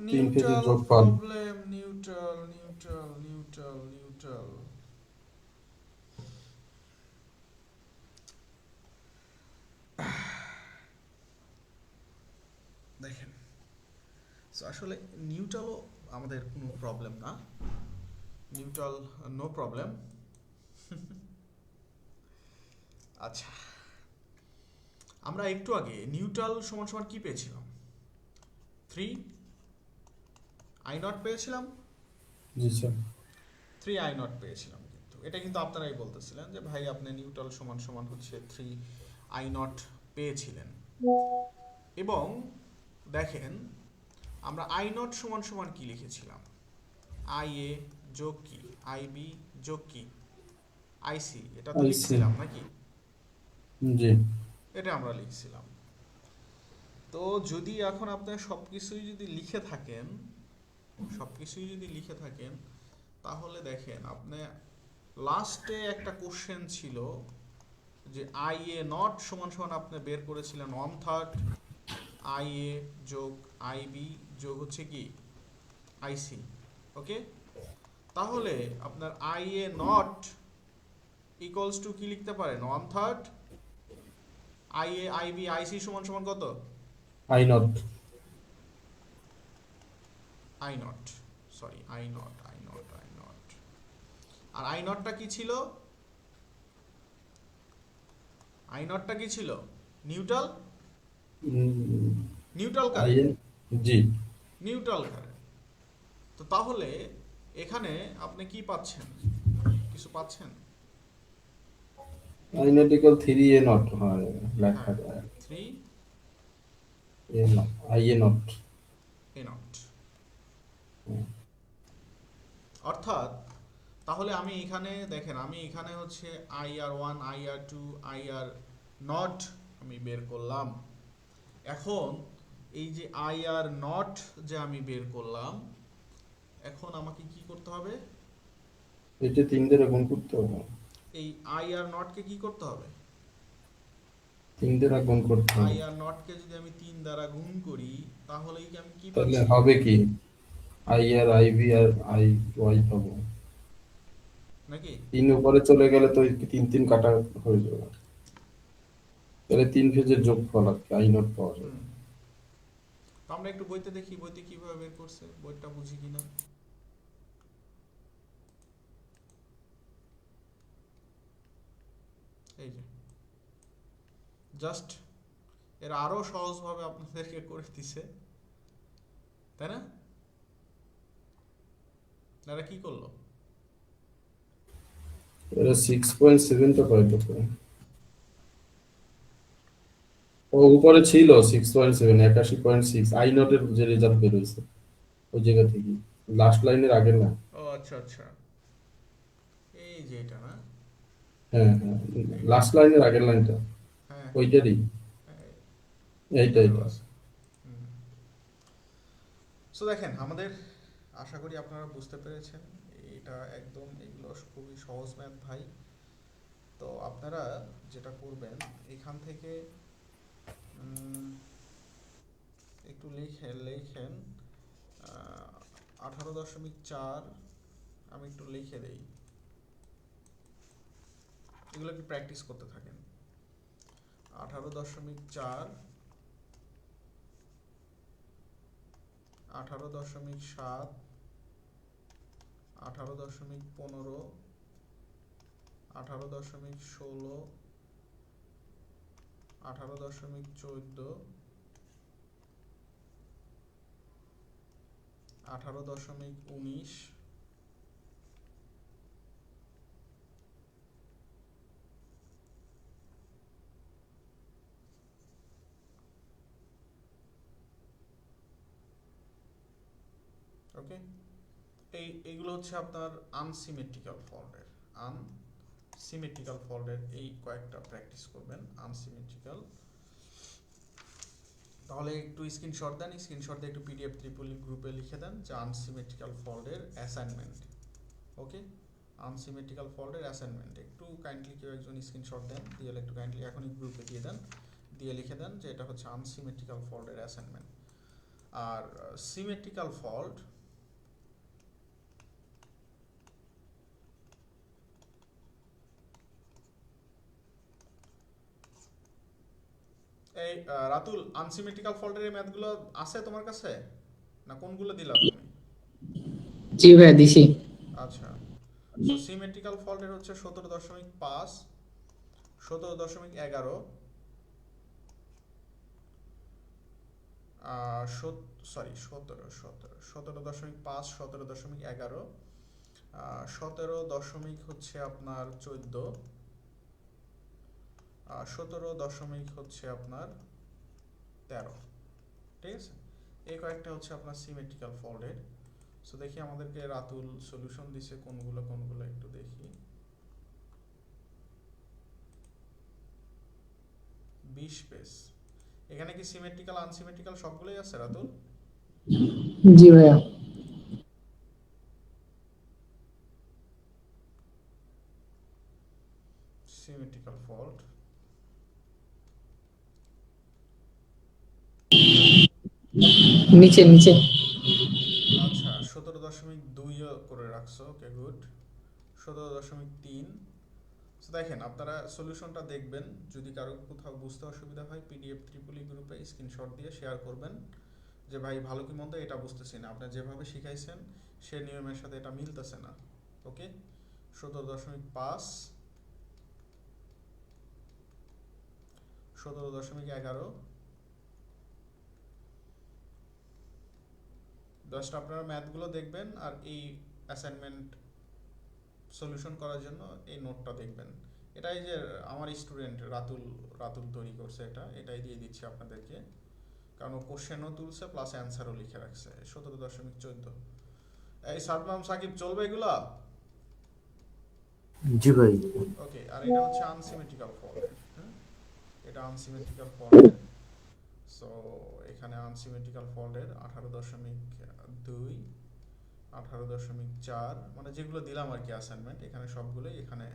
তিন ফেজের Neutral যোগফল। problem, neutral. দেখেন, সো আসলে নিউট্রালও আমাদের কোনো প্রবলেম না, নিউট্রাল নো প্রবলেম। আচ্ছা, আমরা একটু আগে নিউট্রাল সমান সমান কি পেয়েছিলাম? 3 আই নট পেয়েছিলাম, জি স্যার। 3 আই নট পেয়েছিলাম। কিন্তু এটা কিন্তু আপনারাই বলতেছিলেন যে ভাই আপনি নিউট্রাল সমান সমান হচ্ছে 3 আই নট পেয়েছিলেন। এবং দেখেন আমরা আই নট সমান সমান কি লিখেছিলাম, আই এ যোগ কি আই বি যোগ কি আই সি, এটা তো IC লিখছিলাম নাকি? জি। এটা আমরা লিখছিলাম। তো যদি এখন আপনার সবকিছুই যদি লিখে থাকেন তাহলে দেখেন আপনি লাস্টে একটা কোশ্চেন ছিল যে আই এ নট সমান সমান আপনি বের করেছিলেন 1/3 আই এ যোগ আই বি যোগ হচ্ছে কি আই সি, ওকে? তাহলে আপনার I A nought equals to কি লিখতে পারেন, 1/3 I A I B I C সমান সমান কত, I nought sorry I nought. আর আই নটটা কি ছিল, নিউট্রাল আই কারেন্ট, জি। Neutral current. তো তাহলে এখানে আপনি কি পাচ্ছেন, কিছু পাচ্ছেন? I nought equal 3 A nought হয় লেখা হ্যাঁ, যায়। 3 A nought I A nought. A nought. অর্থাৎ তাহলে আমি এখানে দেখেন, আমি এখানে হচ্ছে I R 1 I R 2 I R naught আমি বের করলাম। এখন এই যে আই আর নট যে আমি বের করলাম, এখন আমাকে কি করতে হবে, এটা 3 দ্বারা গুণ করতে হবে। এই আই আর নটকে কি করতে হবে, 3 দ্বারা গুণ করতে আই হবে। আর নটকে যদি আমি 3 দ্বারা গুণ করি তাহলেই কি আমি কি তাহলে পাচ্ছি, হবে কি, আই আর আই বি আর আই ওয়াই পাবো। নাকি? 3 উপরে চলে গেলে তো 3 কাটা হয়ে যাবে। তাহলে 3 ফেজের যোগফল আর কি আই নট পাওয়া যাবে। তো আমরা একটু বইতে দেখি, বইতে কিভাবে বের করছে, বইটা বুঝি কিনা। এই যে জাস্ট এর আরো সহজভাবে আপনাদেরকে করে দিছে, তাই না? এরা কি করলো, এটা 6.7 টা পাই তো। ও উপরে ছিল 6.7 81.6 আই নটের যে রেজাল্ট বের হয়েছে ওই জায়গা থেকে, লাস্ট লাইনের আগে না। ও আচ্ছা, এই যে এটা না, হ্যাঁ লাস্ট লাইনের আগের লাইনটা হ্যাঁ ওইটারই, এইটা। সো দেখেন আমাদের, আশা করি আপনারা বুঝতে পেরেছেন, এটা একদম এগুলো খুবই সহজ ম্যাথ ভাই। তো আপনারা যেটা করবেন এখান থেকে একটু লেখেন 18.4, আমি একটু লিখে দেই, এগুলো একটু প্র্যাকটিস করতে থাকেন। 18.4 18.7, 18.15, 18.16, 18.14, 18.19, ওকে। এইগুলো হচ্ছে আপনার আনসিমেট্রিক্যাল ফল্টের এই কয়েকটা প্র্যাকটিস করবেন আনসিমেট্রিক্যাল। তাহলে একটু স্ক্রিনশট দেন, স্ক্রিনশট দিয়ে একটু পিডিএফ ত্রিপলি গ্রুপে লিখে দেন যে আনসিমেট্রিক্যাল ফল্টের অ্যাসাইনমেন্ট। ওকে, আনসিমেট্রিক্যাল ফল্টের অ্যাসাইনমেন্ট একটু কাইন্ডলি কেউ একজন স্ক্রিনশট দেন, দিয়ে একটু কাইন্ডলি এখনই গ্রুপে দিয়ে দেন, দিয়ে লিখে দেন যে এটা হচ্ছে আনসিমেট্রিক্যাল ফল্টের অ্যাসাইনমেন্ট। আর সিমেট্রিক্যাল ফল্ট এই রাতুল, আনসিমেট্রিক্যাল ফল্টের এই ম্যাথগুলো আছে তোমার কাছে না কোনগুলো দিলাম তুমি? জি ভাইয়া দিছি। আচ্ছা, তো সিমেট্রিক্যাল ফল্টের হচ্ছে 17.5, 17.11, 17.5, 17.11, 17 হচ্ছে আপনার 14, 17 হচ্ছে আপনার 13। ঠিক আছে, এই কয়েকটা হচ্ছে আপনার সিমেট্রিক্যাল ফল্টের। সো দেখি আমাদেরকে রাতুল সলিউশন দিছে কোনগুলো একটু দেখি। 20 পেজ। এখানে কি সিমেট্রিক্যাল আনসিমেট্রিক্যাল সবগুলোই আছে রাতুল? জি ভাইয়া। সিমেট্রিক্যাল ফল্ট নিচে নিচে। আচ্ছা, 17.2 করে রাখছো, ওকে গুড। 17.3। দেখেন আপনারা সলিউশনটা দেখবেন, যদি কারো কোথাও বুঝতে অসুবিধা হয় পিডিএফ ত্রিপলি গ্রুপে স্ক্রিনশট দিয়ে শেয়ার করবেন যে ভাই ভালো কি মন্দ এটা বুঝতেছি না, আপনি যেভাবে শিখাইছেন সে নিয়মের সাথে এটা মিলতেছে না। ওকে, 17.5, 17.11, জাস্ট আপনারা ম্যাথগুলো দেখবেন আর এই অ্যাসাইনমেন্ট সলিউশন করার জন্য এই নোটটা দেখবেন। এটাই যে আমার স্টুডেন্ট রাতুল তৈরি করছে, এটাই দিয়ে দিচ্ছি আপনাদেরকে, কারণ ও কোশ্চেনও তুলছে প্লাস অ্যান্সারও লিখে রাখছে। 17.14। এই সাদমাম সাকিব চলবে এগুলা? জি ভাই। ওকে, আর এটা হচ্ছে আনসিমেট্রিক্যাল ফল্ট। হ্যাঁ, এটা আনসিমেট্রিক্যাল ফল্ট। সো এখানে আনসিমেট্রিক্যাল ফল্টের 18.2, 18.4 মানে যেগুলো দিলাম আর কি অ্যাসাইনমেন্ট, এখানে সবগুলোই এখানে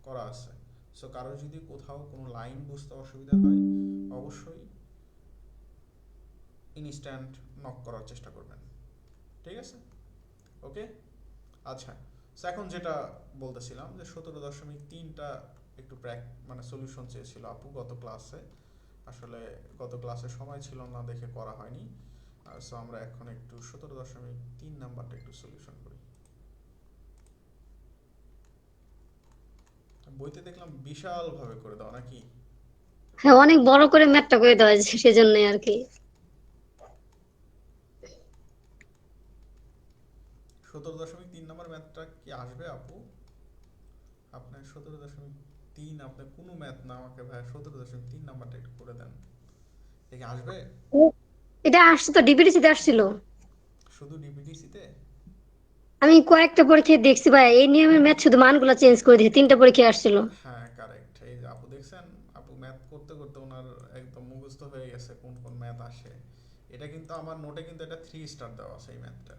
করা আছে। সো কারো যদি কোথাও কোনো লাইন বুঝতে অসুবিধা হয় অবশ্যই ইনস্ট্যান্ট নক করার চেষ্টা করবেন। ঠিক আছে, ওকে। আচ্ছা, সো এখন যেটা বলতেছিলাম যে 17.3টা একটু মানে সলিউশন চেয়েছিল আপু গত ক্লাসে, আসলে গত ক্লাসে সময় ছিল না দেখে করা হয়নি। সো আমরা এখন একটু 17.3 নাম্বারটা একটু সলিউশন করি। বইতে দেখলাম বিশাল ভাবে করে দাও নাকি? হ্যাঁ, অনেক বড় করে ম্যাথটা করে দেওয়া হয়েছে সেজন্যই আর কি। 17.3 নাম্বার ম্যাথটা কি আসবে আপু? আপনার 17.3 আপনার কোনো ম্যাথ না, আমাকে ভাই 17.3 নাম্বারটা একটু করে দেন, দেখে আসবে। এটা আসছে তো, ডিপিডিসিতে আসছিল। শুধু ডিপিটিসিতে? আমি কয়েকটা পরীক্ষায় দেখছি ভাই, এই নিয়মের ম্যাথ শুধু মানগুলো চেঞ্জ করে দিয়েছে, 3টা পরীক্ষায় আসছিল। হ্যাঁ কারেক্ট, এই যে আপু দেখছেন, আপু ম্যাথ করতে করতে ওনার একদম মুখস্থ হয়ে গেছে কোন কোন ম্যাথ আসে। এটা কিন্তু আমার নোটে কিন্তু এটা 3 স্টার দেওয়া আছে এই ম্যাথটা।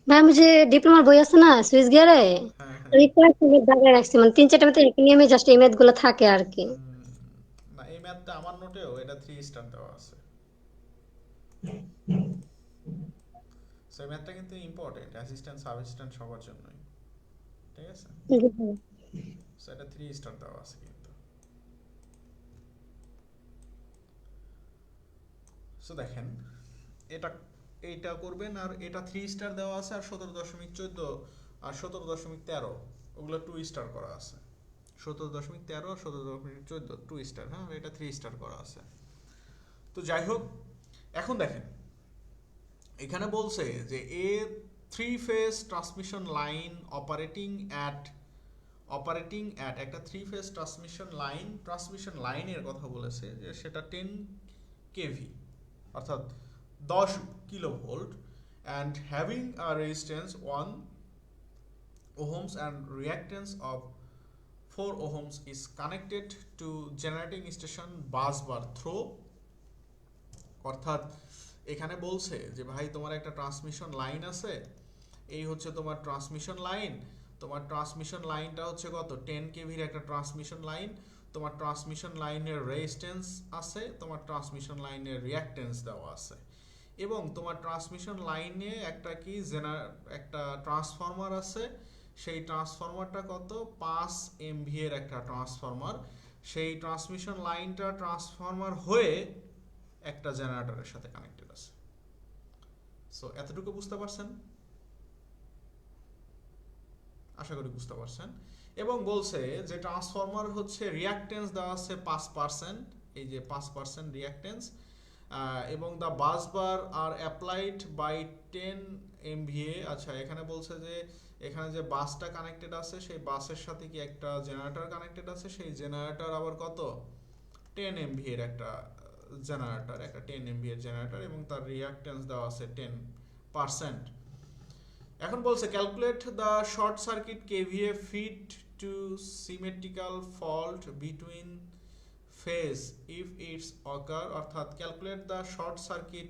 ভাই আমি যে ডিপ্লোমার বই আছে না সুইস গিয়ারে, হ্যাঁ হ্যাঁ। আমি কয়েকটা ম্যাথ দাগায় রাখছি, মানে 3-4টা ম্যাথ একই নিয়মে জাস্ট এই ম্যাথ গুলো থাকে আর কি। না এই ম্যাথটা আমার নোটেও এটা 3 স্টার দেওয়া আছে। সো এই ম্যাথটা কিন্তু ইম্পর্টেন্ট অ্যাসিস্ট্যান্ট সাব সবার জন্যই। ঠিক আছে, সো এটা 3 স্টার দেওয়া আছে কিন্তু। সো দেখেন এটা এইটা করবেন, আর এটা 3 স্টার দেওয়া আছে, আর 17.14 আর 17.13 ওগুলো 2 স্টার করা আছে। 17.13 আর 17.14 2 স্টার, হ্যাঁ, আর এটা 3 স্টার করা আছে। তো যাই হোক, এখন দেখেন এখানে বলছে যে এ 3 phase transmission line operating at একটা 3 ফেজ ট্রান্সমিশন লাইনের কথা বলেছে, যে সেটা 10 কেভি অর্থাৎ 10 kilovolt and having a resistance 1 ohms and reactance of 4 ohms is connected to generating station bus bar through, অর্থাৎ এখানে বলছে যে ভাই তোমার একটা ট্রান্সমিশন লাইন আছে, এই হচ্ছে তোমার ট্রান্সমিশন লাইন, তোমার ট্রান্সমিশন লাইনটা হচ্ছে কত 10 কেভির একটা ট্রান্সমিশন লাইন, তোমার ট্রান্সমিশন লাইনের রেজিস্ট্যান্স আছে, তোমার ট্রান্সমিশন লাইনের রিঅ্যাক্ট্যান্স দেওয়া আছে, এবং তোমার ট্রান্সমিশন লাইনে একটা ট্রান্সফরমার আছে, সেই ট্রান্সফরমারটা কত 5 এমভি এর একটা ট্রান্সফরমার, সেই ট্রান্সমিশন লাইনটা ট্রান্সফরমার হয়ে একটা জেনারেটরের সাথে কানেক্টেড আছে। সো এতটুকু বুঝতে পারছেন, আশা করি বুঝতে পারছেন। এবং বলছে যে ট্রান্সফরমার হচ্ছে রিঅ্যাক্ট্যান্স দেওয়া আছে 5%, এই যে 5% রিঅ্যাক্ট্যান্স, এবং the bus bar are applied by 10 MVA। আচ্ছা, এখানে বলছে যে এখানে যে বাসটা কানেক্টেড আছে সেই বাসের সাথে কি একটা জেনারেটর কানেক্টেড আছে, সেই জেনারেটর আবার কত 10 MVA এর একটা জেনারেটর, একটা 10 MVA এর জেনারেটর, এবং তার রিঅ্যাক্ট্যান্স দেওয়া আছে 10%। এখন বলছে calculate the short circuit KVA feed to symmetrical fault between phase if it's occur, অর্থাৎ calculate the short circuit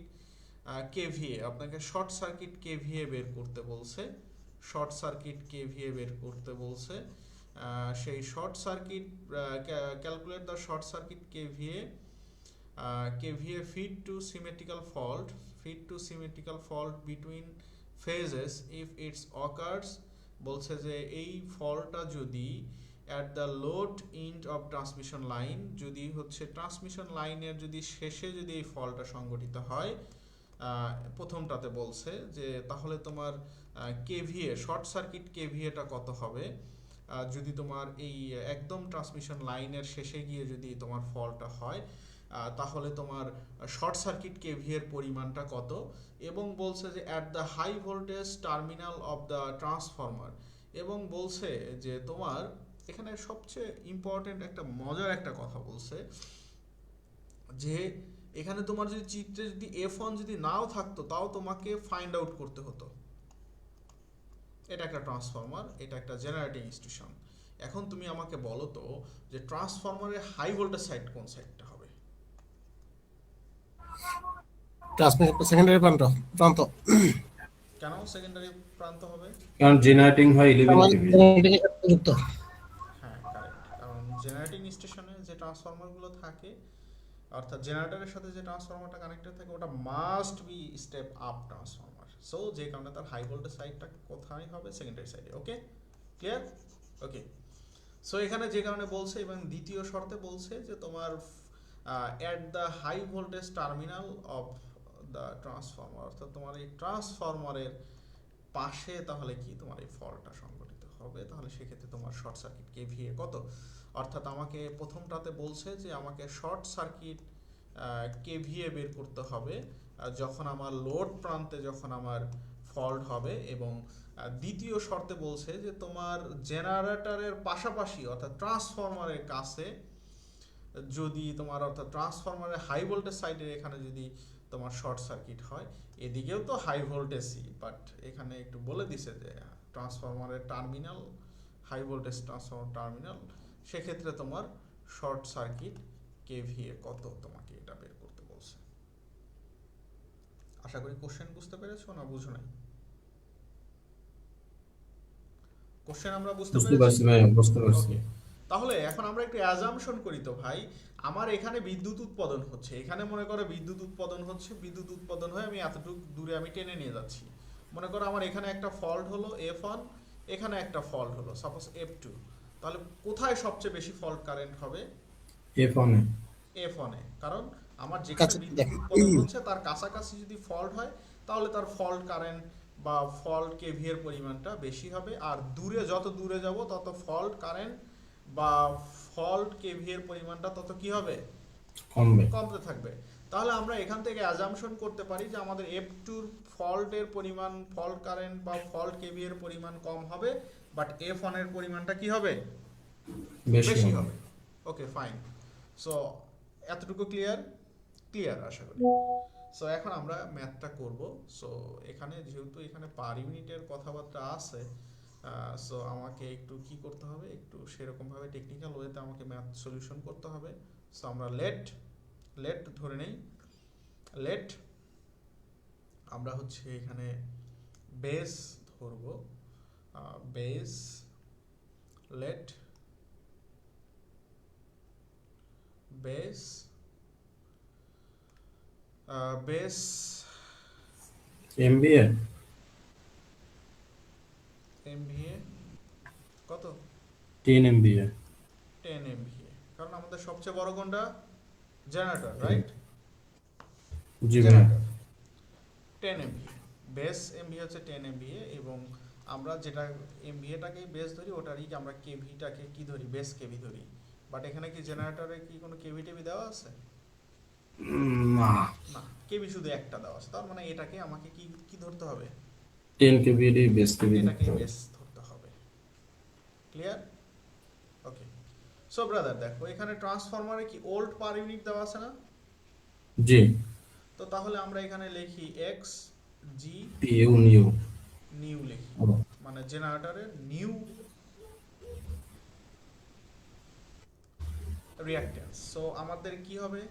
KVA, আপনাকে শর্ট সার্কিট কেভিএ বের করতে বলছে, শর্ট সার্কিট কেভিএ বের করতে বলছে। সেই short circuit calculate the short circuit KVA feed to symmetrical fault between phases if it's occurs, বলছে যে এই ফলটা যদি at the load end of transmission line, যদি হচ্ছে ট্রান্সমিশন লাইনের যদি শেষে যদি এই ফলটা সংঘটিত হয়, প্রথমটাতে বলছে যে তাহলে তোমার কেভিএ শর্ট সার্কিট কেভিএটা কত হবে, যদি তোমার এই একদম ট্রান্সমিশন লাইনের শেষে গিয়ে যদি তোমার ফলটা হয়, তাহলে তোমার শর্ট সার্কিট কেভিএর পরিমাণটা কত, এবং বলছে যে at the high voltage terminal of the transformer, এবং বলছে যে তোমার এখানে সবচেয়ে ইম্পর্টেন্ট একটা মজার একটা কথা বলছে যে এখানে তোমার যদি চিত্রে যদি F1 যদি নাও থাকতো তাও তোমাকে ফাইন্ড আউট করতে হতো। এটা একটা ট্রান্সফরমার, এটা একটা জেনারেটিং স্টেশন। এখন তুমি আমাকে বলো তো যে ট্রান্সফরমারের হাই ভোল্টেজ সাইড কোন সাইডটা হবে? সেকেন্ডারি প্রান্ত। কেন সেকেন্ডারি প্রান্ত হবে? কারণ জেনারেটিং হয় 11 কেভি। হ্যাঁ, কারেক্ট। কারণ জেনারেটিং স্টেশনে যে ট্রান্সফরমারগুলো থাকে, অর্থাৎ জেনারেটরের সাথে যে ট্রান্সফরমারটা কানেক্টেড থাকে, ওটা must be step up transformer. So যে কারণে তার হাই ভোল্টেজ সাইডটা কোথায় হবে? সেকেন্ডারি সাইডে। ওকে, ক্লিয়ার? ওকে। সো এখানে যে কারণে বলছে, এবং দ্বিতীয় শর্তে বলছে যে তোমার at the high voltage terminal of the transformer, অর্থাৎ তোমার এই ট্রান্সফরমারের পাশে তাহলে কি তোমার এই ফলটা সংঘটিত হবে, তাহলে সেক্ষেত্রে তোমার শর্ট সার্কিট কেভিএ কত। অর্থাৎ আমাকে প্রথমটাতে বলছে যে আমাকে শর্ট সার্কিট কেভিএ বের করতে হবে যখন আমার লোড প্রান্তে যখন আমার ফল্ট হবে, এবং দ্বিতীয় শর্তে বলছে যে তোমার জেনারেটরের পাশাপাশি অর্থাৎ ট্রান্সফরমারের কাছে যদি তোমার অর্থাৎ ট্রান্সফরমারের হাই ভোল্টেজ সাইডের এখানে যদি তোমার শর্ট সার্কিট হয়, এদিকেও তো হাই ভোল্টেজই, বাট এখানে একটু বলে দিছে যে ট্রান্সফরমারের terminal high voltage transformer terminal, সেক্ষেত্রে তোমার শর্ট সার্কিট কেভিএ কত তোমাকে এটা বের করতে বলছে। আশা করি কোশ্চেন বুঝতে পেরেছো না বুঝো নাই? কোশ্চেন আমরা বুঝতে পেরেছি? বুঝতে পারছি। তাহলে এখন আমরা একটু অ্যাজাম্পশন করি তো ভাই, আমার এখানে বিদ্যুৎ উৎপাদন হচ্ছে, এখানে মনে করো বিদ্যুৎ উৎপাদন হচ্ছে, বিদ্যুৎ উৎপাদন হয়ে আমি এতটুকু দূরে আমি টেনে নিয়ে যাচ্ছি। মনে করো আমার এখানে একটা ফল্ট হলো F1, এখানে একটা ফল্ট হলো সাপোজ F2, তাহলে কোথায় সবচেয়ে বেশি ফল্ট কারেন্ট হবে? F1 এ। কারণ আমার যেখানে বিদ্যুৎ উৎপাদন হচ্ছে তার কাছাকাছি যদি ফল্ট হয় তাহলে তার ফল্ট কারেন্ট বা ফল্ট কেভি এর পরিমাণটা বেশি হবে, আর যত দূরে যাব তত ফল্ট কারেন্ট বা ফল্ট কেভি এর পরিমাণটা তত কি হবে, কমবে। কমতে থাকবে। তাহলে আমরা এখান থেকে অ্যাজাম্পশন করতে পারি যে আমাদের F2 এর ফল্টের পরিমাণ, ফল্ট কারেন্ট বা ফল্ট কেভি এর পরিমাণ কম হবে, বাট F1 এর পরিমাণটা কি হবে, বেশি হবে। Okay fine. সো এতটুকু ক্লিয়ার আশা করি। সো এখন আমরা ম্যাথটা করব। সো এখানে যেহেতু এখানে পার ইউনিটের কথাবার্তা আছে, সো আমাকে একটু কি করতে হবে, একটু সেরকম ভাবে টেকনিক্যাল ওয়েতে আমাকে ম্যাথ সলিউশন করতে হবে। সো আমরা লেট ধরে নেই, লেট আমরা হচ্ছে এখানে বেস ধরব, base let base base MVA কত, 10 এমবিএ 10 MVA, কারণ আমাদের সবচেয়ে বড় কোনটা, জেনারেটর, রাইট? জি ভাইয়া। 10 MVA, বেস এমভিএ হচ্ছে 10 MVA, এবং আমরা যেটা এমভিএটাকে বেস ধরি ওটারই আমরা কেভিটাকে কি ধরি, বেস কেভি ধরি। বাট এখানে কি জেনারেটরে কি কোনো কেভি টেভি দেওয়া আছে? না, না, কেভি শুধু একটা দেওয়া আছে। তার মানে এটাকে আমাকে কি ধরতে হবে, 10 কেভিএডি বেস কেভি এটাকে বেস ধরতে হবে। ক্লিয়ার? ওকে। সো ব্রাদার দেখো এখানে ট্রান্সফরমারে কি ওল্ড পার ইউনিট দেওয়া আছে না? জি। তো তাহলে আমরা এখানে লিখি এক্স জি নিউ লিখি, মানে জেনারেটরের নিউ রিঅ্যাক্ট্যান্স। সো আমাদের কি হবে,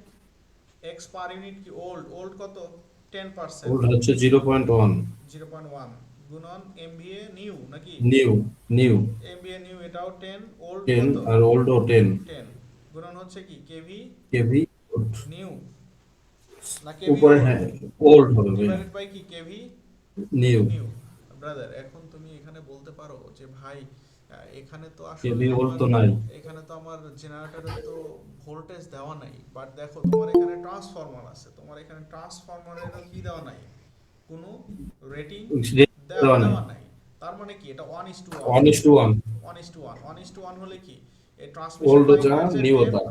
এক্স পার ইউনিট কি ওল্ড কত, 10%, ওল্ড হচ্ছে 0.1 গুণন এমভিএ নিউ নাকি নিউ এমভিএ নিউ, এটাও 10, ওল্ড 10 কত, আর ওল্ডও 10 গুণন হচ্ছে কি কেভি নিউ না কেভি উপরে, হ্যাঁ ওল্ড হবে ভাই, ডিভাইডেড বাই কি কেভি নিউ। ব্রাদার এখন তুমি এখানে বলতে পারো যে ভাই এখানে তো কেভি আসলে ওল্ড তো নাই, এখানে তো আমার জেনারেটরে তো ভোল্টেজ দেওয়া নাই, বাট দেখো তোমার এখানে ট্রান্সফরমার আছে, তোমার এখানে ট্রান্সফরমারেরও কি দেওয়া নাই, কোনো রেটিং দেওয়া নাই। তার মানে কি এটা 1:1 হলে কি এই ওল্ড যা নিউ তা,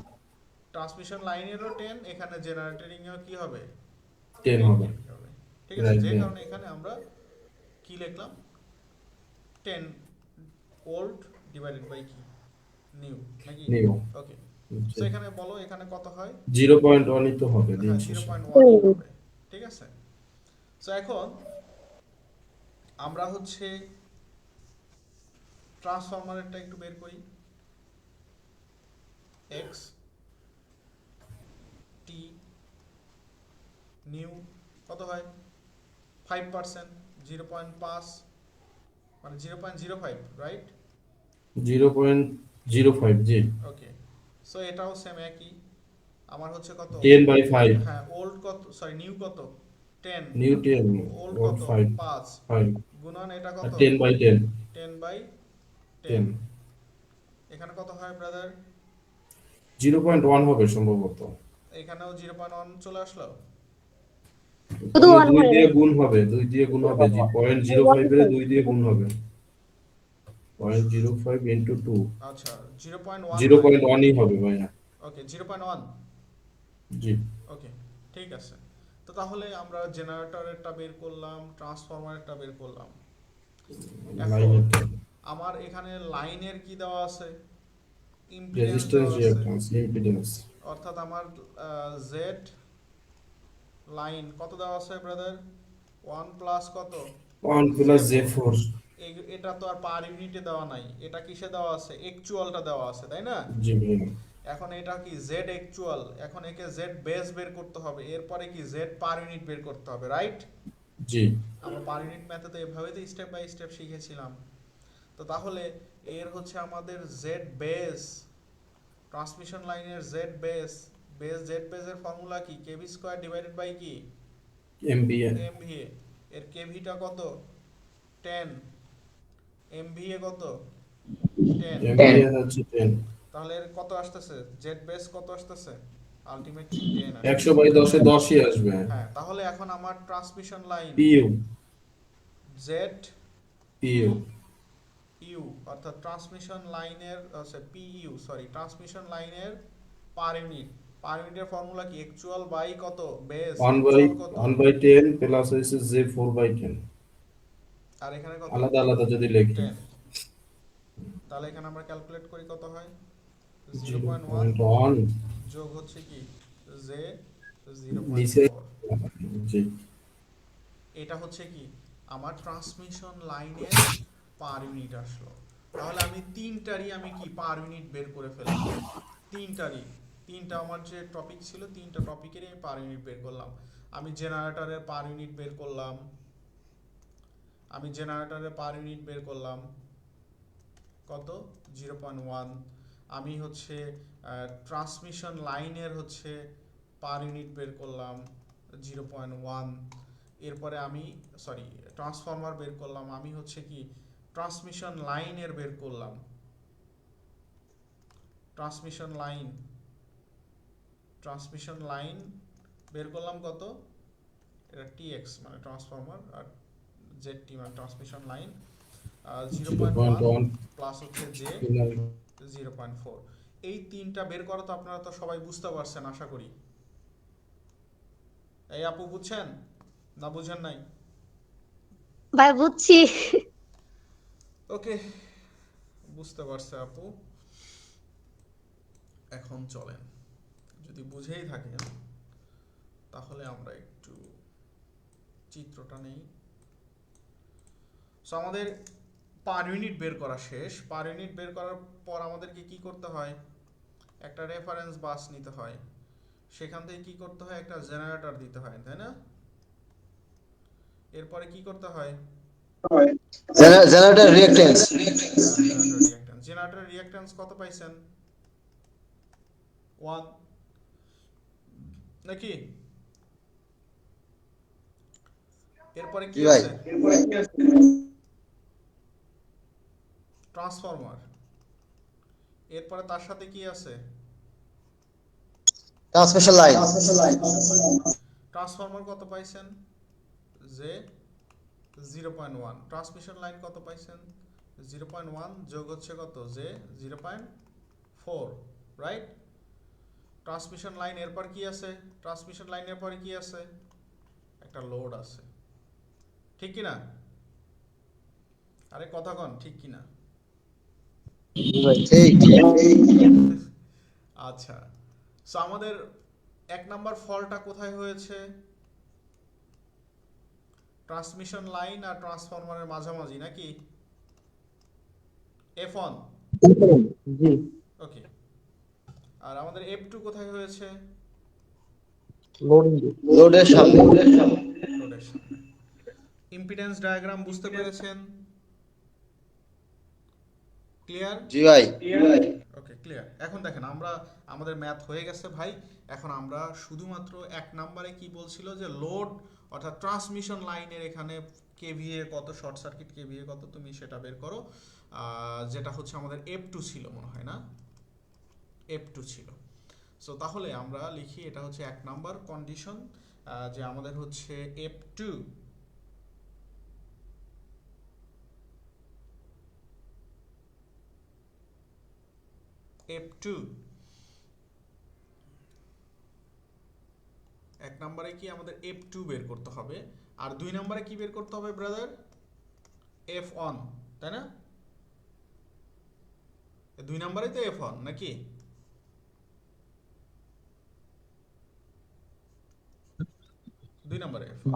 ট্রান্সমিশন লাইনেরও 10, এখানে জেনারেটরিং এও কি হবে, 10 হবে। ঠিক আছে, যে কারণে এখানে আমরা কি লিখলাম, 10 ওল্ড ডিভাইডেড বাই কি নিউ নাকি নিউ। ওকে। সো এখানে বলো এখানে কত হয়, 0.1 ই তো হবে দিন শেষে। 0.1 হবে। ঠিক আছে। সো এখন আমরা হচ্ছে ট্রান্সফরমারেরটা একটু বের করি, এক্স টি নিউ কত হয়, 5%, 0.5 মানে 0.05, রাইট? 0.05 জি। ওকে। সো এটাও সেম একই, আমার হচ্ছে কত, 10/5, হ্যাঁ ওল্ড কত, সরি নিউ কত, 10, নিউ 10, ওল্ড ওল্ড কত, 5 5 গুণন এটা কত, 10/10 10/10, এখানে কত হয় ব্রাদার, 0.1 হবে সম্ভবত। এখানেও 0.1 চলে আসলো, শুধু 2 দিয়ে গুণ হবে, 2 দিয়ে গুণ হবে জি, 0.05 এর 2 দিয়ে গুণ হবে, 0.05 into 2, আচ্ছা 0.1 ই হবে ভাইয়া। ওকে 0.1 জি। ওকে ঠিক আছে। তো তাহলে আমরা জেনারেটরেরটা বের করলাম, ট্রান্সফরমারেরটা বের করলাম। এখন আমার এখানে লাইনের কি দেওয়া আছে, ইম্পিডেন্স রেজিস্ট্যান্স, দেওয়া আছে, রিঅ্যাক্ট্যান্স, ইম্পিডেন্স, অর্থাৎ আমার জেড লাইন কত দেওয়া আছে ব্রাদার, 1 প্লাস কত, 1 প্লাস J4। এটা তো আর পার ইউনিটে দেওয়া নাই, এটা কিসে দেওয়া আছে, অ্যাকচুয়ালটা দেওয়া আছে তাই না? জি ভাইয়া। এখন এটা কি জেড অ্যাকচুয়াল, এখন একে জেড বেস বের করতে হবে, এরপরে কি জেড পার ইউনিট বের করতে হবে, রাইট? জি। আমরা পার ইউনিট ম্যাথে তো এভাবেই তো স্টেপ বাই স্টেপ শিখেছিলাম। তো তাহলে এর হচ্ছে আমাদের জেড বেস, ট্রান্সমিশন লাইনের জেড বেস, জেড বেসের ফর্মুলা কি, কেভি স্কয়ার ডিভাইডেড বাই কি এমভিএ। এর কেভিটা কত, 10, এমভিএ কত, 10, এমভিএ হচ্ছে 10। তাহলে এর কত আসতেছে, জেড বেস কত আসতেছে, আলটিমেটলি 10 আসবে। 100/10 10ই আসবে। হ্যাঁ, তাহলে এখন আমার transmission line PU Z PU U অর্থাৎ ট্রান্সমিশন লাইনের পিইউ সরি ট্রান্সমিশন লাইনের পার ইউনিটের ফর্মুলা কি অ্যাকচুয়াল বাই কত বেস 1/10 প্লাস হইছে যে 4/10 আর এখানে কত আলাদা আলাদা যদি লিখি 10। তাহলে এখানে আমরা ক্যালকুলেট করি কত হয় 0.1 0.1 যোগ হচ্ছে কি জে নিচে 0.4। জি এটা হচ্ছে কি আমার ট্রান্সমিশন লাইনের পার ইউনিট আসলো। তাহলে আমি তিনটারই আমি কি পার ইউনিট বের করে ফেললাম। তিনটা আমার যে টপিক ছিল তিনটা টপিকেরই আমি পার ইউনিট বের করলাম। আমি জেনারেটরের পার ইউনিট বের করলাম কত 0.1। আমি হচ্ছে ট্রান্সমিশন লাইনের হচ্ছে পার ইউনিট বের করলাম 0.1। এরপরে আমি ট্রান্সফরমার বের করলাম, আমি হচ্ছে কি ট্রান্সমিশন লাইনের বের করলাম ট্রান্সমিশন লাইন বের করলাম কত এটা টিএক্স মানে ট্রান্সফরমার আর জেডটি মানে ট্রান্সমিশন লাইন 0.1 প্লাস হচ্ছে জে 0.4। এই তিনটা বের করা তো আপনারা তো সবাই বুঝতে পারছেন আশা করি। এই আপু বুঝছেন না বুঝেন নাই? ভাই বুঝছি। ওকে, বুঝতে পারছে আপু। এখন চলেন, যদি বুঝেই থাকেন তাহলে আমরা একটু চিত্রটা নেই। সো আমাদের পার ইউনিট বের করা শেষ। পার ইউনিট বের করার পর আমাদেরকে কি করতে হয়, একটা রেফারেন্স বাস নিতে হয়, সেখান থেকে কি করতে হয় একটা জেনারেটর দিতে হয়, তাই না? এরপরে কি করতে হয় জেনারেটর রিঅ্যাকট্যান্স জেনারেটর রিঅ্যাকট্যান্স কত পাইছেন 1 নাকি? এরপরে কি আছে ট্রান্সফরমার। এরপরে তার সাথে কি আছে ট্রান্সমিশন লাইন। ট্রান্সফরমার কত পাইছেন যে 0.1। ট্রান্সমিশন লাইন কত পাইছেন 0.1 যোগ হচ্ছে কত যে 0.4 রাইট। ট্রান্সমিশন লাইন এরপর কি আছে, ট্রান্সমিশন লাইনের পরে কি আছে একটা লোড আছে, ঠিক কি না? আরে কথা কন ঠিক কি না? আচ্ছা, সো আমাদের 1 নাম্বার ফলটা কোথায় হয়েছে, ট্রান্সমিশন লাইন আর ট্রান্সফরমারের মাঝামাঝি নাকি F1? জি ওকে। আর আমাদের F2 কোথায় হয়েছে, লোডের সামনে। ইম্পিডেন্স ডায়াগ্রাম বুঝতে পেরেছেন? ক্লিয়ার? জি ভাই। Okay clear. এখন দেখেন আমরা আমাদের ম্যাথ হয়ে গেছে ভাই। এখন আমরা শুধুমাত্র 1 নম্বরে কি বলছিল যে লোড অর্থাৎ ট্রান্সমিশন লাইনের এখানে কেভিএ কত, শর্ট সার্কিট কেভিএ কত, তুমি সেটা বের করো। যেটা হচ্ছে আমাদের F2 ছিল মনে হয় না, F2 ছিল। সো তাহলে আমরা লিখি এটা হচ্ছে 1 নাম্বার কন্ডিশন যে আমাদের হচ্ছে F2 1 নম্বরে কি আমাদের F2 বের করতে হবে, আর 2 নম্বরে কি বের করতে হবে ব্রাদার F1, তাই না? 2 নম্বরে তো F1 নাকি? দুই নম্বরে F1।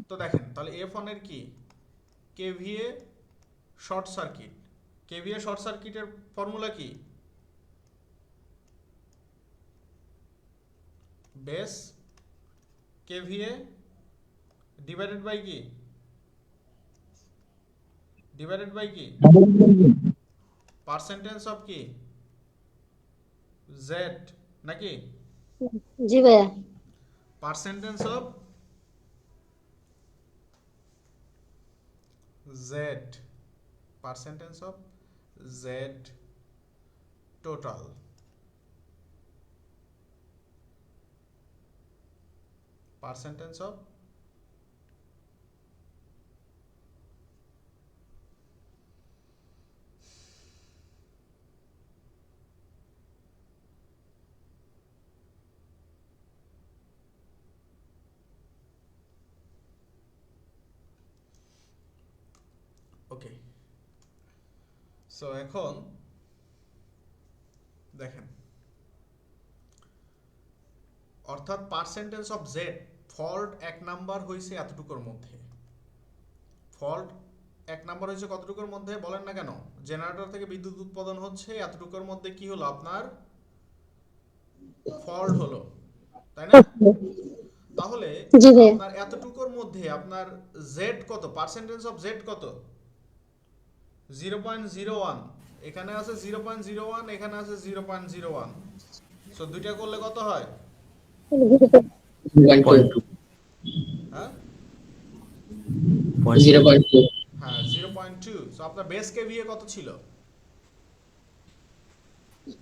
তো দেখেন তাহলে F1 এর কি KVA short circuit, KVA short সার্কিটের ফর্মুলা কি বেস কেভিএ ডিভাইডেড বাই কি পার্সেন্টেজ অফ কি জেড নাকি? জি ভাইয়া। Percentage of Z, percentage of Z total. Percentage of okay. So এখন দেখেন, অর্থাৎ পার্সেন্টেজ অফ জেড ফল্ট এক নাম্বার হয়েছে এতটুকুর মধ্যে। ফল্ট এক নাম্বার হয়েছে কতটুকুর মধ্যে বলেন না কেন? জেনারেটর থেকে বিদ্যুৎ উৎপাদন হচ্ছে এতটুকুর মধ্যে, কি হলো আপনার ফল্ট হলো, তাই না? তাহলে জি ভাইয়া। আপনার এতটুকুর মধ্যে আপনার জেড কত, পার্সেন্টেজ অফ জেড কত? 0.01। এখানে আছে 0.01, এখানে আছে 0.01। সো দুইটা করলে কত হয়? 0.2 হ্যাঁ 0.2 হ্যাঁ 0.2। সো আপনার বেস কেভিএ কত ছিল?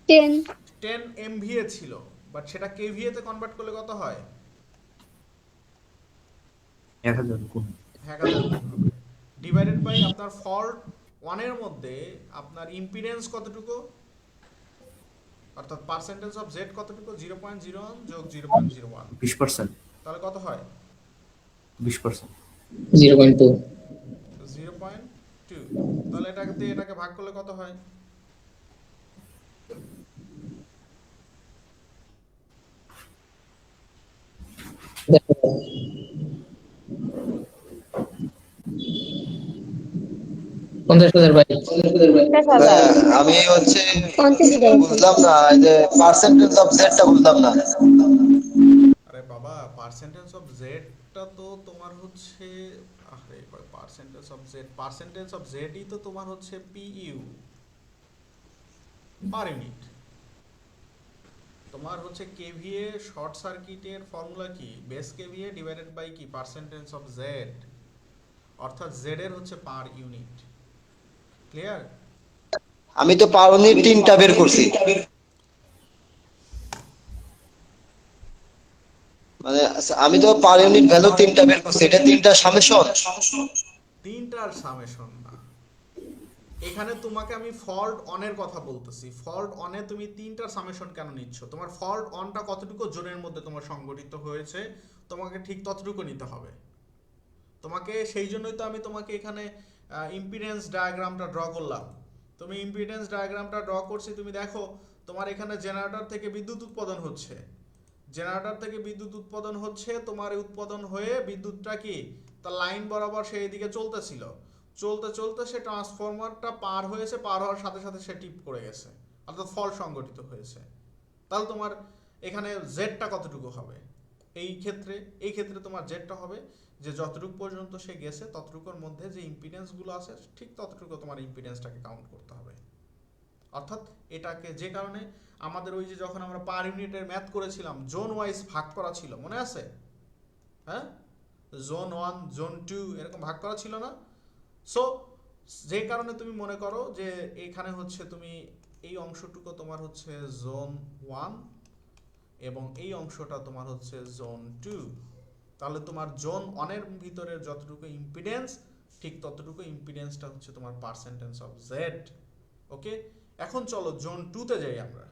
10 10 এমভিএ ছিল, বাট সেটা কেভিএ তে কনভার্ট করলে কত হয়? 1000 গুণ। 1000 গুণ হবে। ডিভাইডেড বাই আপনার ফল্ট 1 এর মধ্যে আপনার ইম্পিডেন্স কতটুকু, অর্থাৎ পার্সেন্টেজ অফ জেড কতটুকু? 0.01 যোগ 0.01, 20%। তাহলে কত হয়? 20%। 0.2 0.2। তাহলে এটাকে দিয়ে এটাকে ভাগ করলে কত হয়?50,000 ভাই। আমি হচ্ছে 50,000 বুঝলাম না, এই যে পার্সেন্টেজ অফ জেডটা বুঝলাম না। আরে বাবা, পার্সেন্টেজ অফ জেডটা তো তোমার হচ্ছে, আরে পার্সেন্টেজ অফ জেডই তো তোমার হচ্ছে পিইউ, পার ইউনিট। তোমার হচ্ছে কেভিএ শর্ট সার্কিটের ফর্মুলা কি? বেস কেভিএ ডিভাইডেড বাই কি? পার্সেন্টেজ অফ জেড, অর্থাৎ জেড এর হচ্ছে পার ইউনিট। ক্লিয়ার? আমি তো পার ইউনিট 3টা বের করছি, মানে আমি তো পার ইউনিট ভ্যালু 3টা বের করছি, এটা 3টা সামেশন। তিনটার সামেশন না, এখানে তোমাকে আমি ফল্ট অনের কথা বলতেছি। ফল্ট অনে তুমি তিনটার সামেশন কেন নিচ্ছ? তোমার ফল্ট অনটা কতটুকু জোনের মধ্যে তোমার সংগঠিত হয়েছে, তোমাকে ঠিক ততটুকু নিতে হবে। তোমাকে সেই জন্যই তো আমি তোমাকে এখানে ইম্পিডেন্স ডায়াগ্রামটা ড্র করলাম। তুমি ইম্পিডেন্স ডায়াগ্রামটা ড্র করছি, তুমি দেখো তোমার এখানে জেনারেটর থেকে বিদ্যুৎ উৎপাদন হচ্ছে, জেনারেটর থেকে বিদ্যুৎ উৎপাদন হচ্ছে, তোমার উৎপাদন হয়ে বিদ্যুৎটা কি তার লাইন বরাবর সেই দিকে চলতেছিল, চলতে চলতে সে ট্রান্সফরমারটা পার হয়েছে, পার হওয়ার সাথে সাথে সে টিপ করে গেছে, অর্থাৎ ফল্ট সংগঠিত হয়েছে। তাহলে তোমার এখানে জেডটা কতটুকু হবে? এই ক্ষেত্রে তোমার জেডটা হবে যে যতটুকু পর্যন্ত সে গেছে ততটুকুর মধ্যে যে ইম্পিডেন্সগুলো আছে ঠিক ততটুকু তোমার ইম্পিডেন্সটাকে কাউন্ট করতে হবে। অর্থাৎ এটাকে, যে কারণে আমাদের ওই যে যখন আমরা পার ইউনিটের ম্যাথ করেছিলাম জোন ওয়াইজ ভাগ করা ছিল, মনে আছে? হ্যাঁ, জোন 1 জোন 2 এরকম ভাগ করা ছিল না? সো যে কারণে তুমি মনে করো যে এখানে হচ্ছে তুমি এই অংশটুকু তোমার হচ্ছে জোন 1 এবং এই অংশটা তোমার হচ্ছে জোন 2। তাহলে তোমার জোন 1 এর ভিতরে যতটুকু ইম্পিডেন্স ঠিক ততটুকু ইম্পিডেন্সটা হচ্ছে তোমার পার্সেন্টেজ অফ জেড। ওকে, এখন চলো জোন 2 তে যাই আমরা।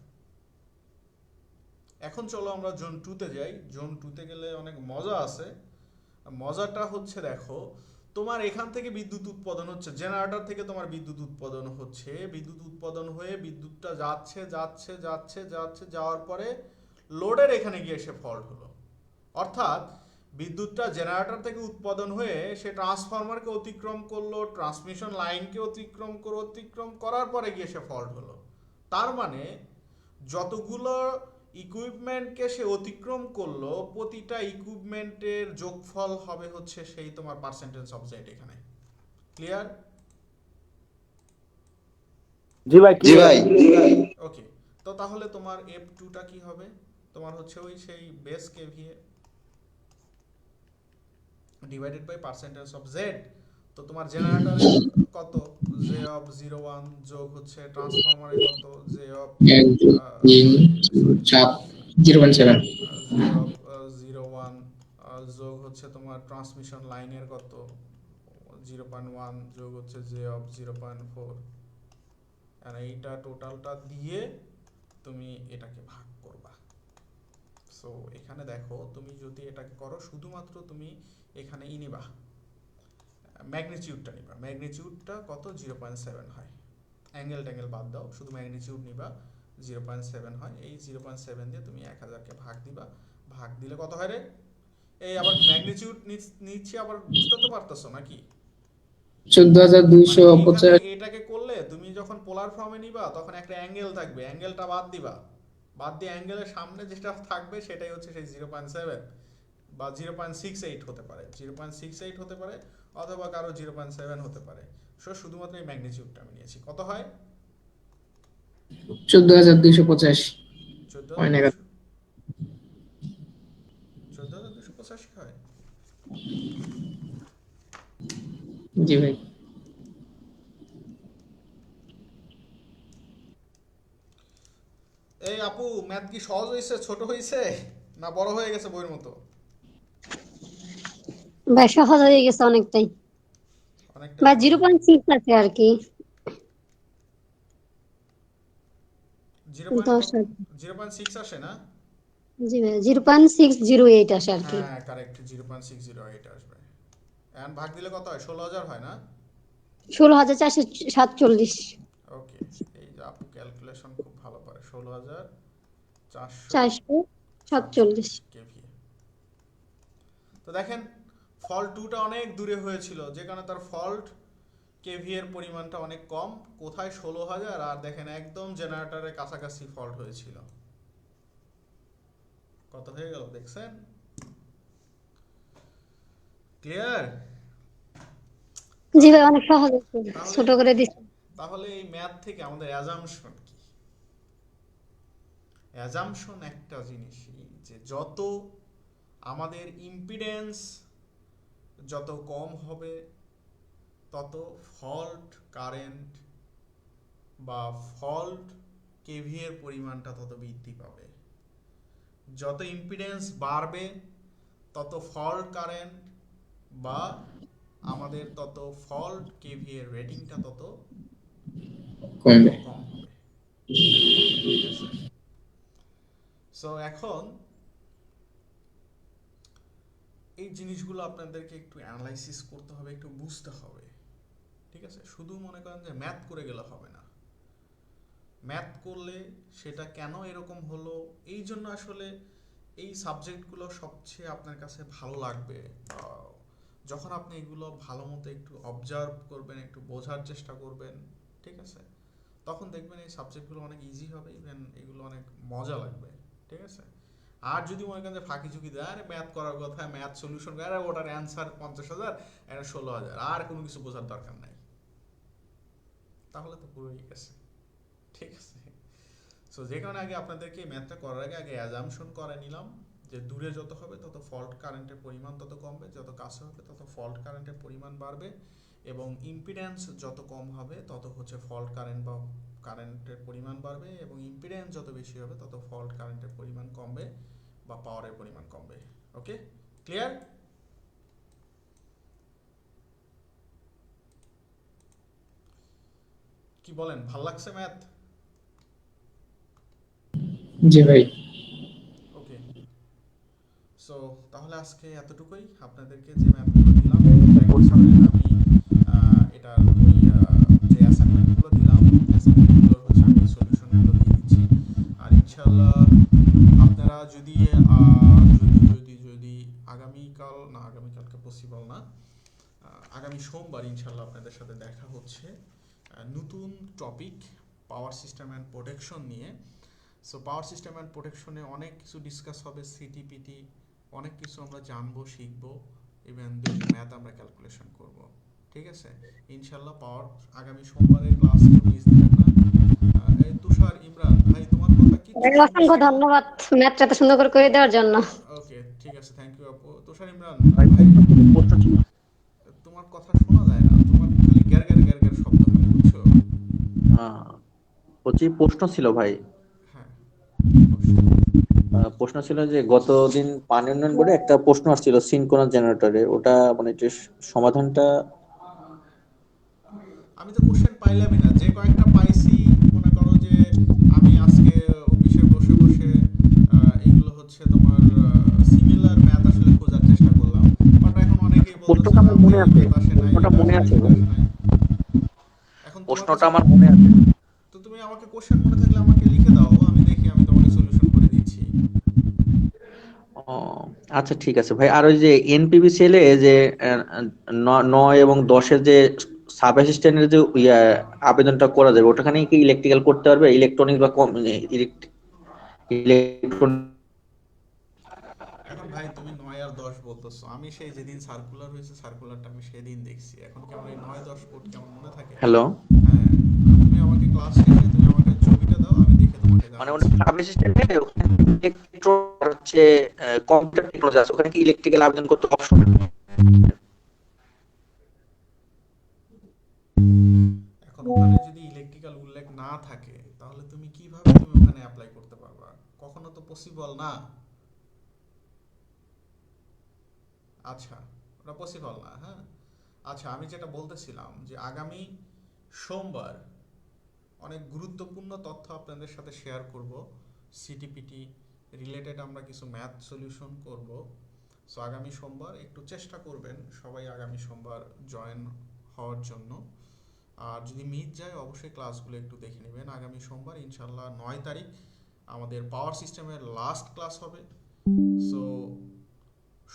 জোন 2 তে যাই। জোন 2 তে গেলে অনেক মজা আছে। মজাটা হচ্ছে, দেখো তোমার এখান থেকে বিদ্যুৎ উৎপাদন হচ্ছে, জেনারেটর থেকে তোমার বিদ্যুৎ উৎপাদন হচ্ছে, বিদ্যুৎ উৎপাদন হয়ে বিদ্যুৎটা যাচ্ছে যাচ্ছে যাচ্ছে যাচ্ছে, যাওয়ার পরে লোডের এখানে গিয়ে এসে ফল্ট হলো। অর্থাৎ বিদ্যুৎটা জেনারেটর থেকে উৎপাদন হয়ে সে ট্রান্সফরমারকে অতিক্রম করলো, ট্রান্সমিশন লাইনকে অতিক্রম করার পরে গিয়ে সে ফল্ট হলো। তার মানে যতগুলো ইকুইপমেন্টকে সে অতিক্রম করলো প্রতিটা ইকুইপমেন্টের যোগফল হবে হচ্ছে সেই তোমার পার্সেন্টেজ অফ জেড এখানে। ক্লিয়ার? জি ভাই। ওকে, তো তাহলে তোমার F2টা কি হবে? তোমার হচ্ছে ওই সেই base KVA divided by percentage of Z. তো তোমার জেনারেটরে কত? জে অফ 01 যোগ হচ্ছে ট্রান্সফরমারে কত? জে অফ 0.7 জে অফ 01 যোগ হচ্ছে তোমার ট্রান্সমিশন লাইনের কত 0.1 যোগ হচ্ছে জে অফ 0.4, আর এইটা টোটালটা দিয়ে তুমি এটাকে ভাগ করবা। সো এখানে দেখো তুমি যদি এটাকে করো শুধুমাত্র তুমি এখানে নিবা ম্যাগনিটিউডটা নিবা, ম্যাগনিটিউডটা কত 0.7 হয়, অ্যাঙ্গেল ট্যাঙ্গেল বাদ দাও, শুধু ম্যাগনিটিউড নিবা 0.7 হয়। এই 0.7 দিয়ে তুমি 1000কে ভাগ দিবা, ভাগ দিলে কত হয় রে? এই আবার ম্যাগনিটিউড নিচ্ছি, আবার বুঝতে তো পারতেছো নাকি? 14,250। এটাকে করলে তুমি যখন পোলার ফর্মে নিবা তখন একটা অ্যাঙ্গেল থাকবে, অ্যাঙ্গেলটা বাদ দিবা, বাদ দিয়ে অ্যাঙ্গেলের সামনে যেটা থাকবে সেটাই হচ্ছে সেই 0.7 বা 0.68 হতে পারে, 0.68 হতে পারে অথবা কারো 0.7 হতে পারে। শুধুমাত্র এই ম্যাগনিটিউডটা আমি নিয়েছি। কত হয়? 14,250। 14,285 হয়। জি ভাই। এই আপু, ম্যাথ কি সহজ হয়েছে, ছোট হয়েছে, না বড় হয়ে গেছে বইয়ের মতো? ভাই সহজ হয়ে গেছে অনেকটাই অনেকটা ভাই, 0.6 আছে আর কি। 0.6 আসে না? জি ভাই 0.608 আসে আর কি। হ্যাঁ কারেক্ট, 0.608 আসবে। এখন ভাগ দিলে কত হয়? 16,000 হয় না? 16,447। ওকে, এই যে আপু ক্যালকুলেশন খুব ভালো পারে। 16,447 কেভি। তো দেখেন ফল্ট 2টা অনেক দূরে হয়েছিল, যে কারণে তার ফল্ট কেভি এর পরিমাণটা অনেক কম। কোথায় 16,000, আর দেখেন একদম জেনারেটরের কাছাকাছি ফল্ট হয়েছিল। কত হয়ে গেল দেখছেন? ক্লিয়ার? জি ভাই অনেক সহজ আছে, ছোট করে দিচ্ছি। তাহলে এই ম্যাথ থেকে আমাদের অ্যাজাম্পশন কি? অ্যাজাম্পশন একটা জিনিসই যে যত আমাদের ইম্পিডেন্স যত কম হবে তত ফল্ট কারেন্ট বা ফল্ট কেভি এর পরিমাণটা তত বৃদ্ধি পাবে। যত ইম্পিডেন্স বাড়বে তত ফল্ট কারেন্ট বা আমাদের তত ফল্ট কেভি এর রেটিংটা তত কমবে। কম হবে। সো এখন এই জিনিসগুলো আপনাদেরকে একটু অ্যানালাইসিস করতে হবে, একটু বুঝতে হবে, ঠিক আছে? শুধু মনে করেন যে ম্যাথ করে গেলে হবে না। ম্যাথ করলে সেটা কেন এরকম হলো, এই জন্য আসলে এই সাবজেক্টগুলো সবচেয়ে আপনার কাছে ভালো লাগবে যখন আপনি এগুলো ভালো মতো একটু অবজার্ভ করবেন, একটু বোঝার চেষ্টা করবেন, ঠিক আছে? তখন দেখবেন এই সাবজেক্টগুলো অনেক ইজি হবে, ইভেন এগুলো অনেক মজা লাগবে, ঠিক আছে? আর যদি মনে করেন যে ফাঁকি ঝুঁকি দেয়, আরে ম্যাথ করার কথা, ম্যাথ সলিউশন করে, আরে ওটার অ্যান্সার 50,000, এটা 16,000, আর কোনো কিছু বোঝার দরকার নাই, তাহলে তো পুরোই গেছে, ঠিক আছে? সো যে কারণে আগে আপনাদেরকে ম্যাথটা করার আগে অ্যাজাম্পশন করে নিলাম যে দূরে যত হবে তত ফল্ট কারেন্টের পরিমাণ তত কমবে, যত কাছে হবে তত ফল্ট কারেন্টের পরিমাণ বাড়বে, এবং ইম্পিডেন্স যত কম হবে তত হচ্ছে ফল্ট কারেন্ট বা কারেন্টের পরিমাণ বাড়বে, এবং ইম্পিডেন্স যত বেশি হবে তত ফল্ট কারেন্টের পরিমাণ কমবে বা পাওয়ারের পরিমাণ কমবে। ওকে, ক্লিয়ার? কি বলেন, ভাল লাগছে ম্যাথ? জি ভাই। ওকে, সো তাহলে আজকে এতটুকুই। আপনাদেরকে যে ম্যাথগুলো দিলাম আমি এটার ওই যে অ্যাসাইনমেন্টগুলো দিলাম, অ্যাসাইনমেন্টগুলোর হচ্ছে আমি সলিউশনগুলো দিয়ে দিচ্ছি। আর ইনশাল্লাহ আপনারা যদি আগামীকাল না, আগামীকালকে পসিবল না, আগামী সোমবার ইনশাল্লাহ আপনাদের সাথে দেখা হচ্ছে নতুন topic power system and protection নিয়ে। সো পাওয়ার সিস্টেম অ্যান্ড প্রোটেকশনে অনেক কিছু ডিসকাস হবে, সিটিপিটি অনেক কিছু আমরা জানবো, শিখবো, ইভেন ম্যাথ আমরা ক্যালকুলেশন করব, ঠিক আছে? ইনশাল্লাহ পাওয়ার আগামী সোমবারের ক্লাস মিস দিবেন না। তুষার, ইমরান ভাই, তোমার কথা কি? অসংখ্য ধন্যবাদ ম্যাথটা এত সুন্দর করে দেওয়ার জন্য। ওকে, ঠিক আছে, থ্যাংক ইউ আপু। তুষার, ইমরান ভাই, তোমার কথা শোনা যায় না, তোমার খালি গ্যার গ্যার গ্যার গ্যার শব্দ হয়, বুঝছো? প্রশ্ন ছিল ভাই। হ্যাঁ, প্রশ্ন ছিল যে গতদিন পানি উন্নয়ন বোর্ডে একটা প্রশ্ন আসছিল সিনক্রোনাস জেনারেটরে, ওটা মানে একটু সমাধানটা। আমি তো কোশ্চেন পাইলামই না, যে কয়েকটা পাইছি মনে করো যে আমি আজকে অফিসে বসে বসে এগুলো হচ্ছে তোমার সিমিলার ম্যাথ আসলে খোঁজার চেষ্টা করলাম, বাট এখন অনেকেই বলতেছে প্রশ্নটা না আমার মনে ভাই আছে, ম্যাথ আসে নাই, প্রশ্নটা এটা মনে আসে আছে নাই, ভাই, এটা আসে নাই। এখন তোমার প্রশ্নটা কাছে আমার মনে আছে। তো তুমি আমাকে কোশ্চেন মনে থাকলে আমাকে লিখে দাও, আমি দেখি আমি তোমাকে সলিউশন করে দিচ্ছি। ও আচ্ছা ঠিক আছে ভাই। আর ওই যে এনপিভিসিএল এ যে 9 এবং 10-এর যে সাব অ্যাসিস্ট্যান্টের যে আবেদনটা করা যাবে, ওটাখানে কি ইলেকট্রিক্যাল করতে পারবে, ইলেকট্রনিক্স বা ইলেকট্রনিক? এখন ভাই তুমি 9 আর 10 বলতেছো, আমি সেই যেদিন সার্কুলার হয়েছে সার্কুলারটা আমি সেদিন দেখছি, এখন কি আমার এই 9-10 কোড কেমন মনে থাকে? হ্যালো, হ্যাঁ, তুমি আমাকে ক্লাস শেষে তুমি আমাকে ছবিটা দাও, আমি দেখে তোমাকে মানে জানাচ্ছি। সাব অ্যাসিস্ট্যান্টে ইলেকট্রো হচ্ছে কম্পিউটার টেকনোলজি আছে, ওখানে কি ইলেকট্রিক্যাল আবেদন করতে অপশন? এখন ওখানে যদি ইলেকট্রিক্যাল উল্লেখ না থাকে তাহলে তুমি কিভাবে তুমি ওখানে অ্যাপ্লাই করতে পারবা? কখনো তো পসিবল না। আচ্ছা, ওটা পসিবল না, হ্যাঁ। আচ্ছা, আমি যেটা বলতেছিলাম যে আগামী সোমবার অনেক গুরুত্বপূর্ণ তথ্য আপনাদের সাথে শেয়ার করব, সিটিপিটি রিলেটেড আমরা কিছু ম্যাথ সলিউশন করব। সো আগামী সোমবার একটু চেষ্টা করবেন সবাই আগামী সোমবার জয়েন হওয়ার জন্য। আর যদি মিস যায় অবশ্যই ক্লাসগুলো একটু দেখে নেবেন। আগামী সোমবার ইনশাল্লাহ 9 তারিখ আমাদের পাওয়ার সিস্টেমের লাস্ট ক্লাস হবে। সো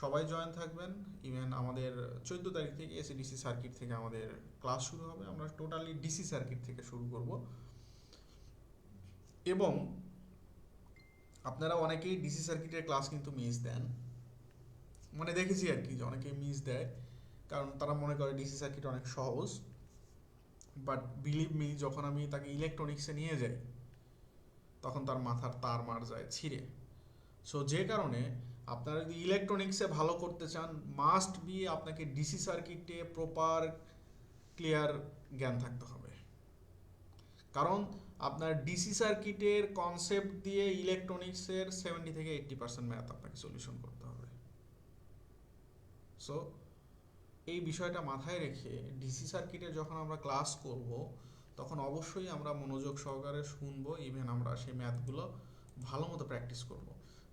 সবাই জয়েন থাকবেন। ইভেন আমাদের 14 তারিখ থেকে এসিডিসি সার্কিট থেকে আমাদের ক্লাস শুরু হবে, আমরা টোটালি ডিসি সার্কিট থেকে শুরু করব। এবং আপনারা অনেকেই ডিসি সার্কিটের ক্লাস কিন্তু মিস দেন, মানে দেখেছি আর কি যে অনেকেই মিস দেয়, কারণ তারা মনে করে ডিসি সার্কিট অনেক সহজ। বাট বিলিভ মি, যখন আমি তাকে ইলেকট্রনিক্সে নিয়ে যাই তখন তার মাথার তার মার যায় ছিঁড়ে। সো যে কারণে আপনারা যদি ইলেকট্রনিক্সে ভালো করতে চান, মাস্ট বি আপনাকে ডিসি সার্কিটে প্রপার ক্লিয়ার জ্ঞান থাকতে হবে। কারণ আপনার ডিসি সার্কিটের কনসেপ্ট দিয়ে ইলেকট্রনিক্সের 70 থেকে 80% ম্যাথ আপনাকে সলিউশন করতে হবে। সো এই বিষয়টা মাথায় রেখে ডিসি সার্কিটে যখন আমরা ক্লাস করব তখন অবশ্যই আমরা মনোযোগ সহকারে শুনবো, ইভেন আমরা সেই ম্যাথগুলো ভালো মতো প্র্যাকটিস করব।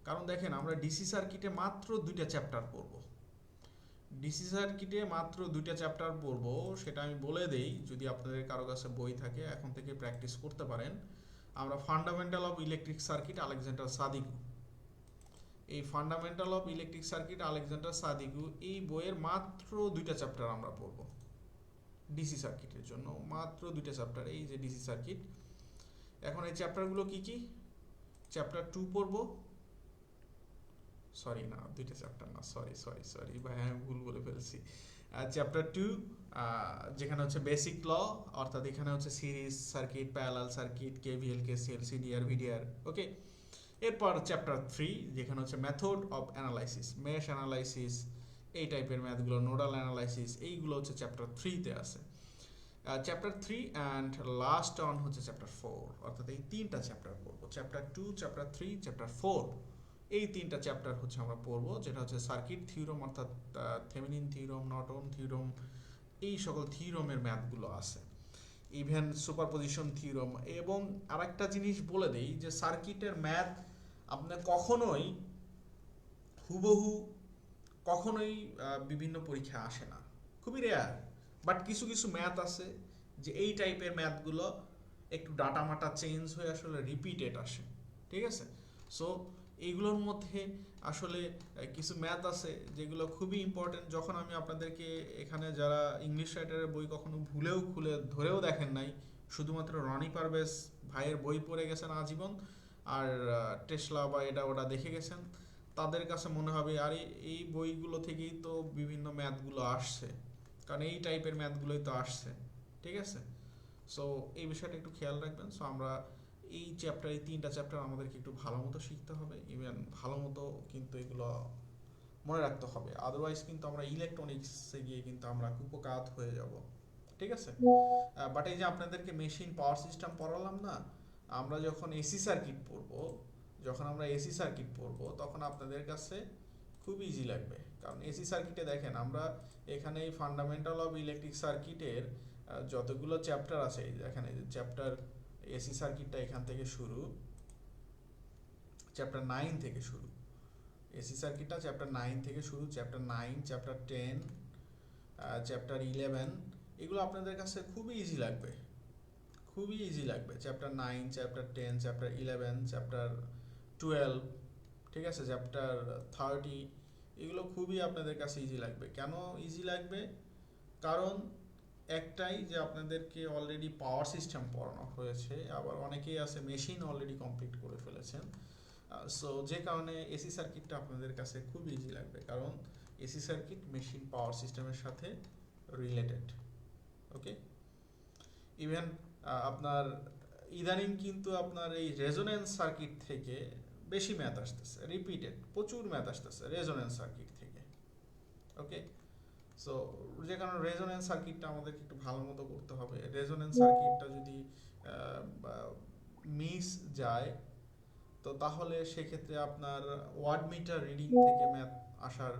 কারণ দেখেন, আমরা ডিসি সার্কিটে মাত্র 2টা চ্যাপ্টার পড়ব। ডিসি সার্কিটে মাত্র 2টা চ্যাপ্টার পড়ব, সেটা আমি বলে দেই, যদি আপনাদের কারো কাছে বই থাকে এখন থেকে প্র্যাকটিস করতে পারেন। আমরা fundamental of electric circuit Alexander Sadiku, এই fundamental of electric circuit Alexander Sadiku এই বইয়ের মাত্র 2টা চ্যাপ্টার আমরা পড়ব ডিসি সার্কিটের জন্য, মাত্র 2টা চ্যাপ্টার। এই যে ডিসি সার্কিট, এখন এই চ্যাপ্টারগুলো কি কি? চ্যাপ্টার 2 পড়ব, সরি না 2টা চ্যাপ্টার না, সরি ভাই আমি ভুল বলে ফেলছি। চ্যাপ্টার 2 যেখানে হচ্ছে বেসিক ল, অর্থাৎ এখানে হচ্ছে series circuit, parallel circuit, KVL, KCL, CDR, VDR, okay. এরপর চ্যাপ্টার 3 যেখানে হচ্ছে method of analysis, mesh analysis, এই টাইপের ম্যাথগুলো, নোডাল অ্যানালাইসিস, এইগুলো হচ্ছে চ্যাপ্টার 3-তে আছে। চ্যাপ্টার 3 অ্যান্ড লাস্ট অন হচ্ছে চ্যাপ্টার 4, অর্থাৎ এই 3টা চ্যাপ্টার পড়বো, চ্যাপ্টার 2, চ্যাপ্টার 3, চ্যাপ্টার 4। এই 3টা চ্যাপ্টার হচ্ছে আমরা পড়বো, যেটা হচ্ছে সার্কিট থিওরাম, অর্থাৎ থেভেনিন থিওরাম, নর্টন থিওরাম, এই সকল থিওরামের ম্যাথগুলো আছে, ইভেন সুপারপজিশন থিওরাম। এবং আরেকটা জিনিস বলে দেই যে সার্কিটের ম্যাথ আপনার কখনোই হুবহু কখনোই বিভিন্ন পরীক্ষা আসে না, খুবই রেয়ার। বাট কিছু কিছু ম্যাথ আছে যে এই টাইপের ম্যাথগুলো একটু ডাটা মাটা চেঞ্জ হয়ে আসলে রিপিটেড আসে, ঠিক আছে। সো এইগুলোর মধ্যে আসলে কিছু ম্যাথ আছে যেগুলো খুবই ইম্পর্টেন্ট। যখন আমি আপনাদেরকে এখানে যারা ইংলিশ রাইটারের বই কখনো ভুলেও খুলে ধরেও দেখেন নাই, শুধুমাত্র রনি পারভেজ ভাইয়ের বই পড়ে গেছেন আজীবন, আর টেসলা বা এটা ওটা দেখে গেছেন, তাদের কাছে মনে হবে আরে এই বইগুলো থেকেই তো বিভিন্ন ম্যাথগুলো আসছে, কারণ এই টাইপের ম্যাথগুলোই তো আসছে, ঠিক আছে। সো এই বিষয়টা একটু খেয়াল রাখবেন। সো আমরা এই চ্যাপ্টার, এই 3টা চ্যাপ্টার আমাদেরকে একটু ভালো মতো শিখতে হবে, ইভেন ভালো মতো কিন্তু এগুলো মনে রাখতে হবে, আদারওয়াইজ কিন্তু আমরা ইলেকট্রনিক্সে গিয়ে কিন্তু আমরা কুপকাত হয়ে যাব, ঠিক আছে। বাট এই যে আপনাদেরকে মেশিন পাওয়ার সিস্টেম পড়ালাম না, আমরা যখন এসি সার্কিট পড়বো, যখন আমরা এসি সার্কিট পড়বো তখন আপনাদের কাছে খুব ইজি লাগবে, কারণ এসি সার্কিটে দেখেন আমরা এখানে এই ফান্ডামেন্টাল অফ ইলেকট্রিক সার্কিটের যতগুলো চ্যাপ্টার আছে, এখানে চ্যাপ্টার এসি সার্কিটটা এখান থেকে শুরু, চ্যাপ্টার 9 থেকে শুরু, এসি সার্কিটটা চ্যাপ্টার 9 থেকে শুরু, চ্যাপ্টার 9, চ্যাপ্টার 10, চ্যাপ্টার 11, এগুলো আপনাদের কাছে খুবই ইজি লাগবে, খুবই ইজি লাগবে। চ্যাপ্টার 9, চ্যাপ্টার 10, চ্যাপ্টার 11, চ্যাপ্টার 12, ঠিক আছে, চ্যাপ্টার 30, এগুলো খুবই আপনাদের কাছে ইজি লাগবে। কেন ইজি লাগবে? কারণ একটাই যে আপনাদেরকে অলরেডি পাওয়ার সিস্টেম পড়ানো হয়েছে, আবার অনেকেই আছে মেশিন অলরেডি কমপ্লিট করে ফেলেছেন। সো যে কারণে এসি সার্কিটটা আপনাদের কাছে খুব ইজি লাগবে, কারণ এসি সার্কিট মেশিন পাওয়ার সিস্টেমের সাথে রিলেটেড। ওকে, ইভেন আপনার ইদানিং কিন্তু আপনার এই রেজোনেন্স সার্কিট থেকে বেশি ম্যাথ আসতেছে, রিপিটেড প্রচুর ম্যাথ আসতেছে রেজোনেন্স সার্কিট থেকে। ওকে, সো যে কারণে রেজোনেন্স সার্কিটটা আমাদেরকে একটু ভালো মতো করতে হবে। রেজোনেন্স সার্কিটটা যদি মিস যায় তো তাহলে সেক্ষেত্রে আপনার ওয়াট মিটার রিডিং থেকে ম্যাথ আসার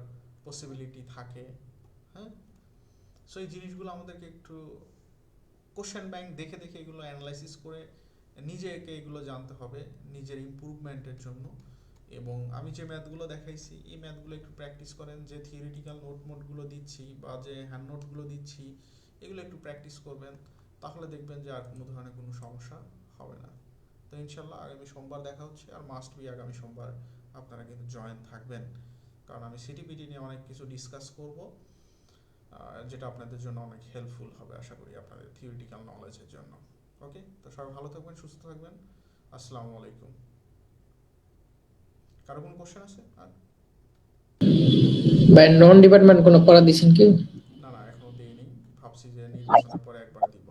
পসিবিলিটি থাকে। হ্যাঁ, সো এই জিনিসগুলো আমাদেরকে একটু কোশ্চেন ব্যাংক দেখে দেখে এগুলো অ্যানালাইসিস করে নিজেকে এগুলো জানতে হবে নিজের ইমপ্রুভমেন্টের জন্য। এবং আমি যে ম্যাথগুলো দেখাইছি এই ম্যাথগুলো একটু প্র্যাকটিস করেন, যে থিওরিটিক্যাল নোটগুলো দিচ্ছি বা যে হ্যান্ড নোটগুলো দিচ্ছি এগুলো একটু প্র্যাকটিস করবেন, তাহলে দেখবেন যে আর কোনো ধরনের কোনো সমস্যা হবে না। তো ইনশাল্লাহ আগামী সোমবার দেখা হচ্ছে, আর মাস্ট বি আগামী সোমবার আপনারা কিন্তু জয়েন থাকবেন, কারণ আমি সিটিপিটি নিয়ে অনেক কিছু ডিসকাস করব, যেটা আপনাদের জন্য অনেক হেল্পফুল হবে আশা করি আপনাদের থিওরিটিক্যাল নলেজের জন্য। ওকে, তো সবাই ভালো থাকবেন, সুস্থ থাকবেন, আসসালামু আলাইকুম। কারো কোনো কোশ্চেন আছে? আর ভাই নন ডিপার্টমেন্ট কোনো পড়া দিছেন কি? না না, এখনো দিইনি, ভাবছি যে নির্বাচনের পরে একবার দিব।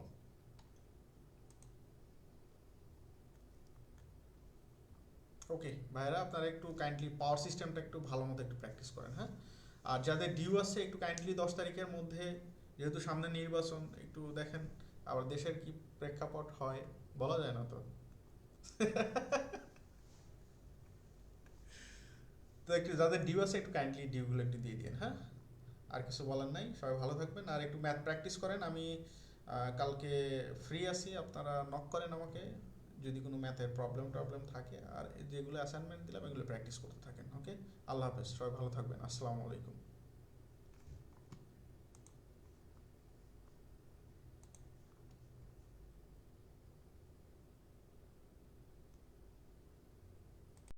ওকে ভাইরা, আপনারা একটু কাইন্ডলি পাওয়ার সিস্টেমটা একটু ভালো মতো একটু প্র্যাকটিস করেন। হ্যাঁ, আর যাদের ডিউ আছে একটু কাইন্ডলি 10 তারিখের মধ্যে, যেহেতু সামনে নির্বাচন, একটু দেখেন আবার দেশের কি প্রেক্ষাপট হয় বলা যায় না তো। তো একটু যাদের ডিউ আছে একটু কাইন্ডলি ডিউগুলো একটু দিয়ে দিন। হ্যাঁ, আর কিছু বলার নাই, সবাই ভালো থাকবেন, আর একটু ম্যাথ প্র্যাকটিস করেন। আমি কালকে ফ্রি আছি, আপনারা নক করেন আমাকে যদি কোনো ম্যাথের প্রবলেম থাকে, আর যেগুলো অ্যাসাইনমেন্ট দিলাম এগুলো প্র্যাকটিস করতে থাকেন। ওকে, আল্লাহ হাফেজ, সবাই ভালো থাকবেন, আসসালামু আলাইকুম।